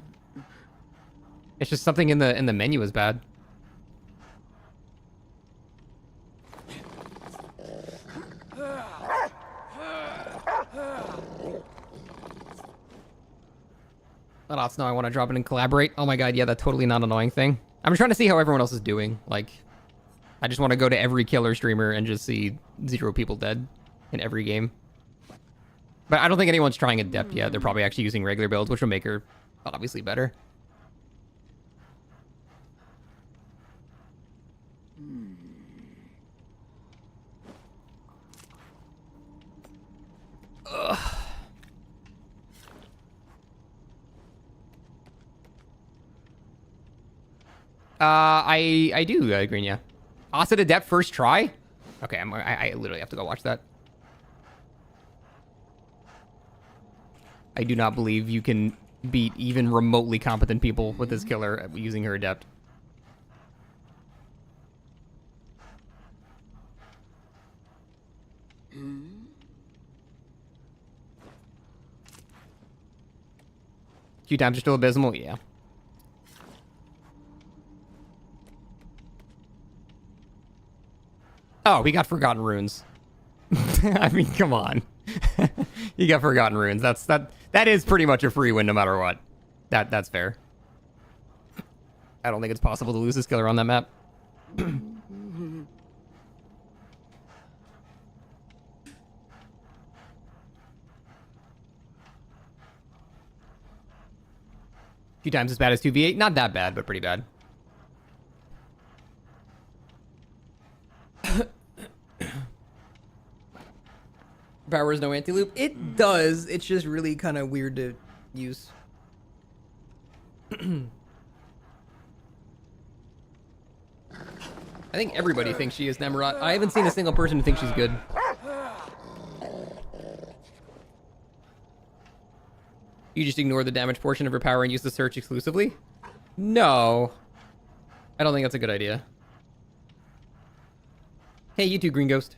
It's just something in the menu is bad. Let's know I want to drop it and collaborate. Oh my god, yeah, that's totally not an annoying thing. I'm trying to see how everyone else is doing. Like, I just want to go to every killer streamer and just see 0 people dead in every game. But I don't think anyone's trying Adept yet. They're probably actually using regular builds, which will make her obviously better. Ugh. I do, Green, yeah. Acid Adept first try? Okay, I literally have to go watch that. I do not believe you can beat even remotely competent people with this killer using her Adept. Q times are still abysmal? Yeah. Oh, we got Forgotten Runes. I mean, come on. You got Forgotten Runes. That is pretty much a free win no matter what. That's fair. I don't think it's possible to lose this killer on that map. Few times as bad as 2v8. Not that bad, but pretty bad. Powers no anti-loop. It does. It's just really kind of weird to use. I think everybody thinks she is Nemrod. I haven't seen a single person who thinks she's good. You just ignore the damage portion of her power and use the search exclusively? No. I don't think that's a good idea. Hey, you too, Green Ghost.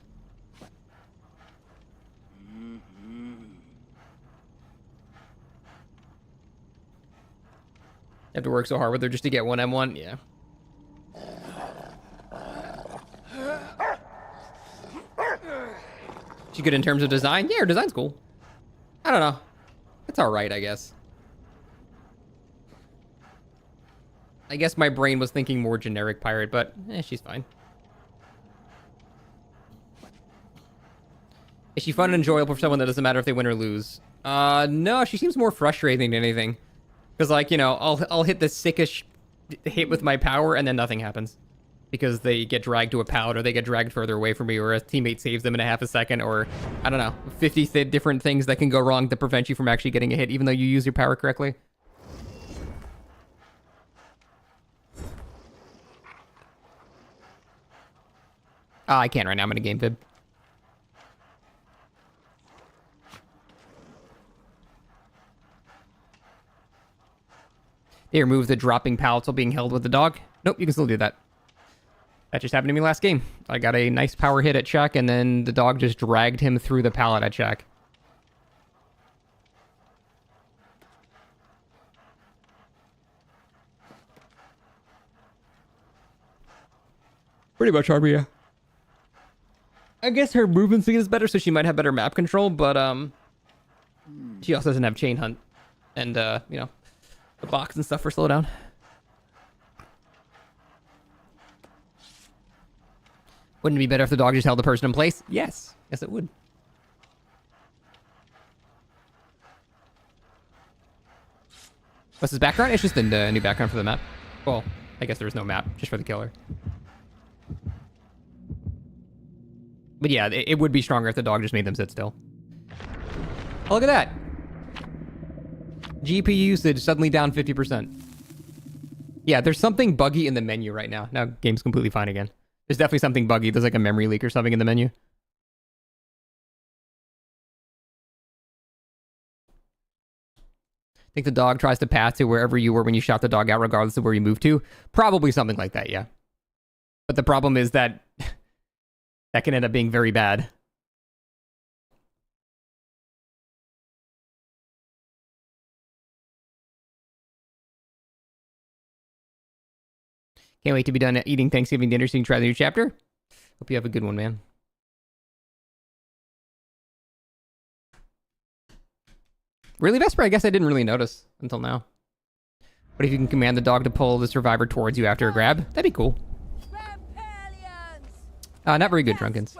You have to work so hard with her just to get one M1? Yeah. She good in terms of design? Yeah, her design's cool. I don't know. It's alright, I guess. I guess my brain was thinking more generic pirate, but she's fine. Is she fun and enjoyable for someone that doesn't matter if they win or lose? No, she seems more frustrating than anything. Because, like, you know, I'll hit the sickish hit with my power and then nothing happens. Because they get dragged to a pallet or they get dragged further away from me or a teammate saves them in a half a second or, I don't know, 50 different things that can go wrong to prevent you from actually getting a hit even though you use your power correctly. I can't right now. I'm in a game fib. They removed the dropping pallets while being held with the dog. Nope, you can still do that. That just happened to me last game. I got a nice power hit at check, and then the dog just dragged him through the pallet at check. Pretty much Harvey, yeah. I guess her movement speed is better, so she might have better map control, but she also doesn't have chain hunt and you know, the box and stuff for slowdown. Wouldn't it be better if the dog just held the person in place? Yes. Yes, it would. What's his background? It's just a new background for the map. Well, I guess there's no map, just for the killer. But yeah, it would be stronger if the dog just made them sit still. Oh, look at that. GPU usage suddenly down 50%. Yeah, there's something buggy in the menu right now. Now game's completely fine again. There's definitely something buggy. There's like a memory leak or something in the menu. I think the dog tries to path to wherever you were when you shot the dog out, regardless of where you moved to. Probably something like that, yeah. But the problem is that that can end up being very bad. Can't wait to be done eating Thanksgiving dinner so you can try the new chapter. Hope you have a good one, man. Really, Vesper? I guess I didn't really notice until now. What if you can command the dog to pull the survivor towards you after a grab? That'd be cool. Not very good, Drunkens.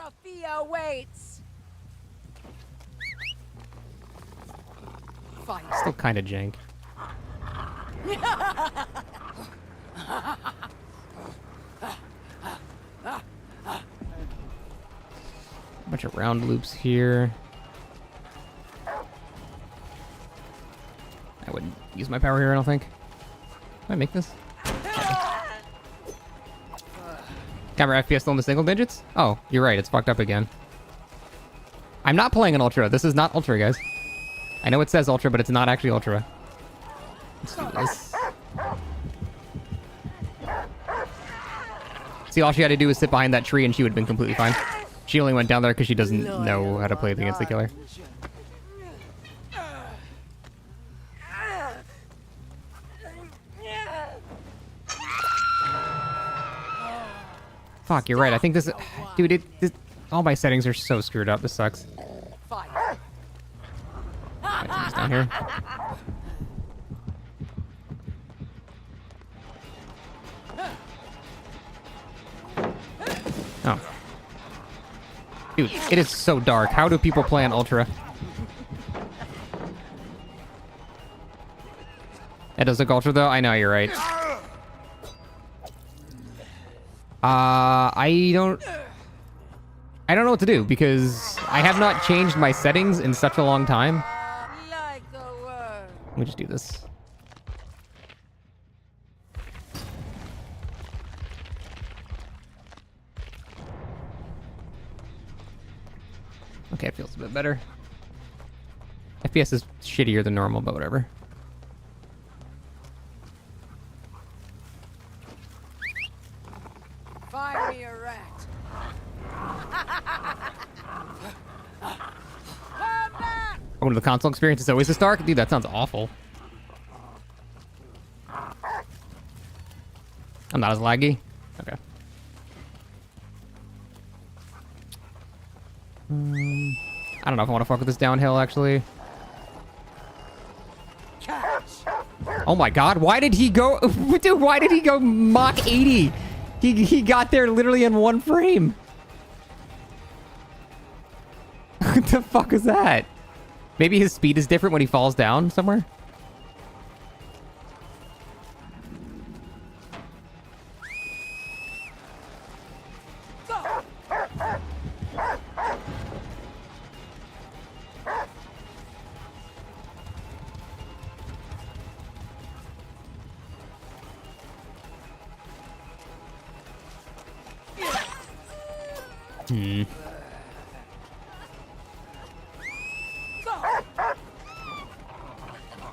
Still kind of jank. Bunch of round loops here. I wouldn't use my power here, I don't think. Can I make this? Camera FPS still in the single digits? Oh, you're right, it's fucked up again. I'm not playing an Ultra. This is not Ultra, guys. I know it says Ultra, but it's not actually Ultra. Let's do this. See, all she had to do was sit behind that tree and she would have been completely fine. She only went down there because she doesn't know how to play against the killer. Fuck, you're right. I think this... Dude, all my settings are so screwed up. This sucks. Right, down here. Oh. Dude, it is so dark. How do people play on Ultra? It does look Ultra, though? I know, you're right. I don't know what to do, because I have not changed my settings in such a long time. Let me just do this. Okay, it feels a bit better. FPS is shittier than normal, but whatever. Fire me a rat. Going to the console experience is always this dark? Dude, that sounds awful. I'm not as laggy? Okay. I don't know if I want to fuck with this downhill, actually. Oh my god, why did he go... Dude, why did he go Mach 80? He got there literally in one frame. What the fuck is that? Maybe his speed is different when he falls down somewhere?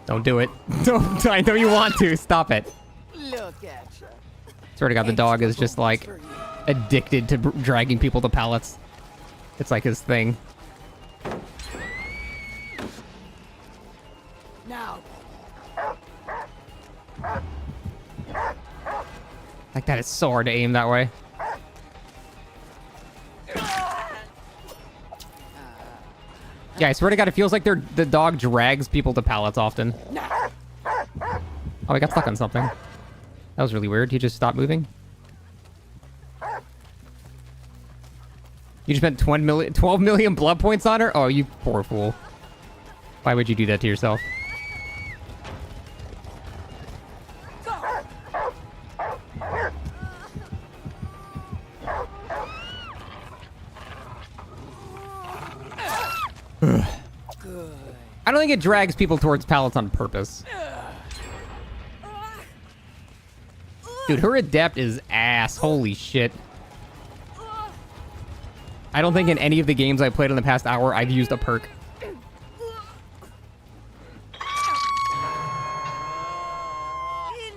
Don't do it. Don't. I know you want to. Stop it. Look at you. Swear to God, the dog is just like addicted to dragging people to pallets. It's like his thing. Now. Like that is so hard to aim that way. Yeah, I swear to God, it feels like the dog drags people to pallets often. Oh, I got stuck on something. That was really weird. He just stopped moving. You just spent 12 million blood points on her? Oh, you poor fool. Why would you do that to yourself? I don't think it drags people towards pallets on purpose. Dude, her Adept is ass. Holy shit. I don't think in any of the games I played in the past hour I've used a perk.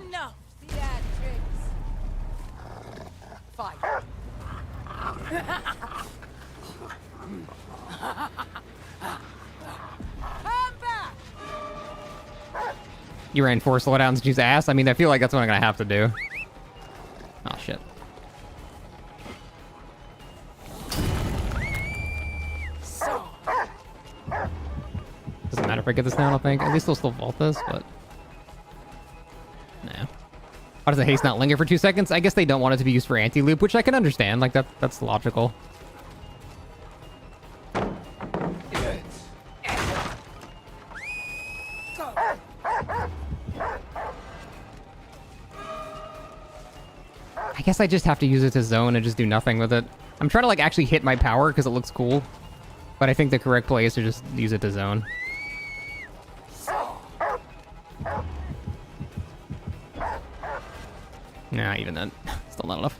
Enough theatrics. Fire. You ran 4 slowdowns to use ass? I mean, I feel like that's what I'm gonna have to do. Oh, shit. Doesn't matter if I get this now, I don't think. At least they'll still vault this, but... Nah. Why does the haste not linger for 2 seconds? I guess they don't want it to be used for anti-loop, which I can understand. Like, that's logical. I guess I just have to use it to zone and just do nothing with it. I'm trying to like actually hit my power because it looks cool. But I think the correct play is to just use it to zone. Nah, even then. Still not enough.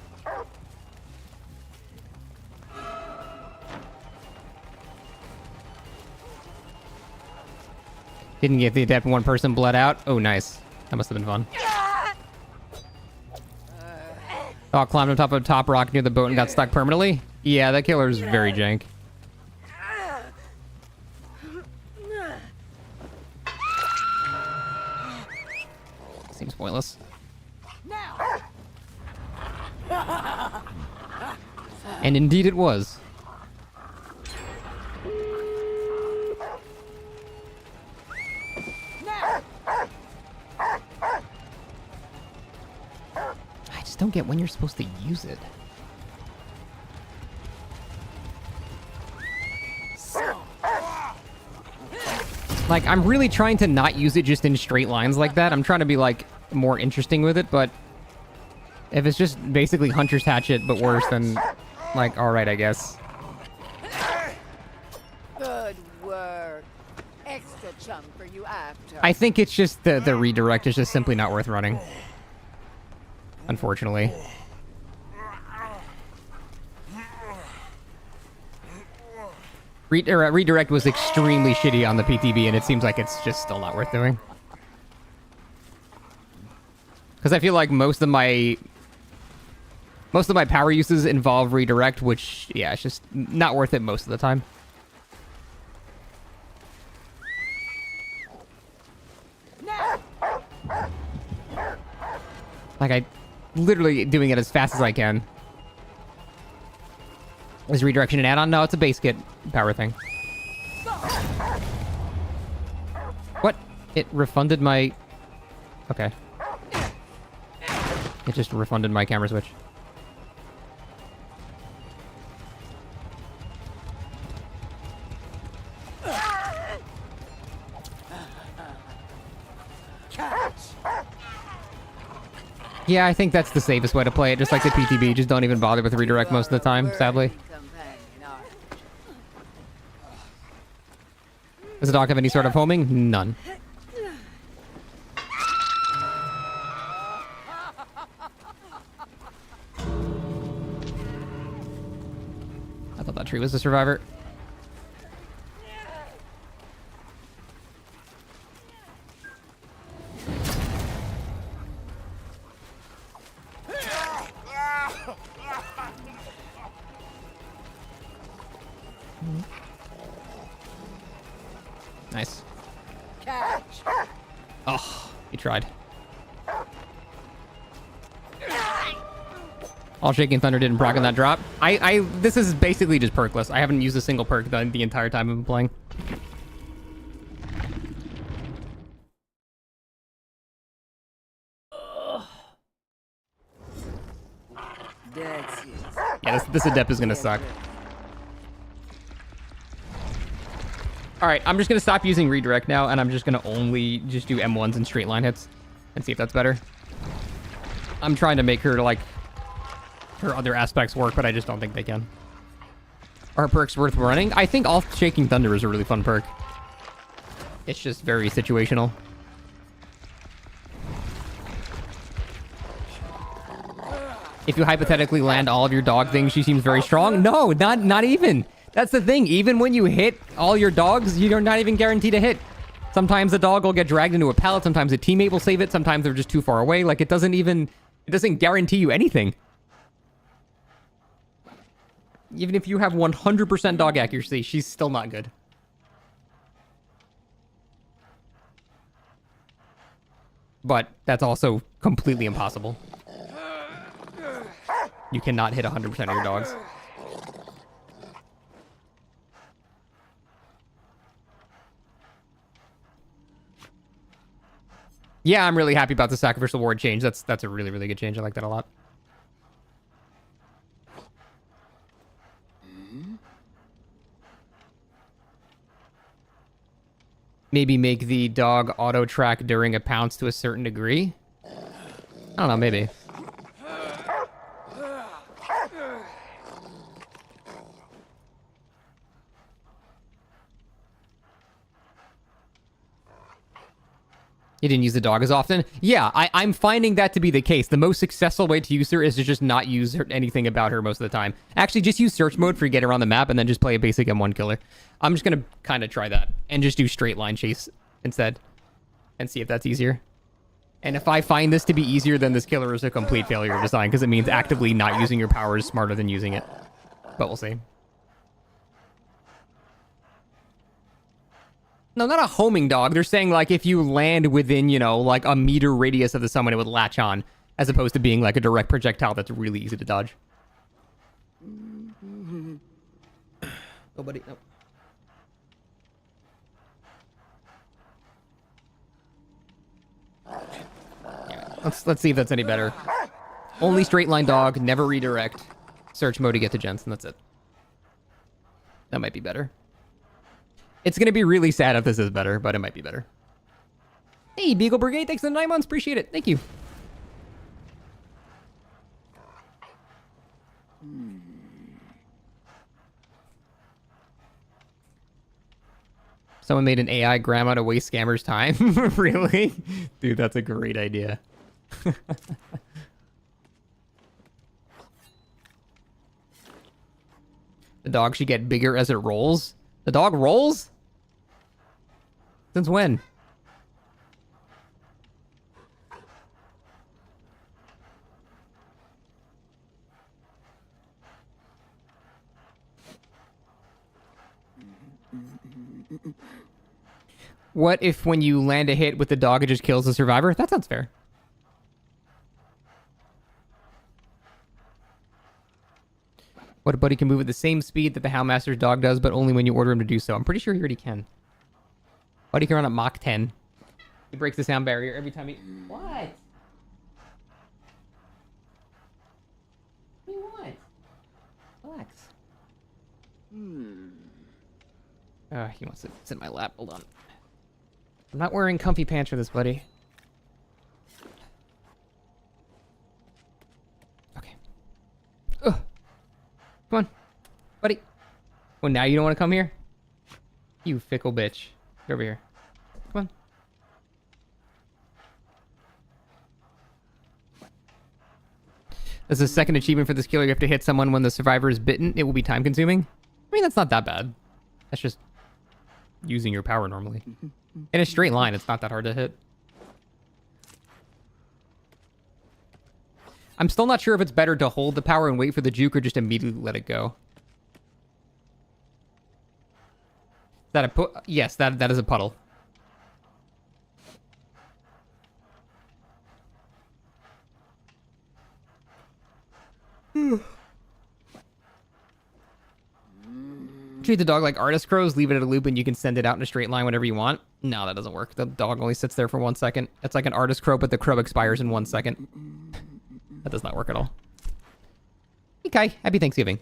Didn't get the Adept one person bled out. Oh, nice. That must have been fun. Oh, climbed on top of a top rock near the boat and got stuck permanently? Yeah, that killer's very jank. Seems pointless. And indeed it was. I just don't get when you're supposed to use it. Like, I'm really trying to not use it just in straight lines like that. I'm trying to be, like, more interesting with it, but if it's just basically Hunter's Hatchet, but worse, then, like, alright, I guess. Good work. Extra chunk for you after. I think it's just the redirect is just simply not worth running. Unfortunately. Redirect was extremely shitty on the PTB, and it seems like it's just still not worth doing. Because I feel like most of my power uses involve redirect, which, yeah, it's just not worth it most of the time. Like, I literally doing it as fast as I can. Is redirection an add-on? No, it's a base kit power thing. What? It refunded my... Okay. It just refunded my camera switch. Yeah, I think that's the safest way to play it. Just like the PTB, just don't even bother with redirect most of the time, sadly. Does the dog have any sort of homing? None. I thought that tree was the survivor. Nice. Oh, he tried. All Shaking Thunder didn't proc on that drop. This is basically just perkless. I haven't used a single perk the entire time I've been playing. Yeah, this Adept is gonna suck. Alright, I'm just gonna stop using redirect now, and I'm just gonna only just do M1s and straight line hits and see if that's better. I'm trying to make her, like, her other aspects work, but I just don't think they can. Are perks worth running? I think All Shaking Thunder is a really fun perk. It's just very situational. If you hypothetically land all of your dog things, she seems very strong. No, not even. That's the thing. Even when you hit all your dogs, you're not even guaranteed to hit. Sometimes the dog will get dragged into a pallet. Sometimes a teammate will save it. Sometimes they're just too far away. Like, it doesn't guarantee you anything. Even if you have 100% dog accuracy, she's still not good. But that's also completely impossible. You cannot hit 100% of your dogs. Yeah, I'm really happy about the sacrificial ward change. That's a really, really good change. I like that a lot. Maybe make the dog auto track during a pounce to a certain degree. I don't know, maybe. You didn't use the dog as often? Yeah, I'm finding that to be the case. The most successful way to use her is to just not use anything about her most of the time. Actually, just use search mode for get around the map and then just play a basic M1 killer. I'm just going to kind of try that and just do straight line chase instead and see if that's easier. And if I find this to be easier, then this killer is a complete failure of design because it means actively not using your power is smarter than using it. But we'll see. No, not a homing dog. They're saying, like, if you land within, you know, like a meter radius of the summon, it would latch on, as opposed to being, like, a direct projectile that's really easy to dodge. Oh, buddy, no. Yeah, let's see if that's any better. Only straight line dog, never redirect. Search mode to get to Jensen, that's it. That might be better. It's going to be really sad if this is better, but it might be better. Hey, Beagle Brigade, thanks for the 9 months. Appreciate it. Thank you. Someone made an AI grandma to waste scammers' time. Really? Dude, that's a great idea. The dog should get bigger as it rolls. The dog rolls? Since when? What if when you land a hit with the dog, it just kills the survivor? That sounds fair. What a buddy can move at the same speed that the Houndmaster's dog does, but only when you order him to do so. I'm pretty sure he already can. Buddy can run at Mach 10. He breaks the sound barrier every time he... What? What do you want? Relax. He wants to sit in my lap. Hold on. I'm not wearing comfy pants for this, buddy. Okay. Ugh. Come on. Buddy. Oh, now you don't want to come here? You fickle bitch. Get over here. Come on. As a second achievement for this killer, you have to hit someone when the survivor is bitten. It will be time consuming. I mean, that's not that bad. That's just using your power normally. In a straight line, it's not that hard to hit. I'm still not sure if it's better to hold the power and wait for the juke or just immediately let it go. Is that a yes, that is a puddle. Treat the dog like artist crows, leave it at a loop, and you can send it out in a straight line whenever you want. No, that doesn't work. The dog only sits there for 1 second. It's like an artist crow, but the crow expires in 1 second. That does not work at all. Hey, Kai. Happy Thanksgiving.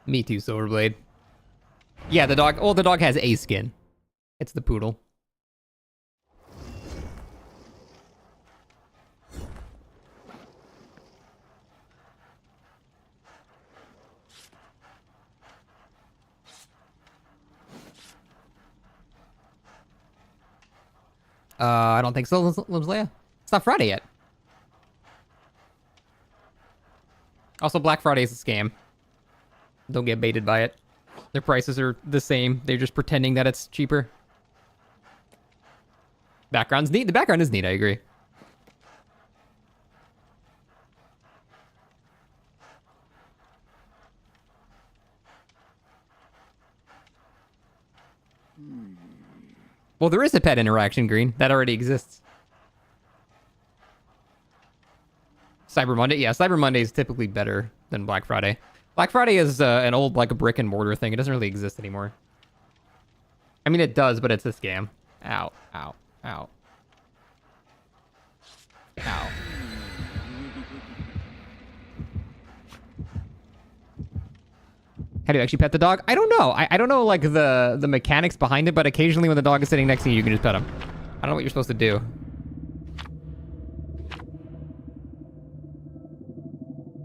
Me too, Silverblade. Yeah, the dog... Well, the dog has a skin. It's the poodle. I don't think so, Limslea. It's not Friday yet. Also, Black Friday is a scam. Don't get baited by it. Their prices are the same. They're just pretending that it's cheaper. Background's neat. The background is neat, I agree. Well, there is a pet interaction, Green. That already exists. Cyber Monday? Yeah, Cyber Monday is typically better than Black Friday. Black Friday is an old, like, a brick and mortar thing. It doesn't really exist anymore. I mean, it does, but it's a scam. Ow, ow, ow. Ow. How do you actually pet the dog? I don't know. I don't know, like, the mechanics behind it, but occasionally when the dog is sitting next to you, you can just pet him. I don't know what you're supposed to do.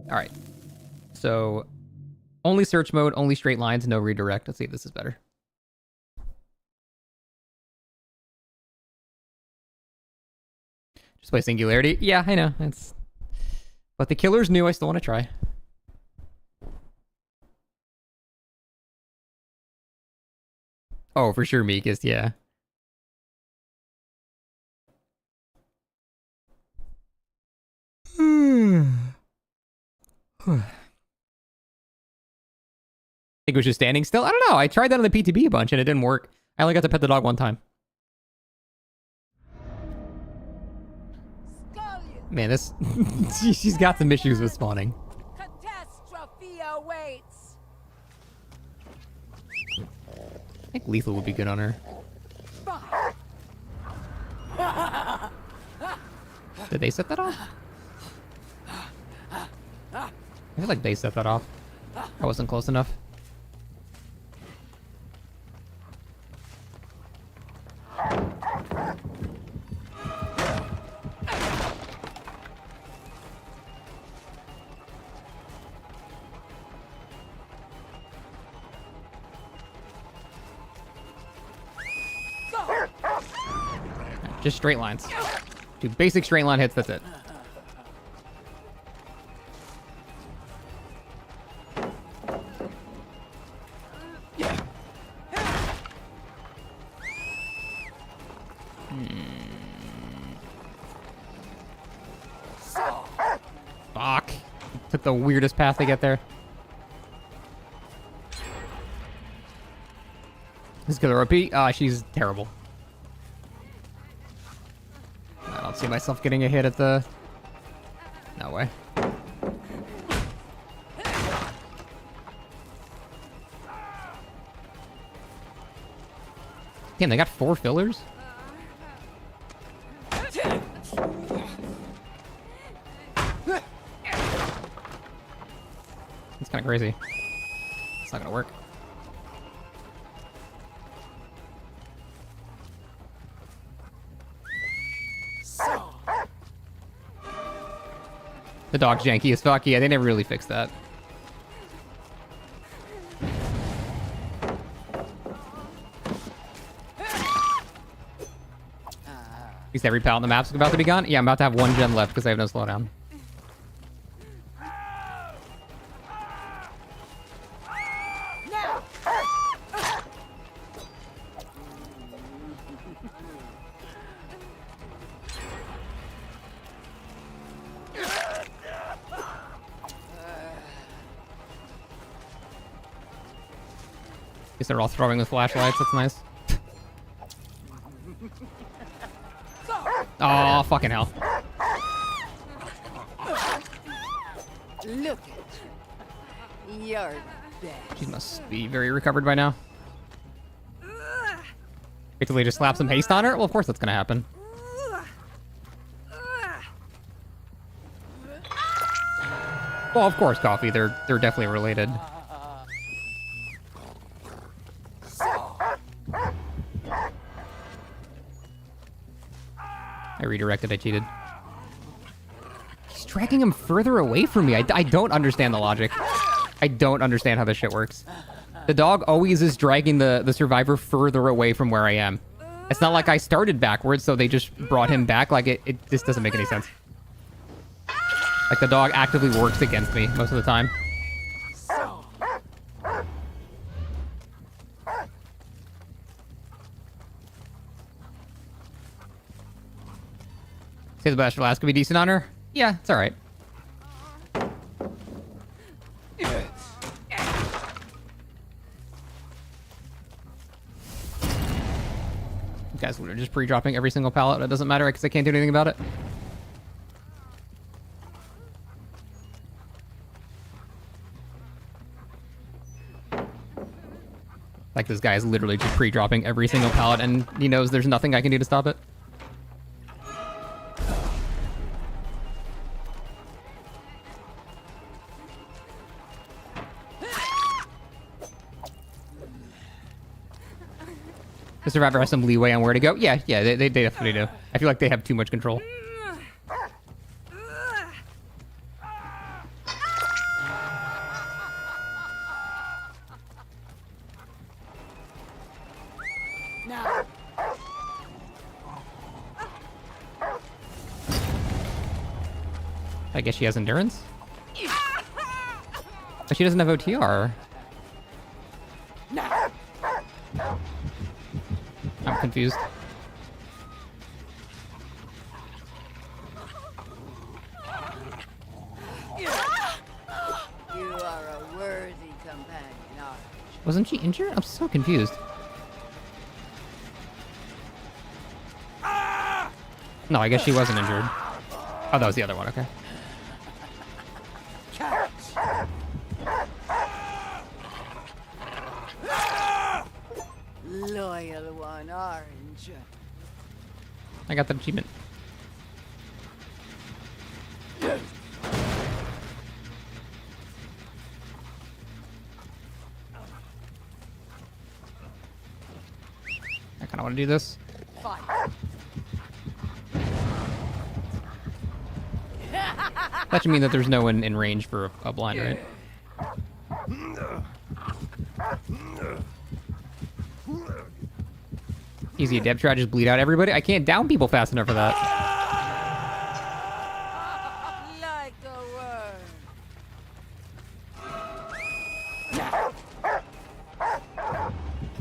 Alright. So, only search mode, only straight lines, no redirect. Let's see if this is better. Just play Singularity. Yeah, I know. But the killer's new. I still want to try. Oh, for sure, Meekest, yeah. I think it was just standing still. I don't know. I tried that on the PTB a bunch and it didn't work. I only got to pet the dog one time. Man, this... she's got some issues with spawning. Catastrophe awaits. I think lethal would be good on her. Did they set that off? I feel like they set that off. I wasn't close enough. Just straight lines. 2 basic straight line hits, that's it. Fuck. Took the weirdest path to get there. This killer OP. Ah, she's terrible. I don't see myself getting a hit at the... No way. Damn, they got 4 fillers? It's kind of crazy. It's not gonna work. The dog's janky as fuck. Yeah, they never really fixed that. At least every pallet in the map's about to be gone. Yeah, I'm about to have 1 gem left because I have no slowdown. Guess they're all throwing with flashlights. That's nice. Oh, fucking hell. Look at you. You're best. She must be very recovered by now. Basically just slap some haste on her? Well, of course that's gonna happen. Well, of course, Coffee. They're definitely related. I redirected, I cheated. He's dragging him further away from me. I don't understand the logic. I don't understand how this shit works. The dog always is dragging the survivor further away from where I am. It's not like I started backwards, so they just brought him back. Like, it just doesn't make any sense. Like, the dog actively works against me most of the time. Say the best for last could be decent on her? Yeah, it's alright. Guys, we're just pre-dropping every single pallet. It doesn't matter because I can't do anything about it. Like, this guy is literally just pre-dropping every single pallet and he knows there's nothing I can do to stop it. The survivor has some leeway on where to go. Yeah, they definitely do. I feel like they have too much control. Now. I guess she has endurance? But she doesn't have OTR. I'm confused. You are a worthy companion, Arch. Wasn't she injured? I'm so confused. No, I guess she wasn't injured. Oh, that was the other one, okay. Loyal one, Orange. I got the achievement. I kind of want to do this. Fine. That should mean that there's no one in range for a blind, right? Easy Adept. Try to just bleed out everybody. I can't down people fast enough for that. Like a worm.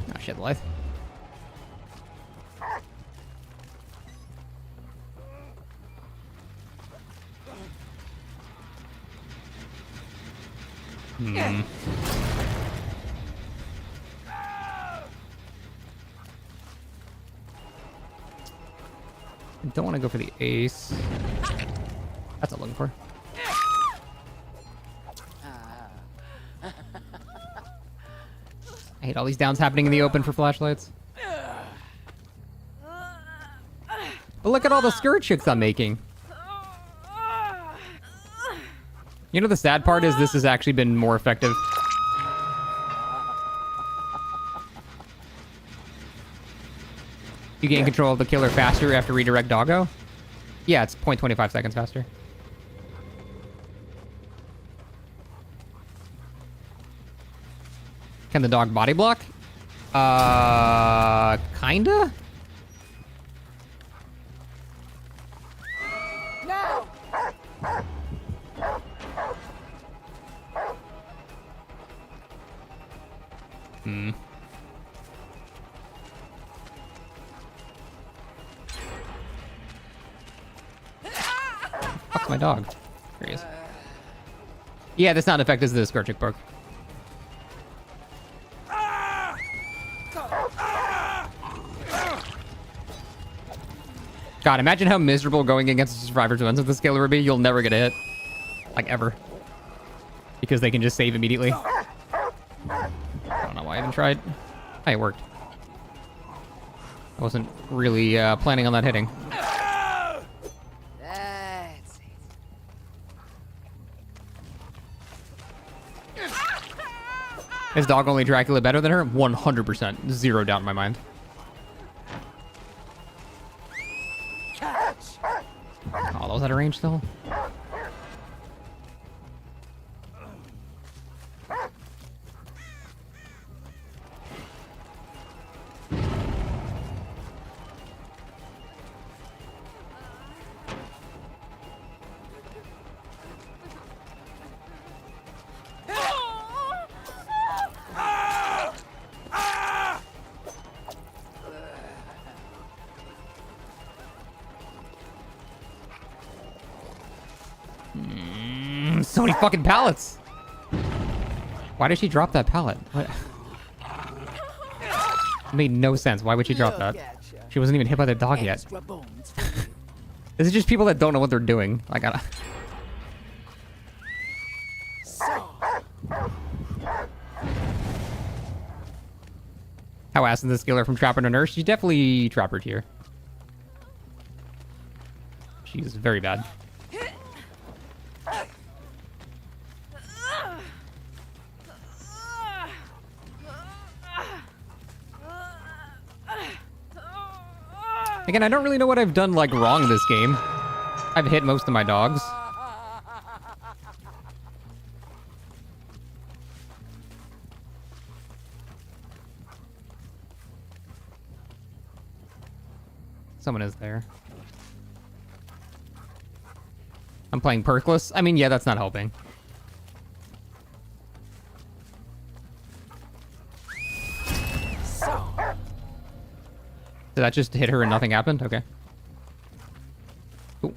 Oh shit, life. I don't want to go for the ace. That's what I'm looking for. I hate all these downs happening in the open for flashlights. But look at all the skirt chicks I'm making. You know the sad part is this has actually been more effective. You gain control of the killer faster after redirect doggo? Yeah, it's 0.25 seconds faster. Can the dog body block? Kinda? Now. Fuck's my dog? There he is. Yeah, the sound effect is the skirt chick bark. God, imagine how miserable going against the survivors events of the scaler would be. You'll never get a hit. Like, ever. Because they can just save immediately. I don't know why I even tried. Hey, it worked. I wasn't really planning on that hitting. That's it. Is dog only Dracula better than her? 100%. Zero doubt in my mind. Oh, that was out of range still? So many fucking pallets. Why did she drop that pallet? What? It made no sense. Why would she drop that? She wasn't even hit by the dog yet. This is just people that don't know what they're doing. I gotta. How ass is this killer from Trapper to Nurse? She's definitely Trapper tier. She's very bad. Again, I don't really know what I've done, like, wrong this game. I've hit most of my dogs. Someone is there. I'm playing perkless. I mean, yeah, that's not helping. Did that just hit her and nothing happened? Okay. Cool.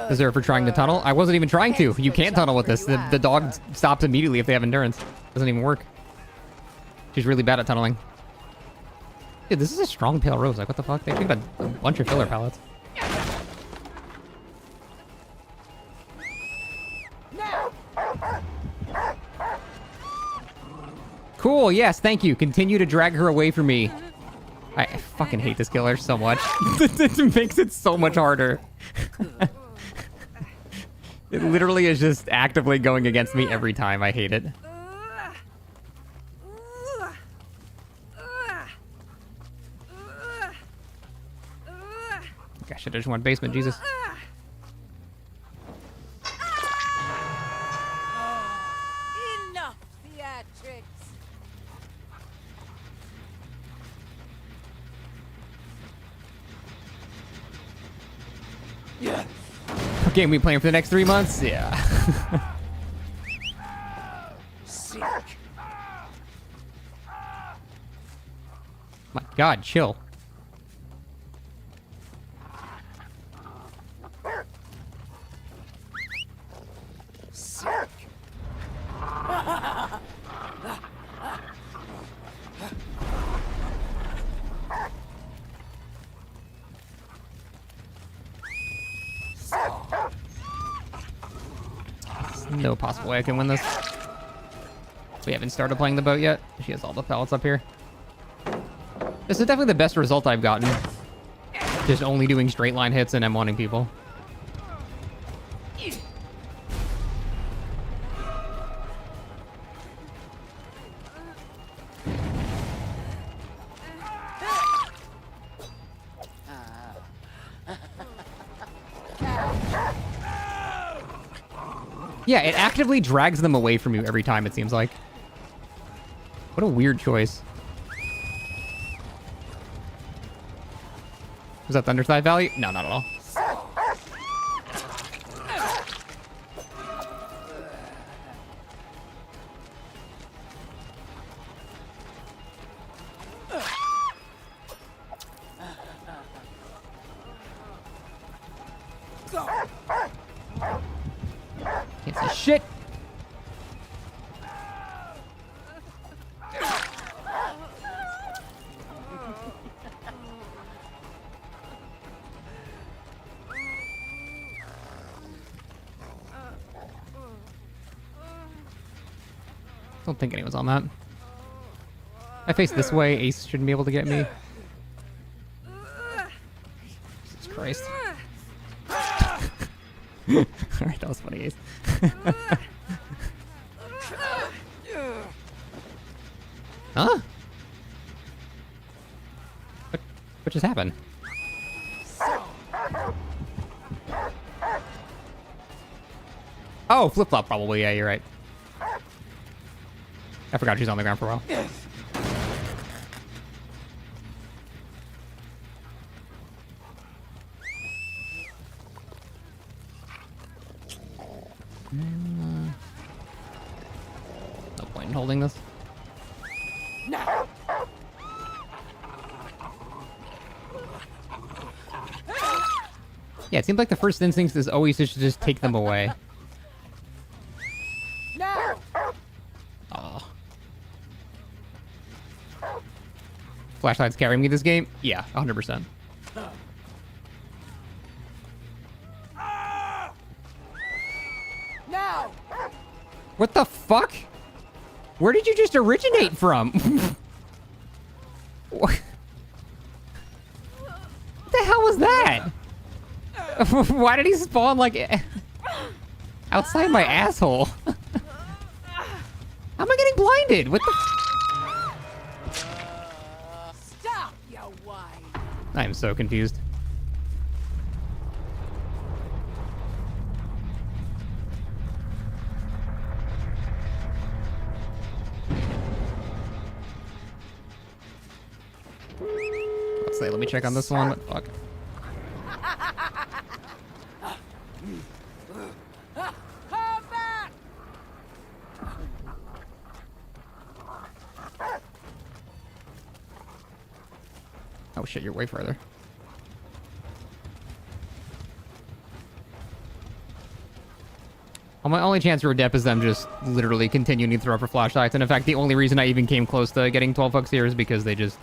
Deserve for trying to tunnel? I wasn't even trying to. You can't tunnel with this. The dog stops immediately if they have endurance. Doesn't even work. She's really bad at tunneling. Dude, this is a strong pale rose. Like, what the fuck? They picked a bunch of filler pallets. Cool, yes, thank you. Continue to drag her away from me. I fucking hate this killer so much. It makes it so much harder. It literally is just actively going against me every time. I hate it. I should have just went basement, Jesus. Enough theatrics. Yeah. Okay, we playing for the next 3 months? Yeah. My God, chill. No possible way I can win this. We haven't started playing the boat yet. She has all the pellets up here. This is definitely the best result I've gotten. Just only doing straight line hits and M1ing people. Yeah, it actively drags them away from you every time, it seems like. What a weird choice. Was that the underside value? No, not at all. Can't see shit. Don't think anyone's on that. I face this way, Ace shouldn't be able to get me. Jesus Christ. Alright, that was funny, Ace. Huh? What just happened? Oh, flip-flop probably, yeah, you're right. I forgot she's on the ground for a while. No point in holding this. No. Yeah, it seems like the first instinct is always to just take them away. No. Oh. Flashlight's carrying me this game? Yeah, 100%. No. What the fuck? Where did you just originate from? What the hell was that? Why did he spawn like... Outside my asshole. How am I getting blinded? What the? Stop, you whine. I am so confused. Let's say, let me check on this one. What the fuck? Come back! Oh shit, you're way further. Well, my only chance for Adept is them just literally continuing to throw for flashlights. And in fact, the only reason I even came close to getting 12 bucks here is because they just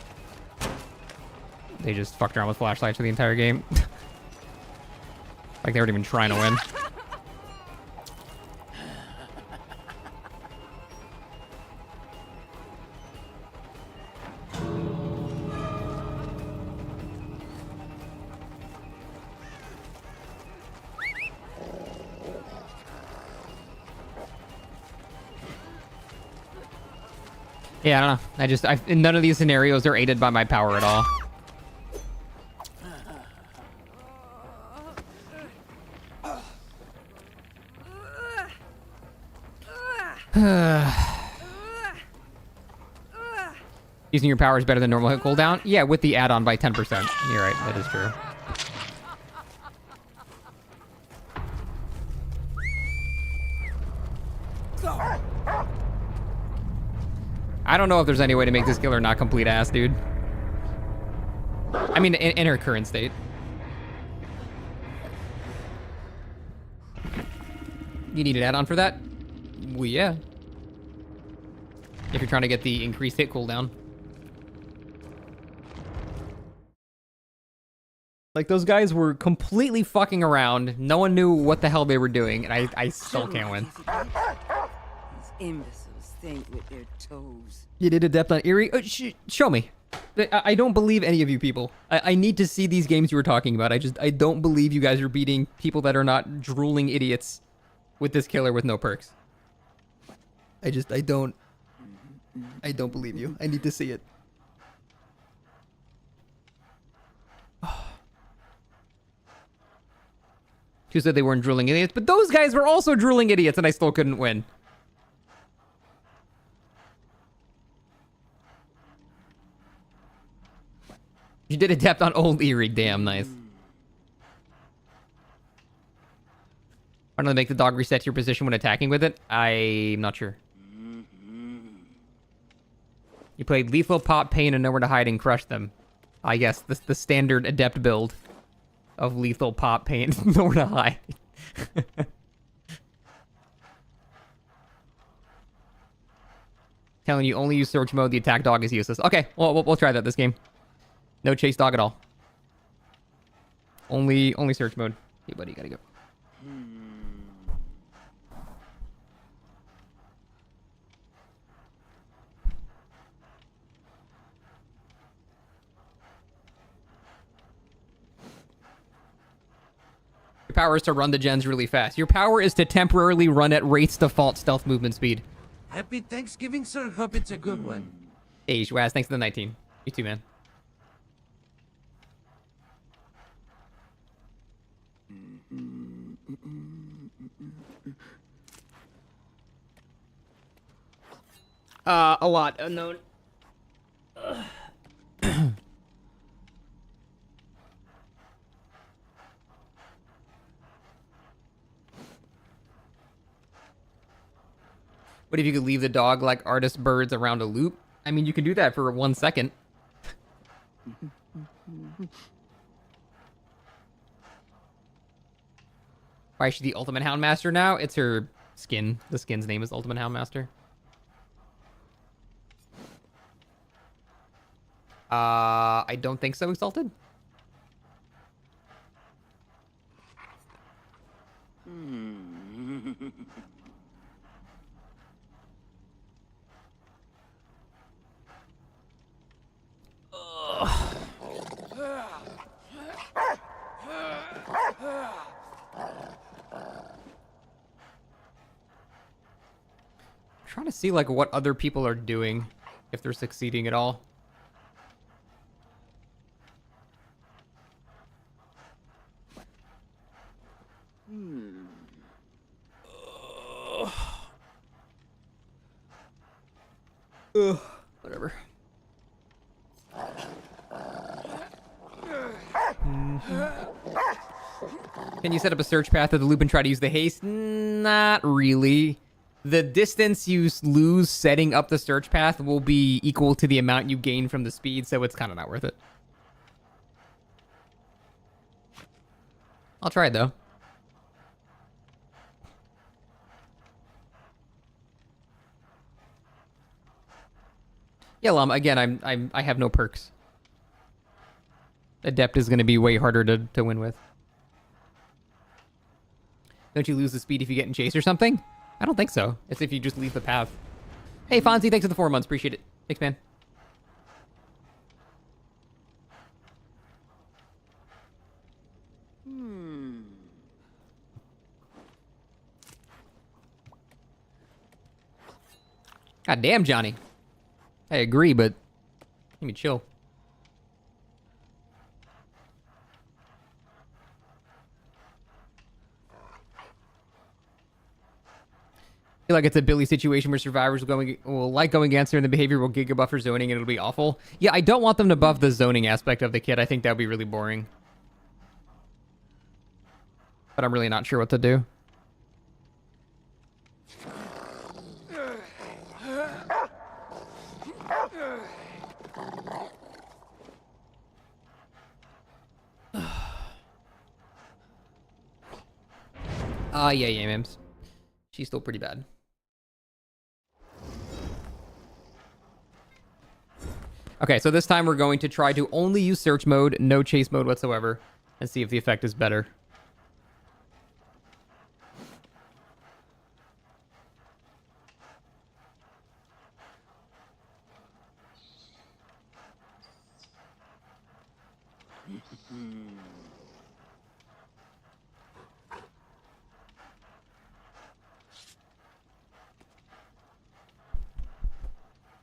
fucked around with flashlights for the entire game. Like they weren't even trying to win. Yeah, I don't know. In none of these scenarios are aided by my power at all. Using your power is better than normal hit cooldown? Yeah, with the add-on by 10%. You're right, that is true. I don't know if there's any way to make this killer not complete ass, dude. I mean, in her current state. You need an add-on for that? Well, yeah. If you're trying to get the increased hit cooldown. Like, those guys were completely fucking around. No one knew what the hell they were doing, and I still can't win. These imbeciles think with their toes. You did Adept on Eerie? Show me. I don't believe any of you people. I need to see these games you were talking about. I don't believe you guys are beating people that are not drooling idiots with this killer with no perks. I don't believe you. I need to see it. Who said they weren't drooling idiots? But those guys were also drooling idiots, and I still couldn't win. You did Adept on Old Eerie. Damn, nice. Why don't they make the dog reset your position when attacking with it? I'm not sure. You played Lethal, Pop, Pain, and Nowhere to Hide and crushed them. I guess the standard Adept build of Lethal, Pop, Pain, Nowhere to Hide. Telling you, only use search mode. The attack dog is useless. Okay, well, we'll try that this game. No chase dog at all. Only search mode. Hey, buddy, gotta go. Your power is to run the gens really fast. Your power is to temporarily run at Wraith's default stealth movement speed. Happy Thanksgiving, sir. Hope it's a good one. Hey, Shwaz, thanks for the 19. You too, man. A lot unknown. What if you could leave the dog like artist birds around a loop? I mean, you can do that for 1 second. Why is she the Ultimate Houndmaster now? It's her skin. The skin's name is Ultimate Houndmaster. I don't think so, Exalted. trying to see like what other people are doing, if they're succeeding at all. Whatever. Can you set up a search path of the loop and try to use the haste? Not really. The distance you lose setting up the search path will be equal to the amount you gain from the speed, so it's kind of not worth it. I'll try it though. Yeah, Llama, again, I have no perks. Adept is going to be way harder to win with. Don't you lose the speed if you get in chase or something? I don't think so. It's if you just leave the path. Hey, Fonzie, thanks for the 4 months. Appreciate it. Thanks, man. God damn, Johnny. I agree, but let me chill. I feel like it's a Billy situation where survivors will like going against her and the behavior will giga buff her zoning and it'll be awful. Yeah, I don't want them to buff the zoning aspect of the kit. I think that would be really boring. But I'm really not sure what to do. Yeah, Mims. She's still pretty bad. Okay, so this time we're going to try to only use search mode, no chase mode whatsoever, and see if the effect is better.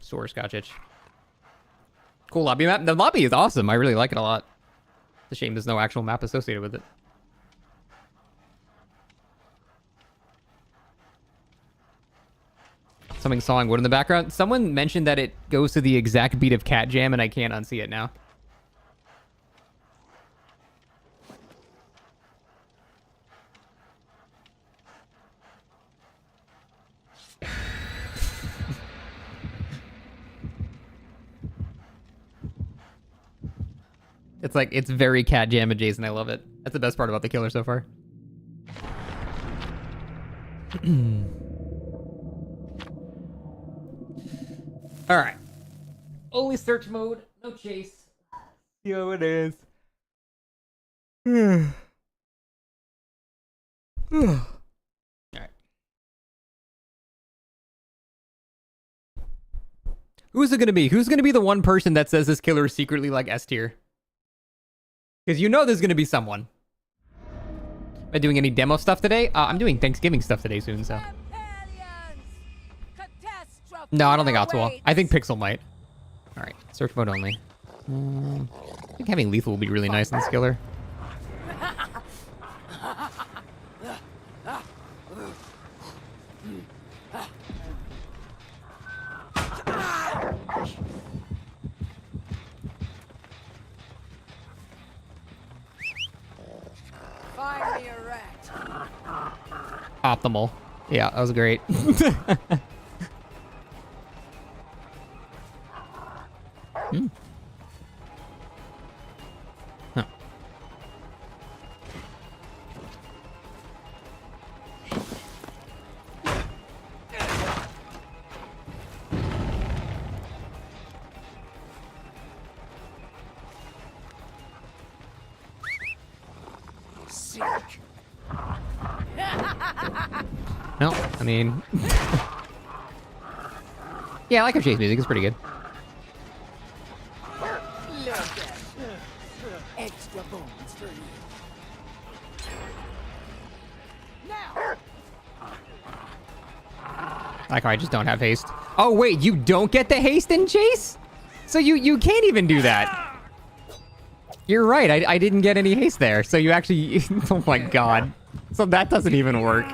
Sore Scotch itch. Cool lobby map. The lobby is awesome. I really like it a lot. It's a shame there's no actual map associated with it. Something sawing wood in the background. Someone mentioned that it goes to the exact beat of Cat Jam, and I can't unsee it now. It's like, it's very Cat Jam adjacent. I love it. That's the best part about the killer so far. All right. Only search mode, no chase. See how it is. All right. Who's it gonna be? Who's gonna be the one person that says this killer is secretly like S tier? Because you know there's gonna be someone. Am I doing any demo stuff today? I'm doing Thanksgiving stuff today soon, so. No, I don't think Otto will. I think Pixel might. Alright, search mode only. I think having lethal will be really nice in this killer. Find me a rat. Optimal. Yeah, that was great. Huh. Sick. No, I mean... yeah, I like her chase music. It's pretty good. Look at extra bones for you. Now. Like, I just don't have haste. Oh, wait, you don't get the haste in chase? So you can't even do that. You're right, I didn't get any haste there. So you actually... oh my god. So that doesn't even work.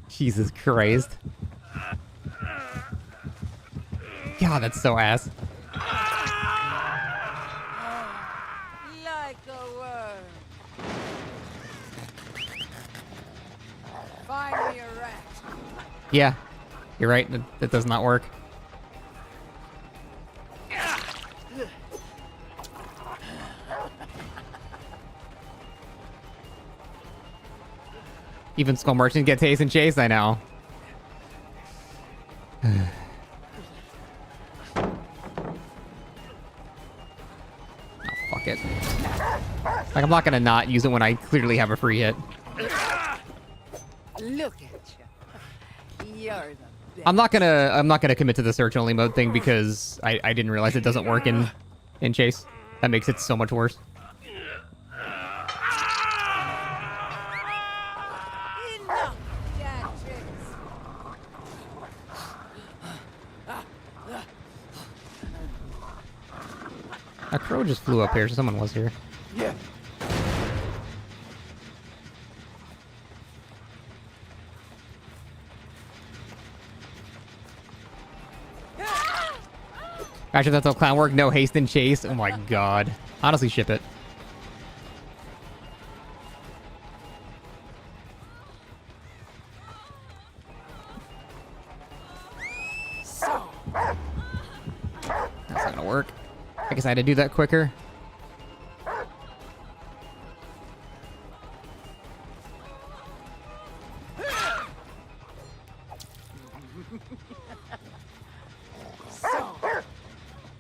Jesus Christ. God, that's so ass. Like a worm. Find me a rat. Yeah, you're right. That does not work. Even Skull Merchant gets haste and chase, I know. Fuck it. Like, I'm not gonna not use it when I clearly have a free hit. Look at you. You're the best. I'm not gonna commit to the search only mode thing because I didn't realize it doesn't work in chase. That makes it so much worse. Enough, gadgets. A crow just flew up here, so someone was here. Yeah. Actually, that's how clown work. No haste and chase. Oh my god. Honestly, ship it. That's not gonna work. I guess I had to do that quicker.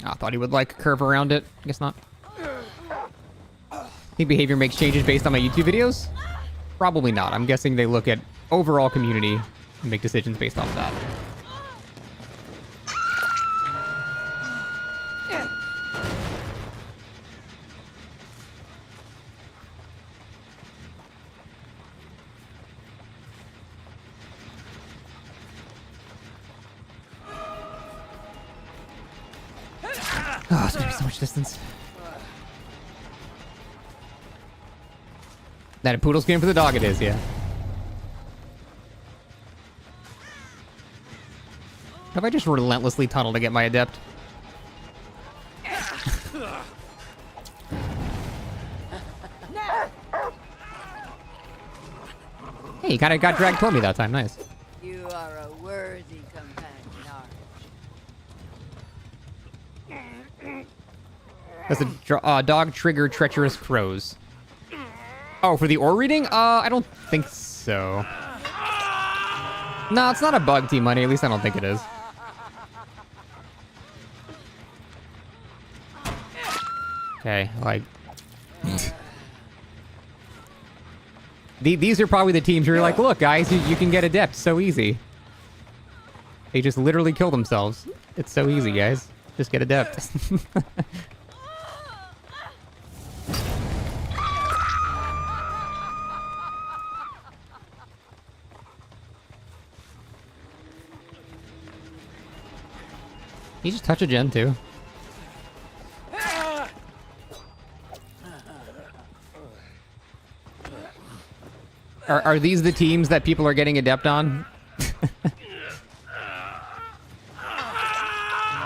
I thought he would like curve around it. Guess not. Think behavior makes changes based on my YouTube videos? Probably not. I'm guessing they look at overall community and make decisions based off that. Oh, it's gonna be so much distance. That a poodle's game for the dog it is, yeah. Have I just relentlessly tunnel to get my Adept? Hey, you kinda got dragged toward me that time, nice. You are a worthy companion, Arch. Does the dog trigger treacherous crows? Oh, for the ore reading? I don't think so. No, it's not a bug, T-Money. At least I don't think it is. Okay, like... These are probably the teams where you're like, look, guys, you can get Adept so easy. They just literally kill themselves. It's so easy, guys. Just get Adept. You just touch a gen too. Are these the teams that people are getting Adept on?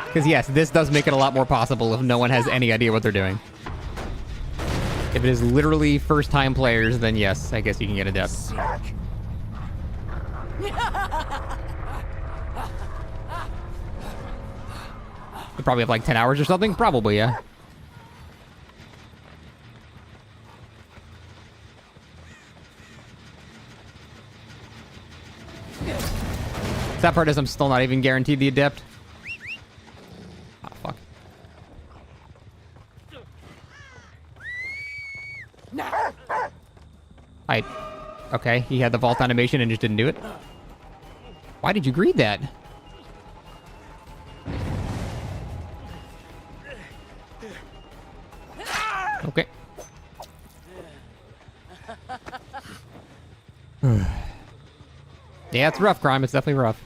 Because yes, this does make it a lot more possible if no one has any idea what they're doing. If it is literally first-time players, then yes, I guess you can get Adept. You probably have like 10 hours or something? Probably, yeah. That part is I'm still not even guaranteed the Adept. Oh, fuck. Okay, he had the vault animation and just didn't do it. Why did you greed that? Okay. Yeah, it's rough, Crime. It's definitely rough.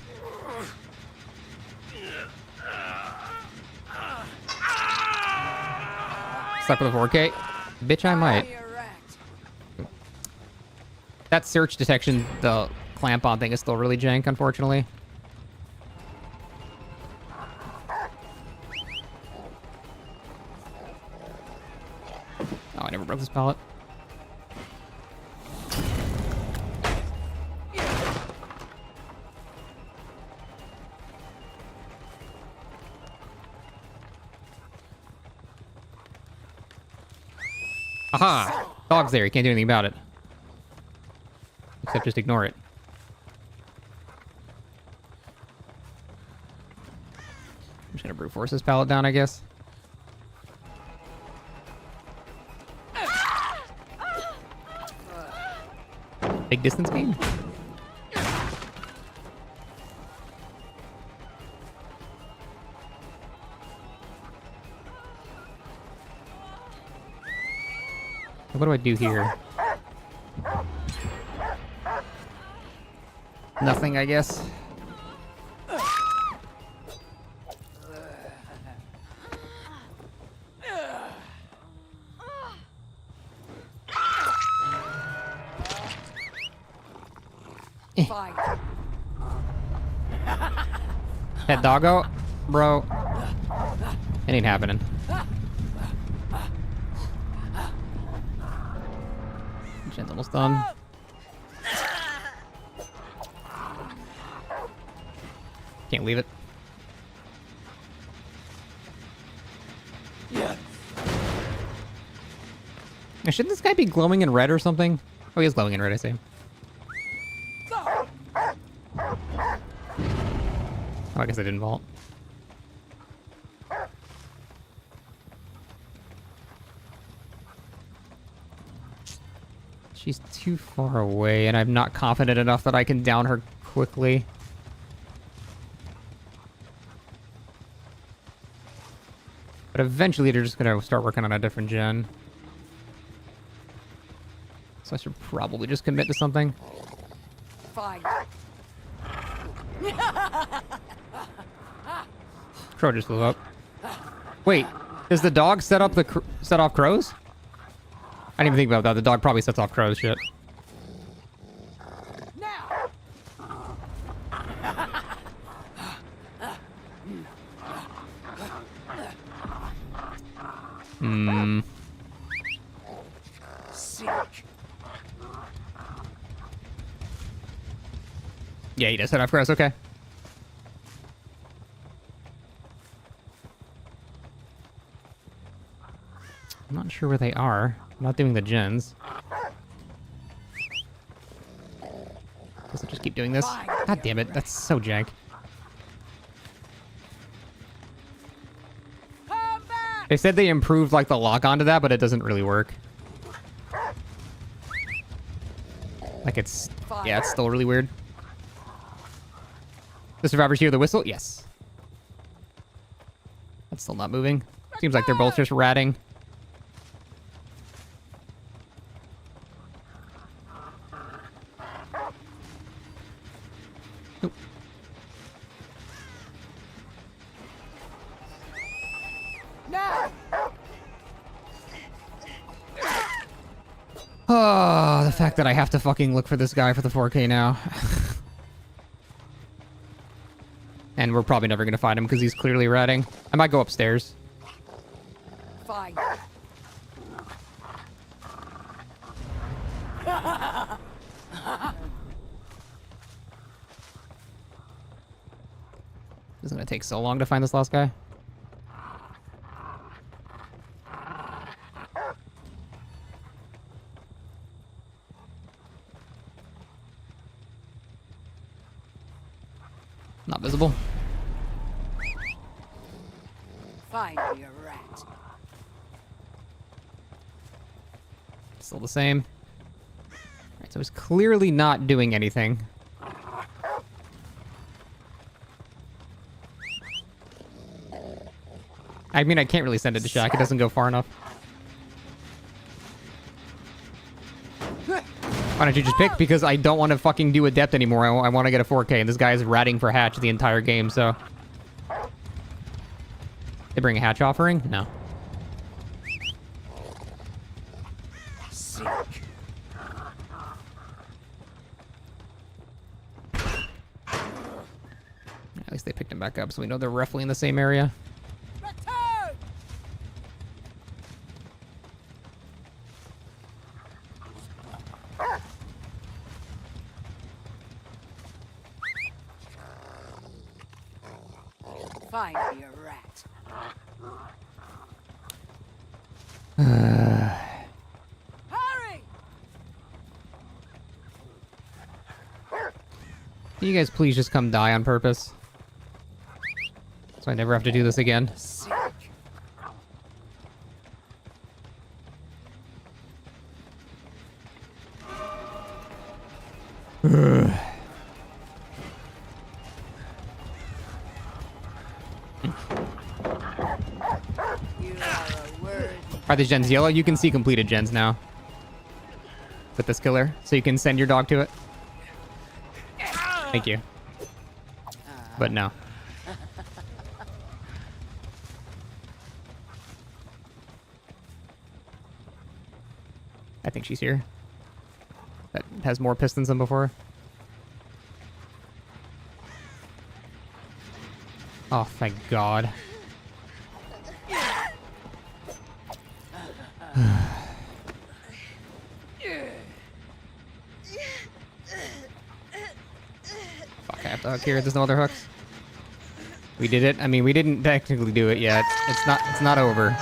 Stuck with a 4K? Bitch, I might. That search detection, the clamp on thing is still really jank, unfortunately. Oh, I never broke this pallet. Aha! Dog's there, you can't do anything about it. Except just ignore it. I'm just gonna brute force this pallet down, I guess. Big distance game? What do I do here? Nothing, I guess. Fight. That doggo? Bro. It ain't happening. Gen's almost done. Can't leave it. Yeah. Shouldn't this guy be glowing in red or something? Oh, he is glowing in red, I see. Oh, I guess I didn't vault. She's too far away, and I'm not confident enough that I can down her quickly. But eventually they're just gonna start working on a different gen. So I should probably just commit to something. Fight. Crow just flew up. Wait, does the dog set off crows? I didn't even think about that. The dog probably sets off crows. Shit. Hmm. Yeah, he does set off crows. Okay. I'm not sure where they are. I'm not doing the gens. Guess I'll just keep doing this. God damn it, that's so jank. They said they improved like the lock onto that, but it doesn't really work. Like it's... yeah, it's still really weird. The survivors hear the whistle? Yes. That's still not moving. Seems like they're both just ratting. Oh, the fact that I have to fucking look for this guy for the 4K now. And we're probably never gonna find him because he's clearly ratting. I might go upstairs. Fine. It's gonna take so long to find this last guy. Not visible. Find your rat. Still the same. Alright, so he's clearly not doing anything. I mean, I can't really send it to Shaq. It doesn't go far enough. Why don't you just pick? Because I don't want to fucking do Adept anymore. I want to get a 4K, and this guy is ratting for Hatch the entire game, so... They bring a Hatch offering? No. Stand back up so we know they're roughly in the same area. Return! Finally, a rat. Hurry! Can you guys please just come die on purpose? So I never have to do this again. Sick. You are a worthy. Are the gens yellow? You can see completed gens now. With this killer. So you can send your dog to it. Thank you. But no. I think she's here. That has more pistons than before. Oh, thank God. Fuck, I have to hook here. There's no other hooks. We did it. I mean, we didn't technically do it yet. It's not over.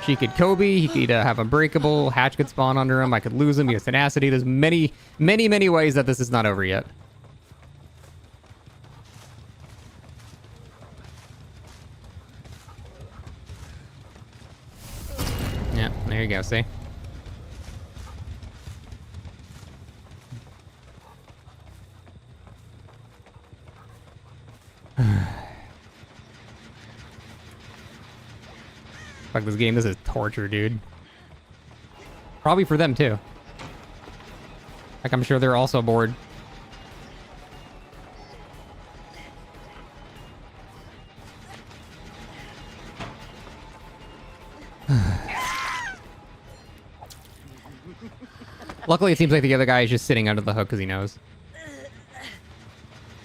She could Kobe, he could have Unbreakable, Hatch could spawn under him, I could lose him, he has Tenacity. There's many, many, many ways that this is not over yet. Yeah, there you go, see? Fuck this game, this is torture, dude. Probably for them, too. Like, I'm sure they're also bored. Luckily, it seems like the other guy is just sitting under the hook because he knows.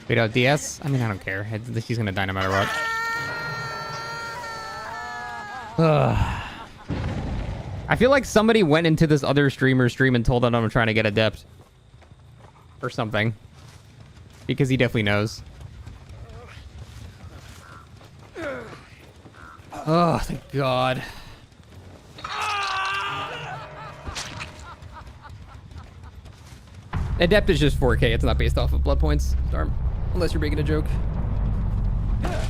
Wait, DS? I mean, I don't care. He's gonna die no matter what. Ugh. I feel like somebody went into this other streamer's stream and told them I'm trying to get Adept. Or something. Because he definitely knows. Oh, thank God. Adept is just 4K. It's not based off of blood points, Storm. Unless you're making a joke.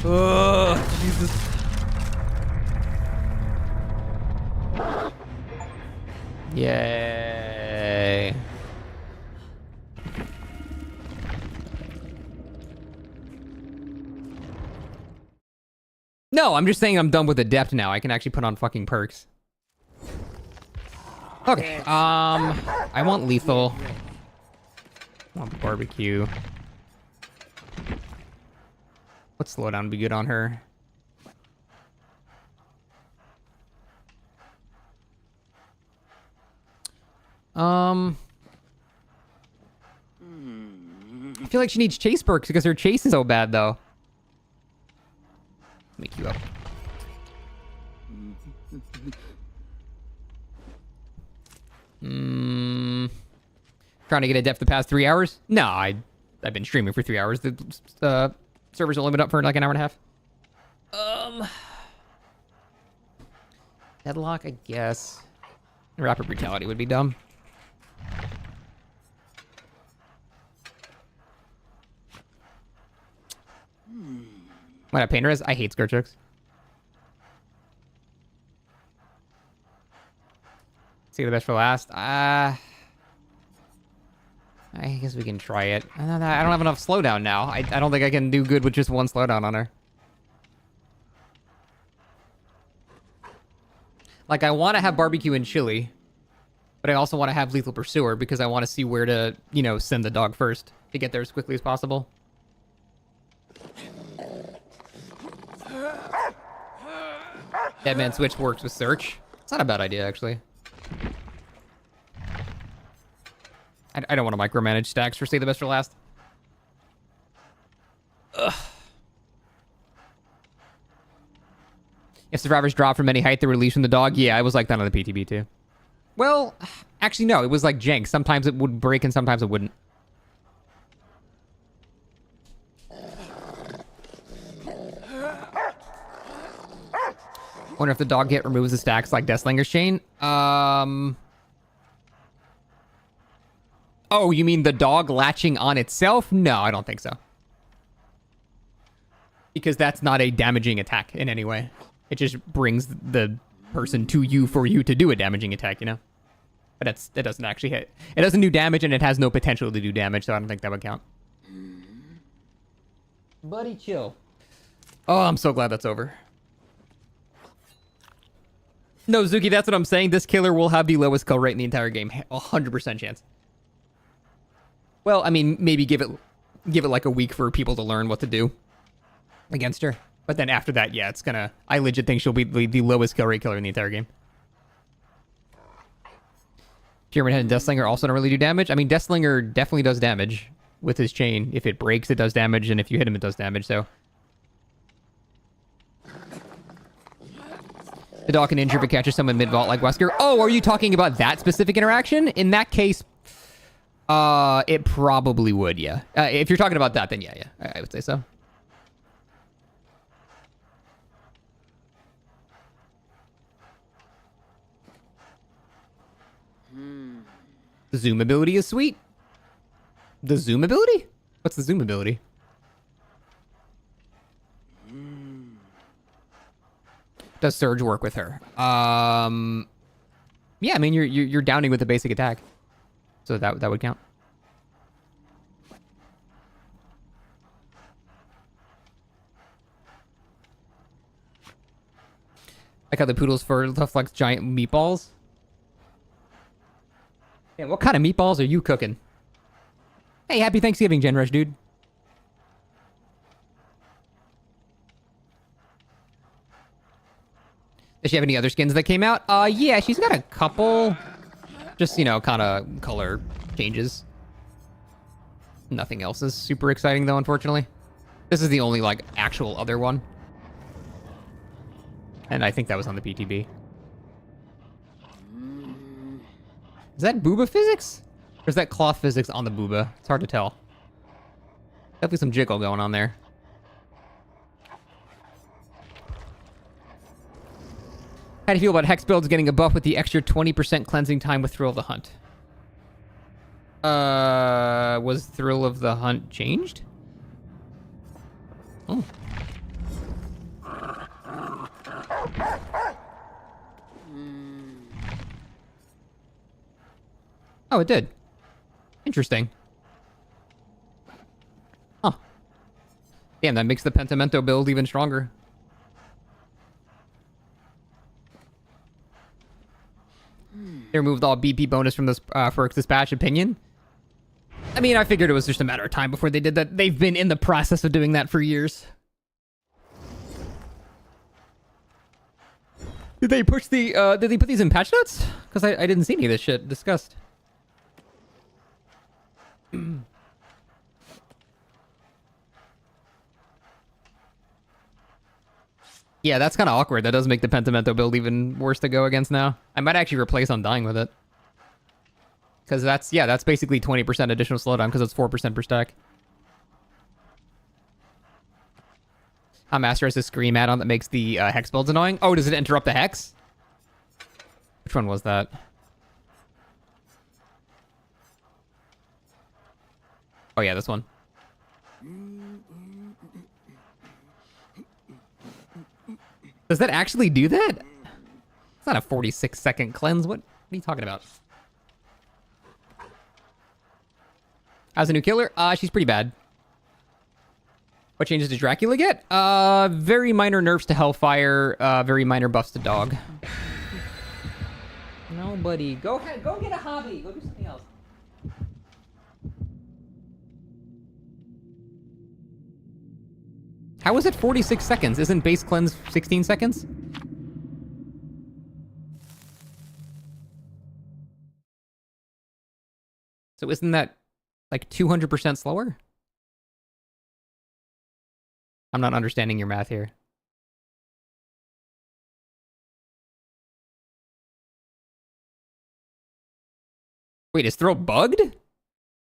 Oh, Jesus. Yay. No, I'm just saying I'm done with Adept now. I can actually put on fucking perks. Okay, I want lethal. I want barbecue. What slowdown would be good on her? I feel like she needs chase perks because her chase is so bad, though. Make you up. Trying to get Adept the past 3 hours? No, I've been streaming for 3 hours. The servers only been up for like an hour and a half. Deadlock, I guess. Rapid Brutality would be dumb. What a painter is? I hate skirt jokes. See the best for last. I guess we can try it. I don't have enough slowdown now. I don't think I can do good with just one slowdown on her. Like, I want to have barbecue and chili, but I also want to have lethal pursuer because I want to see where to, you know, send the dog first to get there as quickly as possible. Deadman Switch works with search. It's not a bad idea, actually. I don't want to micromanage stacks for Say the Best for Last. Ugh. If survivors drop from any height, they're released from the dog. Yeah, it was like that on the PTB too. Well, actually, no. It was like jank. Sometimes it would break and sometimes it wouldn't. Wonder if the dog hit removes the stacks like Deathslinger's chain. Oh, you mean the dog latching on itself? No, I don't think so. Because that's not a damaging attack in any way. It just brings the person to you for you to do a damaging attack, you know? But it doesn't actually hit. It doesn't do damage and it has no potential to do damage, so I don't think that would count. Buddy, chill. Oh, I'm so glad that's over. No, Zuki, that's what I'm saying. This killer will have the lowest kill rate in the entire game. 100% chance. Well, I mean, maybe give it like a week for people to learn what to do against her. But then after that, yeah, it's gonna... I legit think she'll be the lowest kill rate killer in the entire game. Pyramid Head and Deathslinger also don't really do damage. I mean, Deathslinger definitely does damage with his chain. If it breaks, it does damage, and if you hit him, it does damage, so... The dog can injure if it catches someone mid-vault like Wesker. Oh, are you talking about that specific interaction? In that case, it probably would, yeah. If you're talking about that, then yeah, I would say so. The zoom ability is sweet. The zoom ability? What's the zoom ability? Does Surge work with her? Yeah, I mean you're downing with the basic attack, so that would count. Like how the poodle's fur flex giant meatballs. Yeah, what kind of meatballs are you cooking? Hey, happy Thanksgiving, Genrush dude. Does she have any other skins that came out? Yeah, she's got a couple. Just, you know, kind of color changes. Nothing else is super exciting, though, unfortunately. This is the only, like, actual other one. And I think that was on the PTB. Is that booba physics? Or is that cloth physics on the booba? It's hard to tell. Definitely some jiggle going on there. How do you feel about Hex builds getting a buff with the extra 20% cleansing time with Thrill of the Hunt? Was Thrill of the Hunt changed? Oh. Oh, it did. Interesting. Huh. Damn, that makes the Pentimento build even stronger. They removed all BP bonus from this Ferk's Dispatch opinion. I mean, I figured it was just a matter of time before they did that. They've been in the process of doing that for years. Did they push the, did they put these in patch notes? Because I didn't see any of this shit discussed. Yeah, that's kind of awkward. That does make the Pentimento build even worse to go against now. I might actually replace Undying with it. Because that's, yeah, that's basically 20% additional slowdown because it's 4% per stack. Master has a Scream add-on that makes the Hex builds annoying. Oh, does it interrupt the Hex? Which one was that? Oh yeah, this one. Does that actually do that? It's not a 46-second cleanse. What are you talking about? How's a new killer? She's pretty bad. What changes did Dracula get? Very minor nerfs to Hellfire, very minor buffs to Dog. Nobody. Go ahead, go get a hobby. Go do something else. How is it 46 seconds? Isn't base cleanse 16 seconds? So isn't that like 200% slower? I'm not understanding your math here. Wait, is Thrill bugged?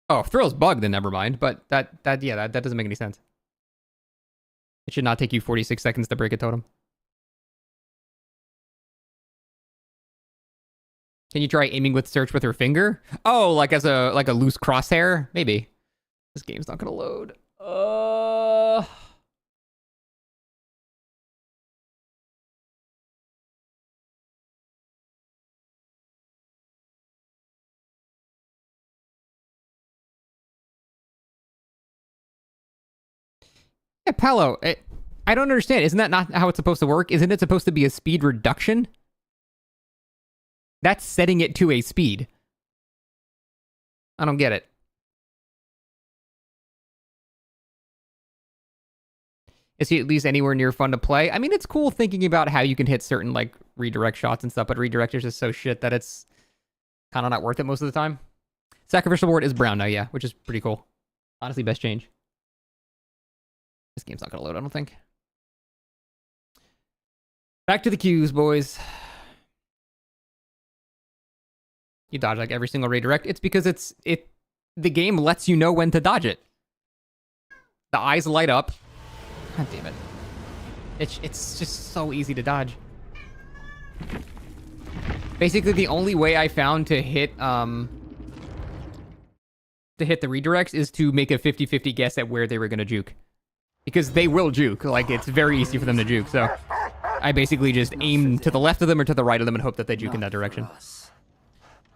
Oh, if Thrill's bugged, then never mind. But that doesn't make any sense. It should not take you 46 seconds to break a totem. Can you try aiming with search with her finger? Oh, like as a loose crosshair? Maybe. This game's not gonna load. Yeah, Paolo, I don't understand. Isn't that not how it's supposed to work? Isn't it supposed to be a speed reduction? That's setting it to a speed. I don't get it. Is he at least anywhere near fun to play? I mean, it's cool thinking about how you can hit certain, like, redirect shots and stuff, but redirectors is so shit that it's kind of not worth it most of the time. Sacrificial Ward is brown now, yeah, which is pretty cool. Honestly, best change. This game's not going to load, I don't think. Back to the queues, boys. You dodge like every single redirect. It's because the game lets you know when to dodge it. The eyes light up. God damn it. It's just so easy to dodge. Basically, the only way I found to hit the redirects is to make a 50-50 guess at where they were going to juke. Because they will juke. Like, it's very easy for them to juke, so I basically just aim to the left of them or to the right of them and hope that they juke in that direction.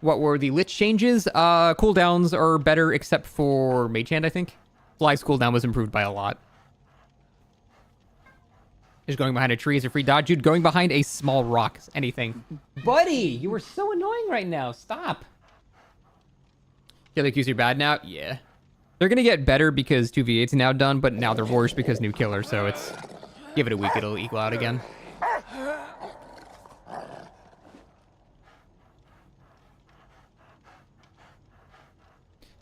What were the Lich changes? Cooldowns are better except for Mage Hand, I think. Fly's cooldown was improved by a lot. Just going behind a tree is a free dodge. Dude, going behind a small rock is anything. Buddy, you are so annoying right now. Stop. Killer Qs are bad now? Yeah. They're going to get better because 2v8's now done, but now they're worse because new killer, so it's... Give it a week, it'll equal out again.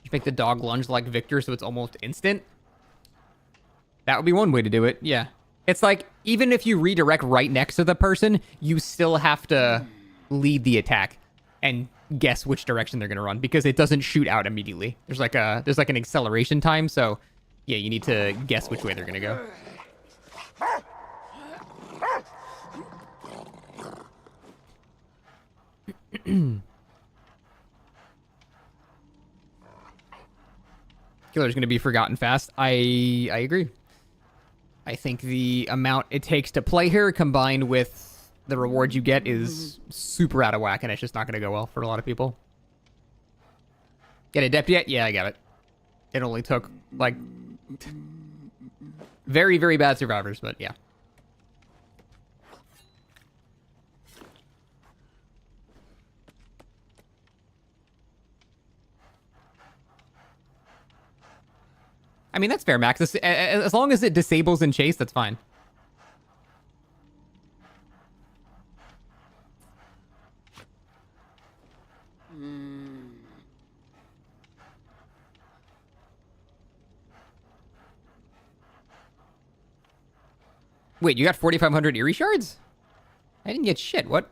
Just make the dog lunge like Victor so it's almost instant. That would be one way to do it, yeah. It's like, even if you redirect right next to the person, you still have to lead the attack and guess which direction they're going to run because it doesn't shoot out immediately. There's like an acceleration time, so yeah, you need to guess which way they're going to go. Killer's going to be forgotten fast. I agree. I think the amount it takes to play her combined with the rewards you get is super out of whack, and it's just not going to go well for a lot of people. Get Adept yet? Yeah, I got it. It only took, like, very, very bad survivors, but yeah. I mean, that's fair, Max. As long as it disables and chase, that's fine. Wait, you got 4,500 Eerie Shards? I didn't get shit. What?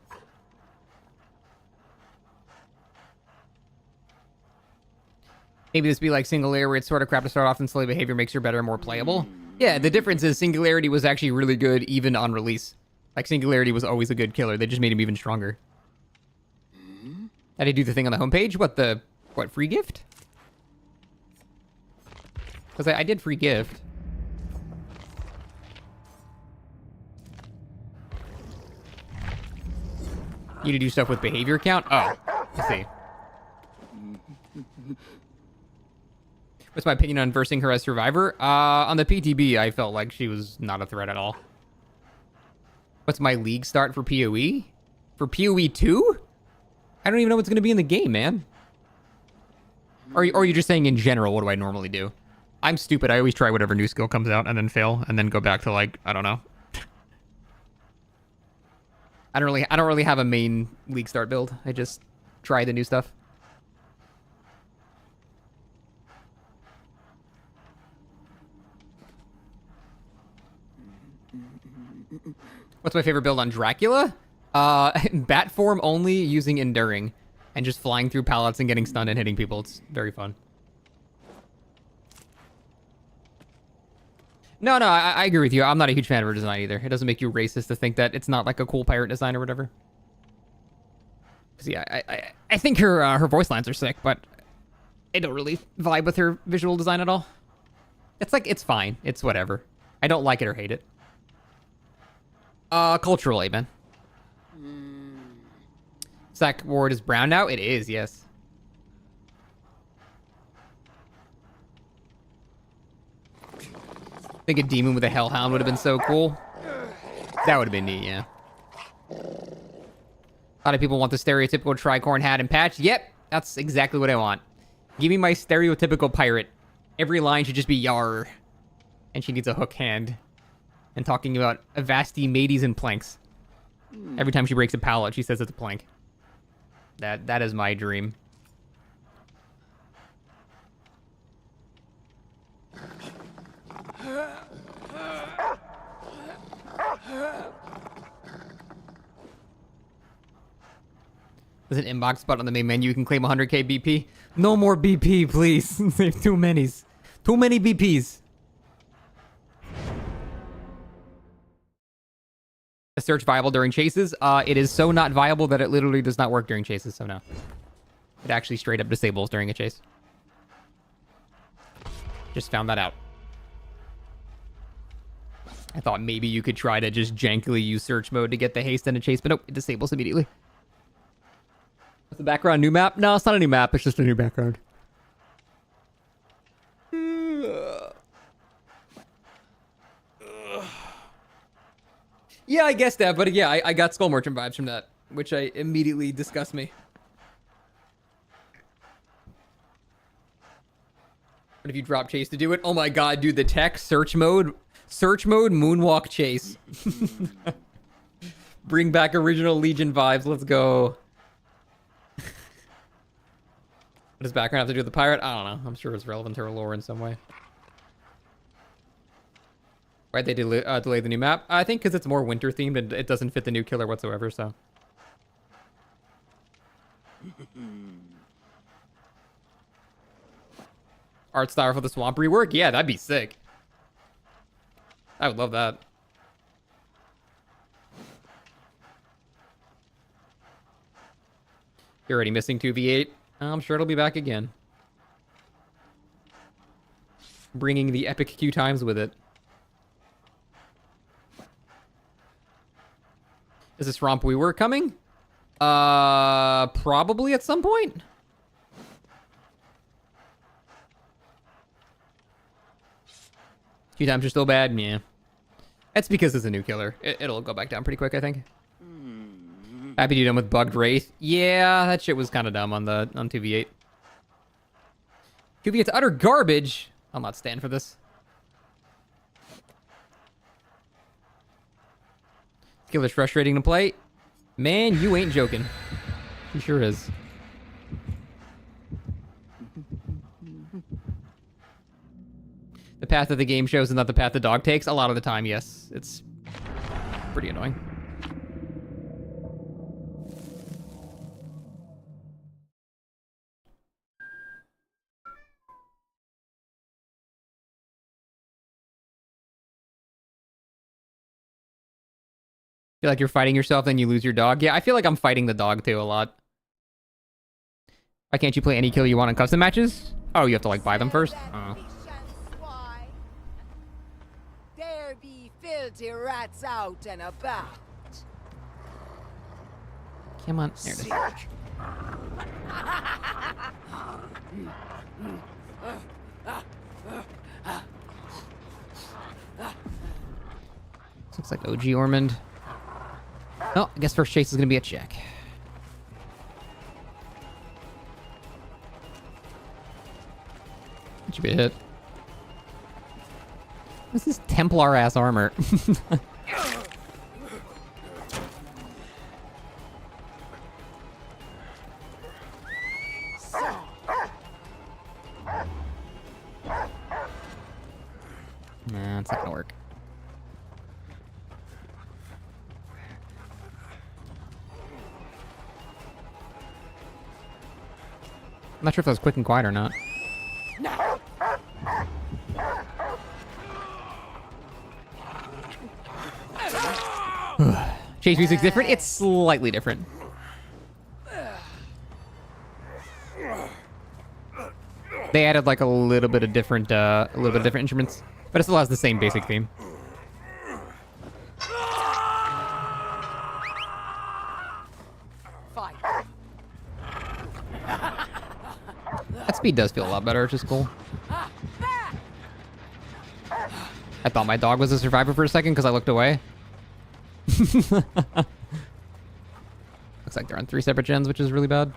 Maybe this be like Singularity where it's sort of crap to start off and slowly behavior makes her better and more playable. Yeah, the difference is Singularity was actually really good even on release. Like, Singularity was always a good killer. They just made him even stronger. How did I do the thing on the homepage? What, free gift? Because I did free gift. You need to do stuff with behavior count? Oh, I see. What's my opinion on versing her as Survivor? On the PTB, I felt like she was not a threat at all. What's my league start for PoE? For PoE 2? I don't even know what's going to be in the game, man. Or are you just saying in general, what do I normally do? I'm stupid. I always try whatever new skill comes out and then fail and then go back to, like, I don't know. I don't really have a main league start build. I just try the new stuff. What's my favorite build on Dracula? Bat form only using Enduring. and just flying through pallets and getting stunned and hitting people. It's very fun. No, I agree with you. I'm not a huge fan of her design either. It doesn't make you racist to think that it's not like a cool pirate design or whatever. Cause yeah, I think her voice lines are sick, but I don't really vibe with her visual design at all. It's like, it's fine. It's whatever. I don't like it or hate it. Culturally, man. Sack ward is brown now? It is, yes. I think a demon with a hellhound would have been so cool. That would have been neat, yeah. A lot of people want the stereotypical tricorn hat and patch. Yep, that's exactly what I want. Give me my stereotypical pirate. Every line should just be yar. And she needs a hook hand. And talking about Avasti, mateys, and planks. Every time she breaks a pallet, she says it's a plank. That is my dream. There's an inbox button on the main menu. You can claim 100k BP. No more BP, please. There's too many. Too many BPs. A search viable during chases? It is so not viable that it literally does not work during chases, so no. It actually straight up disables during a chase. Just found that out. I thought maybe you could try to just jankily use search mode to get the haste in a chase, but nope, it disables immediately. What's the background? New map? No, it's not a new map, it's just a new background. Yeah, I guess that, but yeah, I got Skull Merchant vibes from that, which immediately disgust me. What if you drop chase to do it? Oh my god, dude, the tech, search mode, moonwalk chase. Bring back original Legion vibes, let's go. What does background have to do with the pirate? I don't know, I'm sure it's relevant to her lore in some way. Why'd they delay the new map? I think because it's more winter themed and it doesn't fit the new killer whatsoever, so. Art style for the swamp rework? Yeah, that'd be sick. I would love that. You're already missing 2v8. I'm sure it'll be back again. Bringing the epic Q times with it. Is this romp we were coming? Probably at some point. Q times are still bad? Yeah. That's because it's a new killer. It'll go back down pretty quick, I think. Happy to be done with bugged Wraith. Yeah, that shit was kind of dumb on 2v8. 2v8's utter garbage. I'll not stand for this. Killer's frustrating to play. Man, you ain't joking. He sure is. The path that the game shows is not the path the dog takes. A lot of the time, yes. It's pretty annoying. Feel like you're fighting yourself, then you lose your dog. Yeah, I feel like I'm fighting the dog too a lot. Why can't you play any killer you want in custom matches? Oh, you have to like buy them first? There be filthy rats out and about. Come on. There it is. Looks like OG Ormond. Oh, I guess first chase is going to be a check. Should be a hit. This is Templar-ass armor. Nah, it's not gonna work. I'm not sure if that was quick and quiet or not. Chase music's different? It's slightly different. They added like a little bit of different instruments, but it still has the same basic theme. Fight. That speed does feel a lot better, which is cool. I thought my dog was a survivor for a second because I looked away. Looks like they're on 3 separate gens, which is really bad.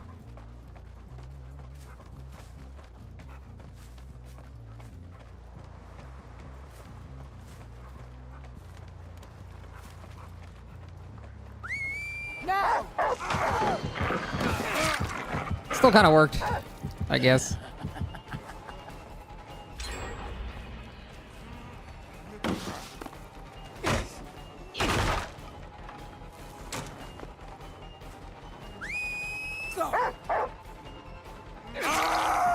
Still kind of worked, I guess.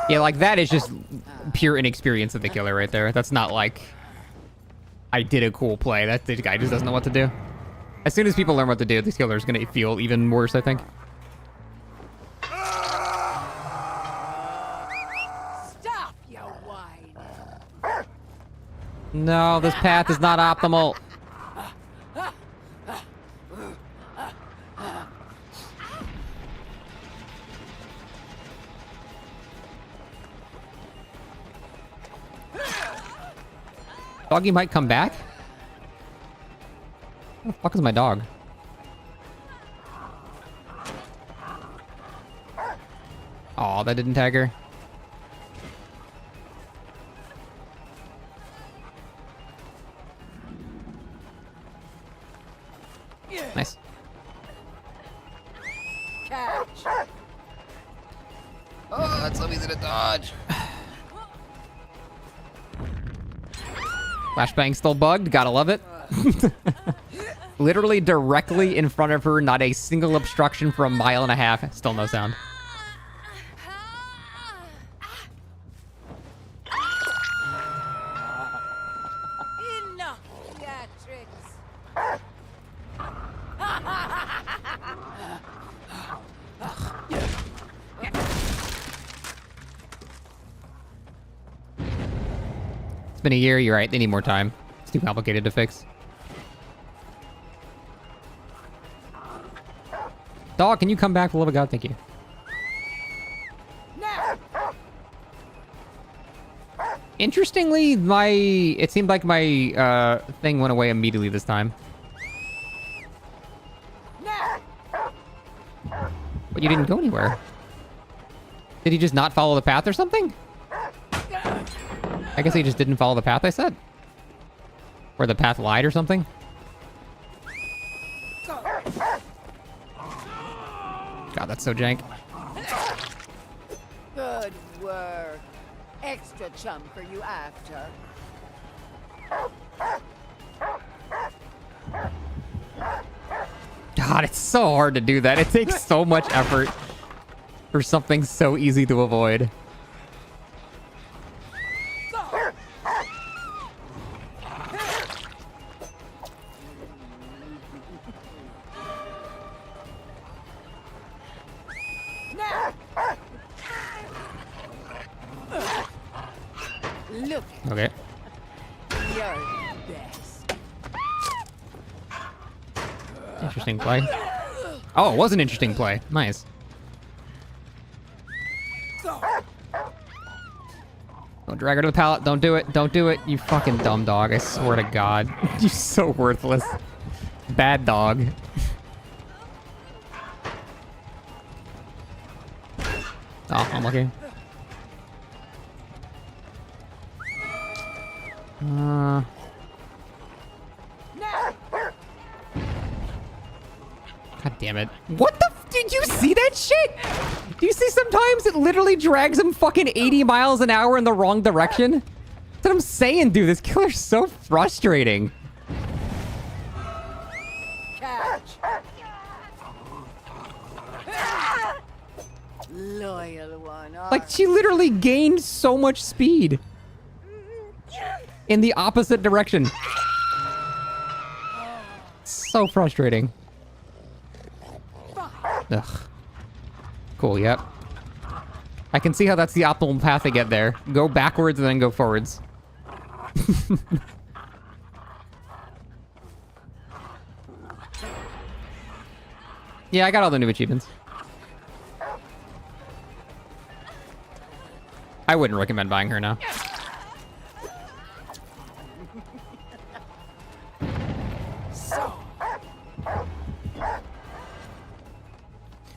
Yeah, like that is just pure inexperience of the killer right there. That's not like I did a cool play. That the guy just doesn't know what to do. As soon as people learn what to do, this killer is gonna feel even worse, I think. Stop, you whine. No, this path is not optimal. Doggy might come back? Where the fuck is my dog? Aw, that didn't tag her. Nice. Catch. Oh, that's so easy to dodge. Flashbang still bugged. Gotta love it. Literally directly in front of her, not a single obstruction for a mile and a half. Still no sound. Enough theatrics. It's been a year. You're right. They need more time. It's too complicated to fix. Dog, can you come back for the love of God? Thank you. Interestingly, it seemed like my thing went away immediately this time. But you didn't go anywhere. Did he just not follow the path or something? I guess he just didn't follow the path I said. Or the path lied or something. God, that's so jank. Good work. Extra chum for you after. God, it's so hard to do that. It takes so much effort for something so easy to avoid. Look, Okay. you're best. Interesting play. Oh, it was an interesting play. Nice. Don't drag her to the pallet. Don't do it. Don't do it. You fucking dumb dog. I swear to God. You're so worthless. Bad dog. Oh, I'm lucky. God damn it. What the did you see that shit? Do you see sometimes it literally drags him fucking 80 miles an hour in the wrong direction? That's what I'm saying, dude. This killer's so frustrating. Catch. Loyal one. Like, she literally gained so much speed. In the opposite direction. So frustrating. Ugh. Cool, yep. I can see how that's the optimal path to get there. Go backwards and then go forwards. Yeah, I got all the new achievements. I wouldn't recommend buying her now.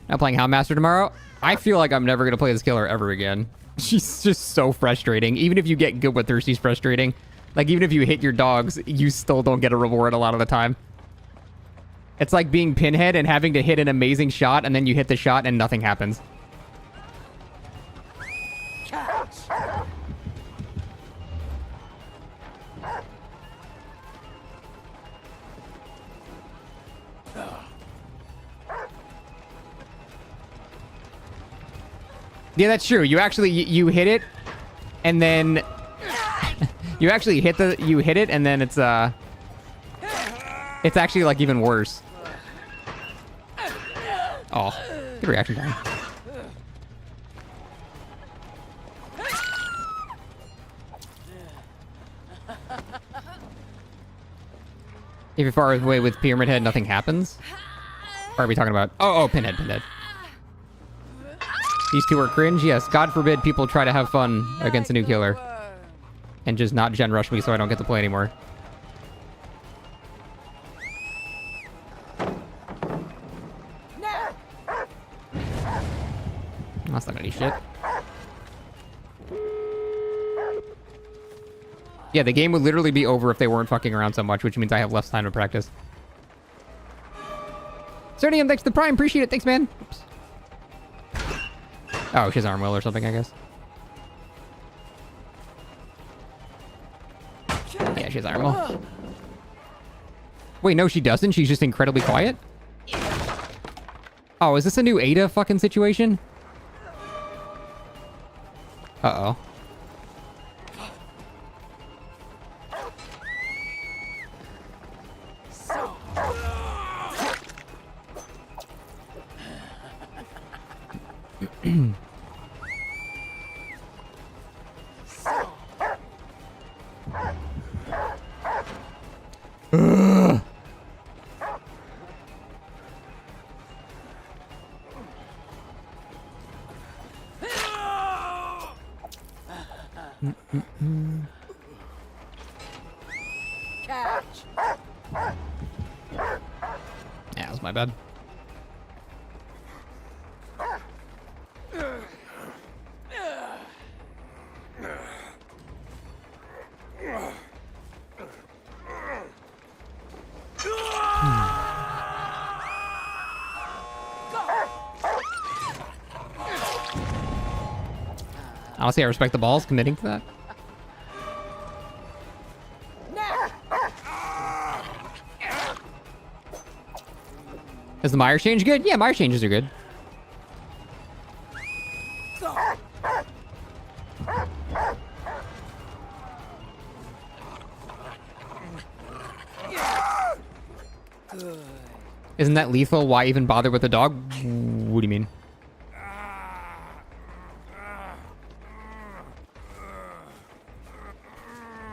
Not playing Houndmaster tomorrow. I feel like I'm never going to play this killer ever again. She's just so frustrating. Even if you get good with her, she's frustrating. Like, even if you hit your dogs, you still don't get a reward a lot of the time. It's like being Pinhead and having to hit an amazing shot, and then you hit the shot and nothing happens. Yeah, that's true. You actually, you hit it, and then... you actually hit it, and then it's actually, like, even worse. Oh, good reaction time. If you're far away with Pyramid Head, nothing happens? What are we talking about? Oh, Pinhead. These two are cringe? Yes, God forbid people try to have fun against a new killer. And just not gen rush me so I don't get to play anymore. That's not any shit. Yeah, the game would literally be over if they weren't fucking around so much, which means I have less time to practice. Cernium, thanks to the Prime. Appreciate it. Thanks, man. Oops. Oh, she has arm wheel or something, I guess. Yeah, she has arm wheel. Wait, no, she doesn't. She's just incredibly quiet? Oh, is this a new Ada fucking situation? Uh-oh. Yeah, that was my bad. Honestly, I respect the balls committing to that. Is the Myers change good? Yeah, Myers changes are good. Isn't that lethal? Why even bother with the dog? What do you mean?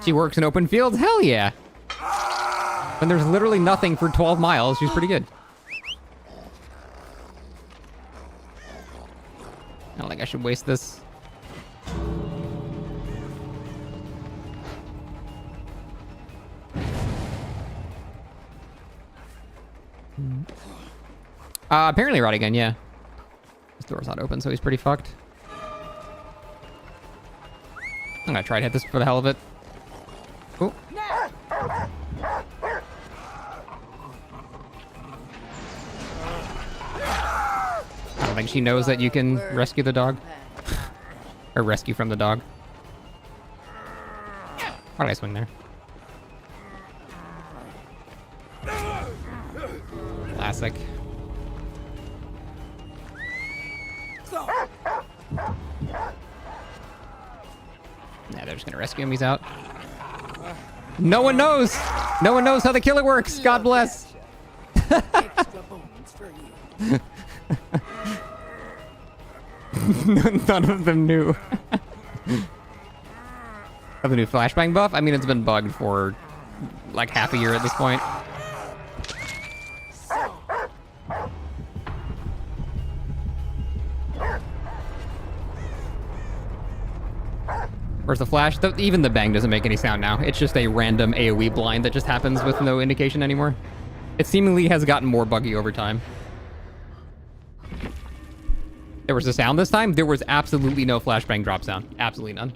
She works in open fields? Hell yeah. When there's literally nothing for 12 miles, she's pretty good. I don't think I should waste this. Apparently Rod again, yeah. This door's not open, so he's pretty fucked. I'm gonna try to hit this for the hell of it. Oh. I don't think she knows that you can rescue the dog. Or rescue from the dog. Why did I swing there? Classic. Yeah, they're just gonna rescue him. He's out. No one knows. No one knows how the killer works. God bless. Extra bones for you. None of them knew. Of the new flashbang buff? I mean, it's been bugged for like half a year at this point. Where's the flash? Even the bang doesn't make any sound now. It's just a random AoE blind that just happens with no indication anymore. It seemingly has gotten more buggy over time. There was a sound this time. There was absolutely no flashbang drop sound. Absolutely none.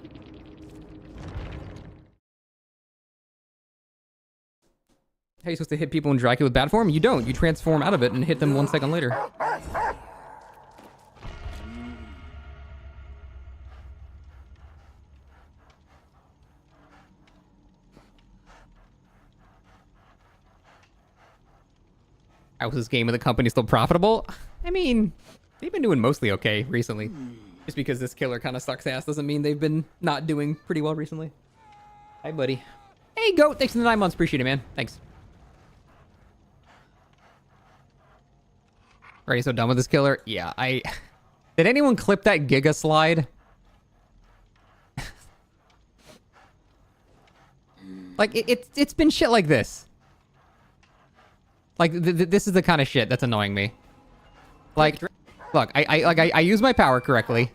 How are you supposed to hit people in Dracula with bad form? You don't. You transform out of it and hit them 1 second later. How was this game of the company still profitable? I mean, they've been doing mostly okay recently. Just because this killer kind of sucks ass doesn't mean they've been not doing pretty well recently. Hi, buddy. Hey, Goat. Thanks for the 9 months. Appreciate it, man. Thanks. Are you so done with this killer? Yeah, Did anyone clip that Giga slide? Like, it's been shit like this. Like, this is the kind of shit that's annoying me. Like, look, I use my power correctly.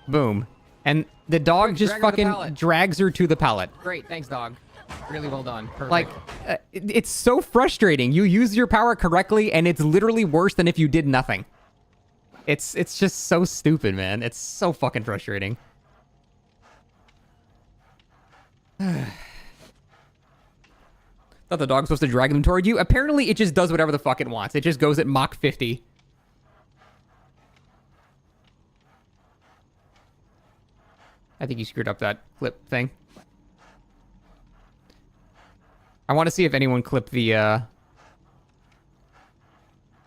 Boom. And the dog just fucking drags her to the pallet. Great, thanks, dog. Really well done. Perfect. Like, it's so frustrating. You use your power correctly, and it's literally worse than if you did nothing. It's just so stupid, man. It's so fucking frustrating. Thought the dog's supposed to drag them toward you. Apparently, it just does whatever the fuck it wants. It just goes at Mach 50. I think you screwed up that clip thing. I want to see if anyone clipped the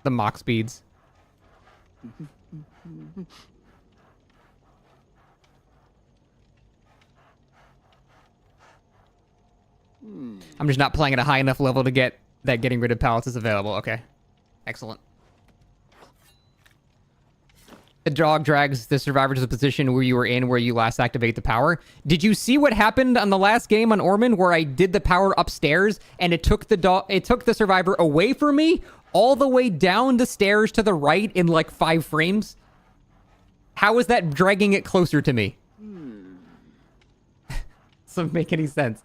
Mach speeds. I'm just not playing at a high enough level to get that getting rid of pallets is available. Okay. Excellent. The dog drags the survivor to the position where you were in where you last activate the power. Did you see what happened on the last game on Orman where I did the power upstairs and it took the survivor away from me all the way down the stairs to the right in like 5 frames? How is that dragging it closer to me? Doesn't make any sense.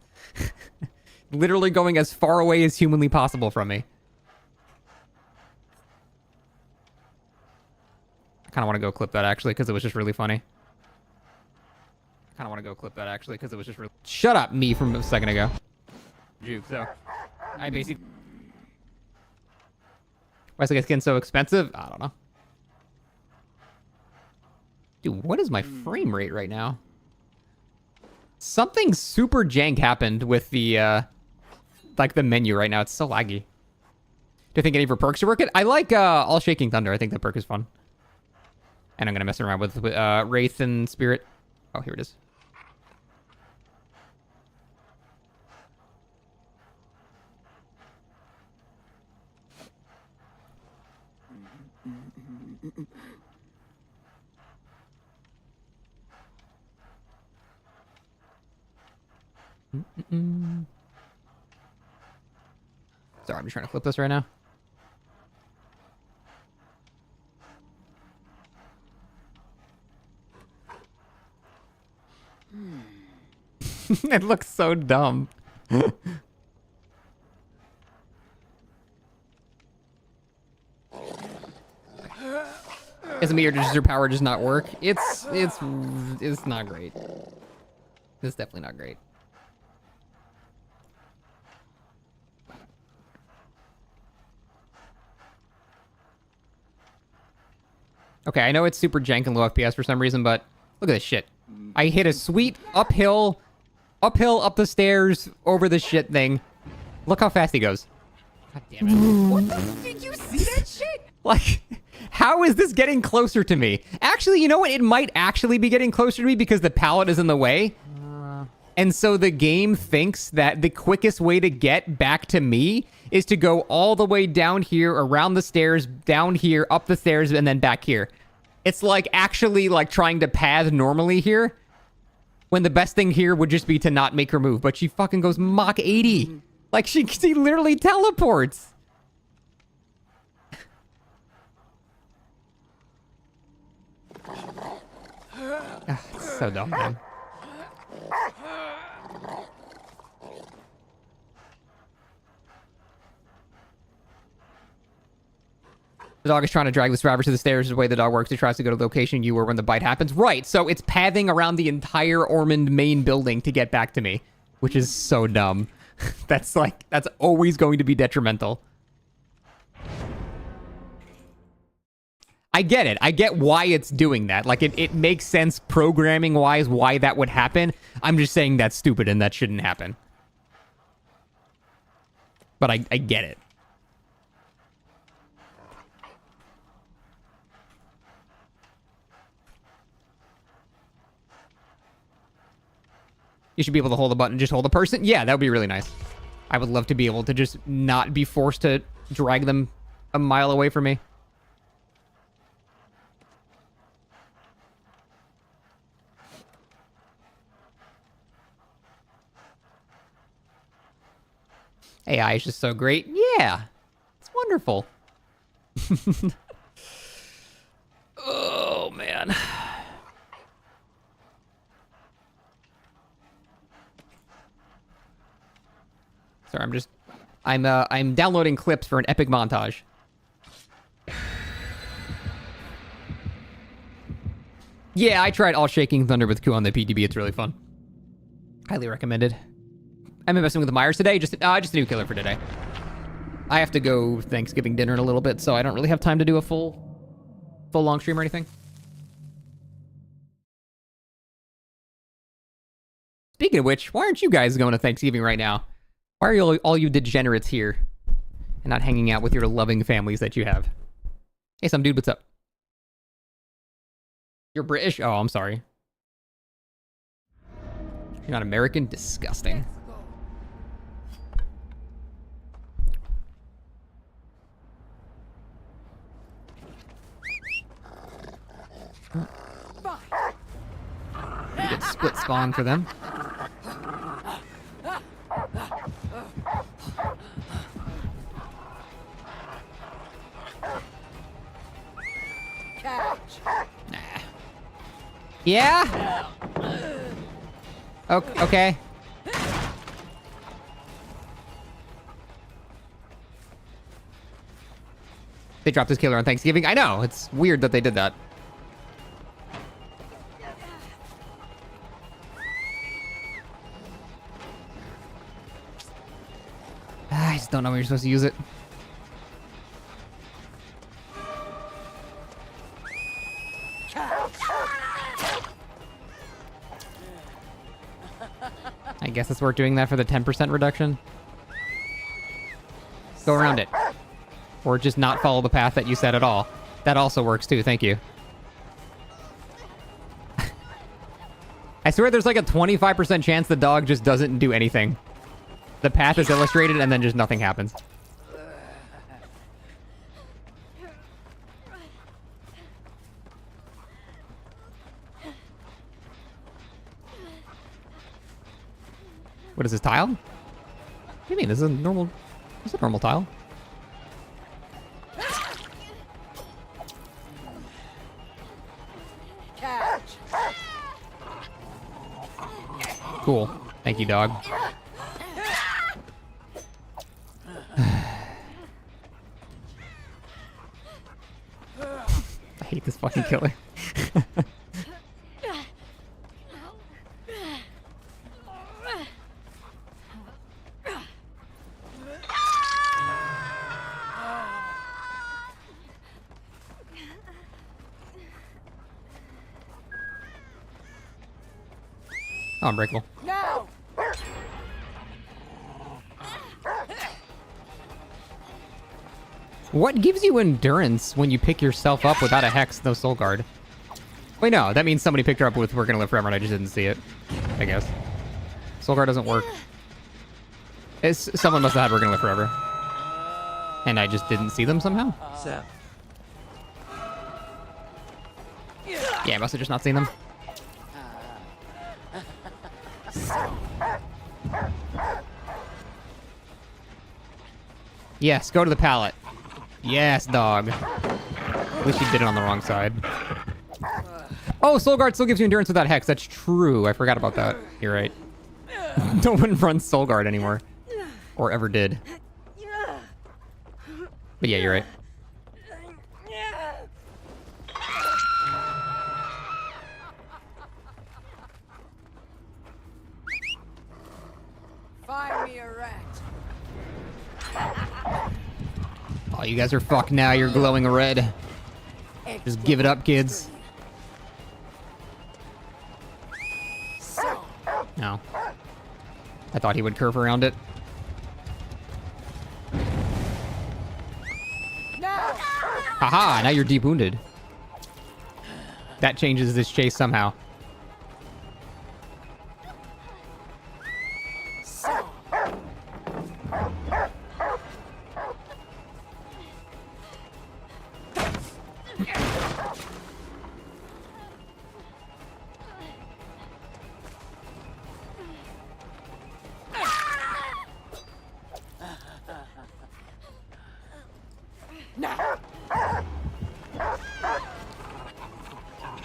Literally going as far away as humanly possible from me. I kind of want to go clip that actually because it was just really funny. Shut up, me from a second ago. Juke, so I basically. Why is the skin so expensive? I don't know. Dude, what is my frame rate right now? Something super jank happened with the like the menu right now. It's so laggy. Do you think any of her perks are working? I like All Shaking Thunder. I think that perk is fun. And I'm gonna mess around with Wraith and Spirit. Oh, here it is. Sorry, I'm just trying to flip this right now. It looks so dumb. Doesn't mean your power does not work. It's not great. It's definitely not great. Okay, I know it's super jank and low FPS for some reason, but look at this shit. I hit a sweet uphill, up the stairs, over the shit thing. Look how fast he goes. God damn it. What the, did you see that shit? Like, How is this getting closer to me? Actually, you know what? It might actually be getting closer to me because the pallet is in the way. And so the game thinks that the quickest way to get back to me is to go all the way down here, around the stairs, down here, up the stairs, and then back here. It's like actually like trying to path normally here, when the best thing here would just be to not make her move. But she fucking goes Mach 80. Like she literally teleports. It's so dumb, man. The dog is trying to drag the survivors to the stairs. The way the dog works, it tries to go to the location you were when the bite happens. Right, so it's pathing around the entire Ormond main building to get back to me, which is so dumb. That's always going to be detrimental. I get it. I get why it's doing that. Like, it makes sense programming-wise why that would happen. I'm just saying that's stupid and that shouldn't happen. But I get it. You should be able to hold a button and just hold a person. Yeah, that would be really nice. I would love to be able to just not be forced to drag them a mile away from me. AI is just so great. Yeah, it's wonderful. Oh, man. Sorry, I'm downloading clips for an epic montage. Yeah, I tried All Shaking Thunder with Ku on the PTB. It's really fun. Highly recommended. I'm investing with the Myers today. Just a new killer for today. I have to go Thanksgiving dinner in a little bit, so I don't really have time to do a full long stream or anything. Speaking of which, why aren't you guys going to Thanksgiving right now? Why are all you degenerates here and not hanging out with your loving families that you have? Hey, some dude, what's up? You're British? Oh, I'm sorry. You're not American? Disgusting. You get split spawn for them. Nah. Yeah? Okay. They dropped this killer on Thanksgiving. I know. It's weird that they did that. I just don't know when you're supposed to use it. I guess it's worth doing that for the 10% reduction. Go around it. Or just not follow the path that you said at all. That also works too, thank you. I swear there's like a 25% chance the dog just doesn't do anything. The path is illustrated and then just nothing happens. What is this tile? What do you mean? This is a normal tile. Cool. Thank you, dog. I hate this fucking killer. Oh, unbreakable. No! What gives you endurance when you pick yourself up without a hex, no soul guard? Wait, no, that means somebody picked her up with We're Gonna Live Forever and I just didn't see it. I guess. Soul guard doesn't work. Someone must have had We're Gonna Live Forever. And I just didn't see them somehow? So, Yeah, I must have just not seen them. Yes, go to the pallet. Yes, dog. At least you did it on the wrong side. Oh, Soul Guard still gives you endurance without Hex. That's true. I forgot about that. You're right. No one runs Soul Guard anymore. Or ever did. But yeah, you're right. Find me a rat. Oh, you guys are fucked now. You're glowing red. Just give it up, kids. No. I thought he would curve around it. Haha, now you're deep wounded. That changes this chase somehow.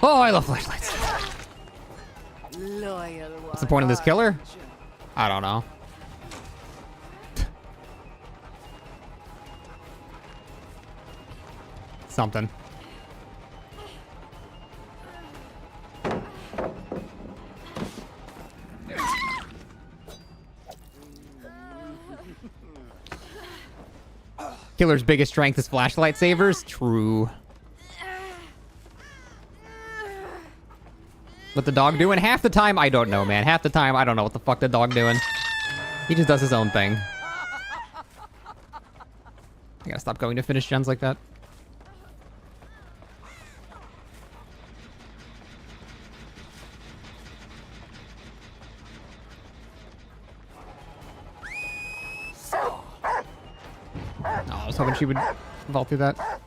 Oh, I love flashlights. What's the point of this killer? I don't know. Something. Killer's biggest strength is flashlight savers? True. What the dog doing? Half the time, I don't know, man. Half the time, I don't know what the fuck the dog doing. He just does his own thing. I gotta stop going to finish gens like that. Oh, I was hoping she would vault through that.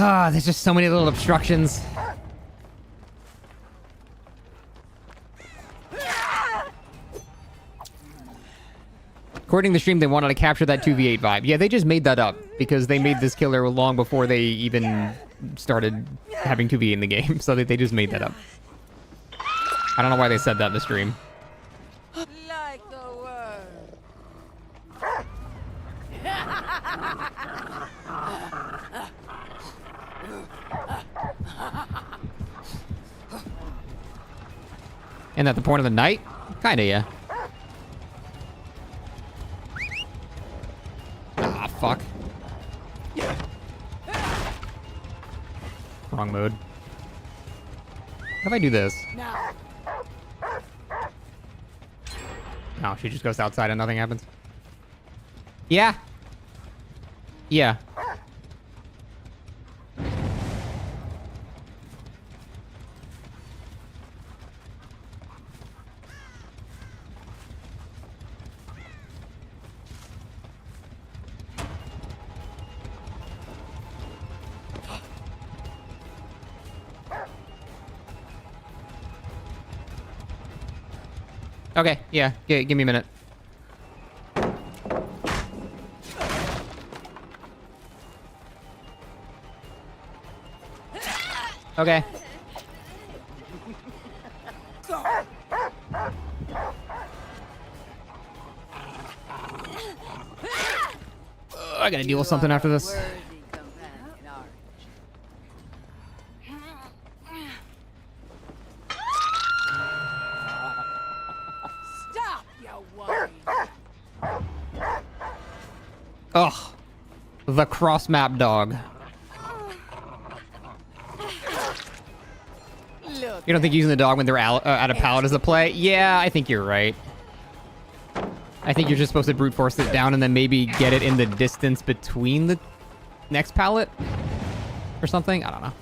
Ah, there's just so many little obstructions. According to the stream, they wanted to capture that 2v8 vibe. Yeah, they just made that up because they made this killer long before they even started having 2v8 in the game. So they just made that up. I don't know why they said that in the stream. Like the world. And at the point of the night? Kinda, yeah. Ah, fuck. Wrong mode. What if I do this? No, she just goes outside and nothing happens. Yeah. Yeah. Okay, yeah, give me a minute. Okay. I gotta deal with something after this. Worthy companion, aren't you? Stop, you whine. Ugh. The cross map dog. You don't think using the dog when they're at a pallet is a play? Yeah, I think you're right. I think you're just supposed to brute force it down and then maybe get it in the distance between the next pallet or something. I don't know.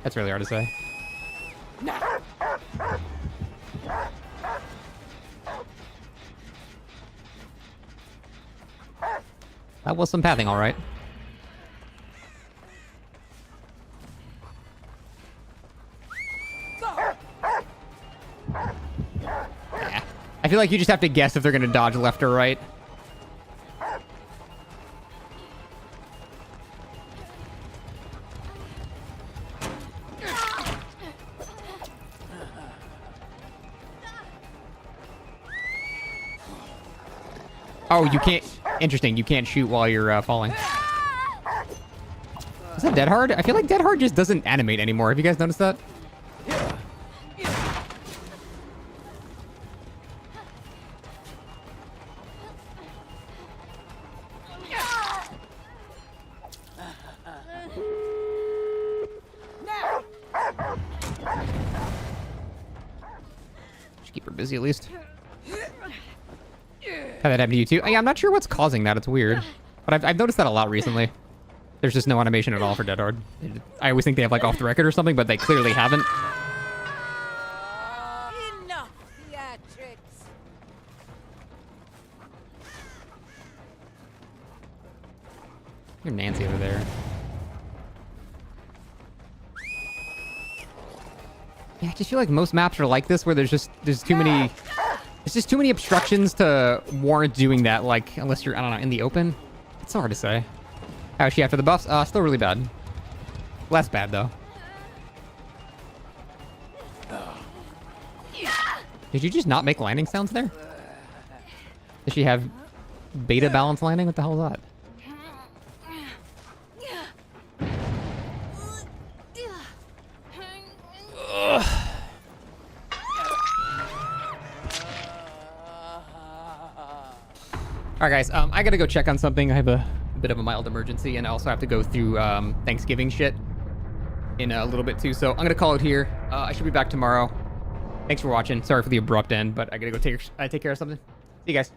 That's really hard to say. That was some pathing, all right. Yeah. I feel like you just have to guess if they're going to dodge left or right. Oh, you can't... Interesting, you can't shoot while you're falling. Is that Dead Hard? I feel like Dead Hard just doesn't animate anymore. Have you guys noticed that? Just keep her busy at least. Had that happen to you too? Yeah, I'm not sure what's causing that. It's weird. But I've noticed that a lot recently. There's just no animation at all for Dead Hard. I always think they have like off the record or something, but they clearly haven't. Enough theatrics. You're Nancy over there. Yeah, I just feel like most maps are like this, where there's too many. It's just too many obstructions to warrant doing that, like, unless you're, I don't know, in the open. It's so hard to say. How is she after the buffs? Still really bad. Less bad, though. Did you just not make landing sounds there? Does she have beta balance landing? What the hell is that? Ugh. All right, guys. I gotta go check on something. I have a bit of a mild emergency, and I also have to go through Thanksgiving shit in a little bit too. So I'm gonna call it here. I should be back tomorrow. Thanks for watching. Sorry for the abrupt end, but I gotta go take care of something. See you guys.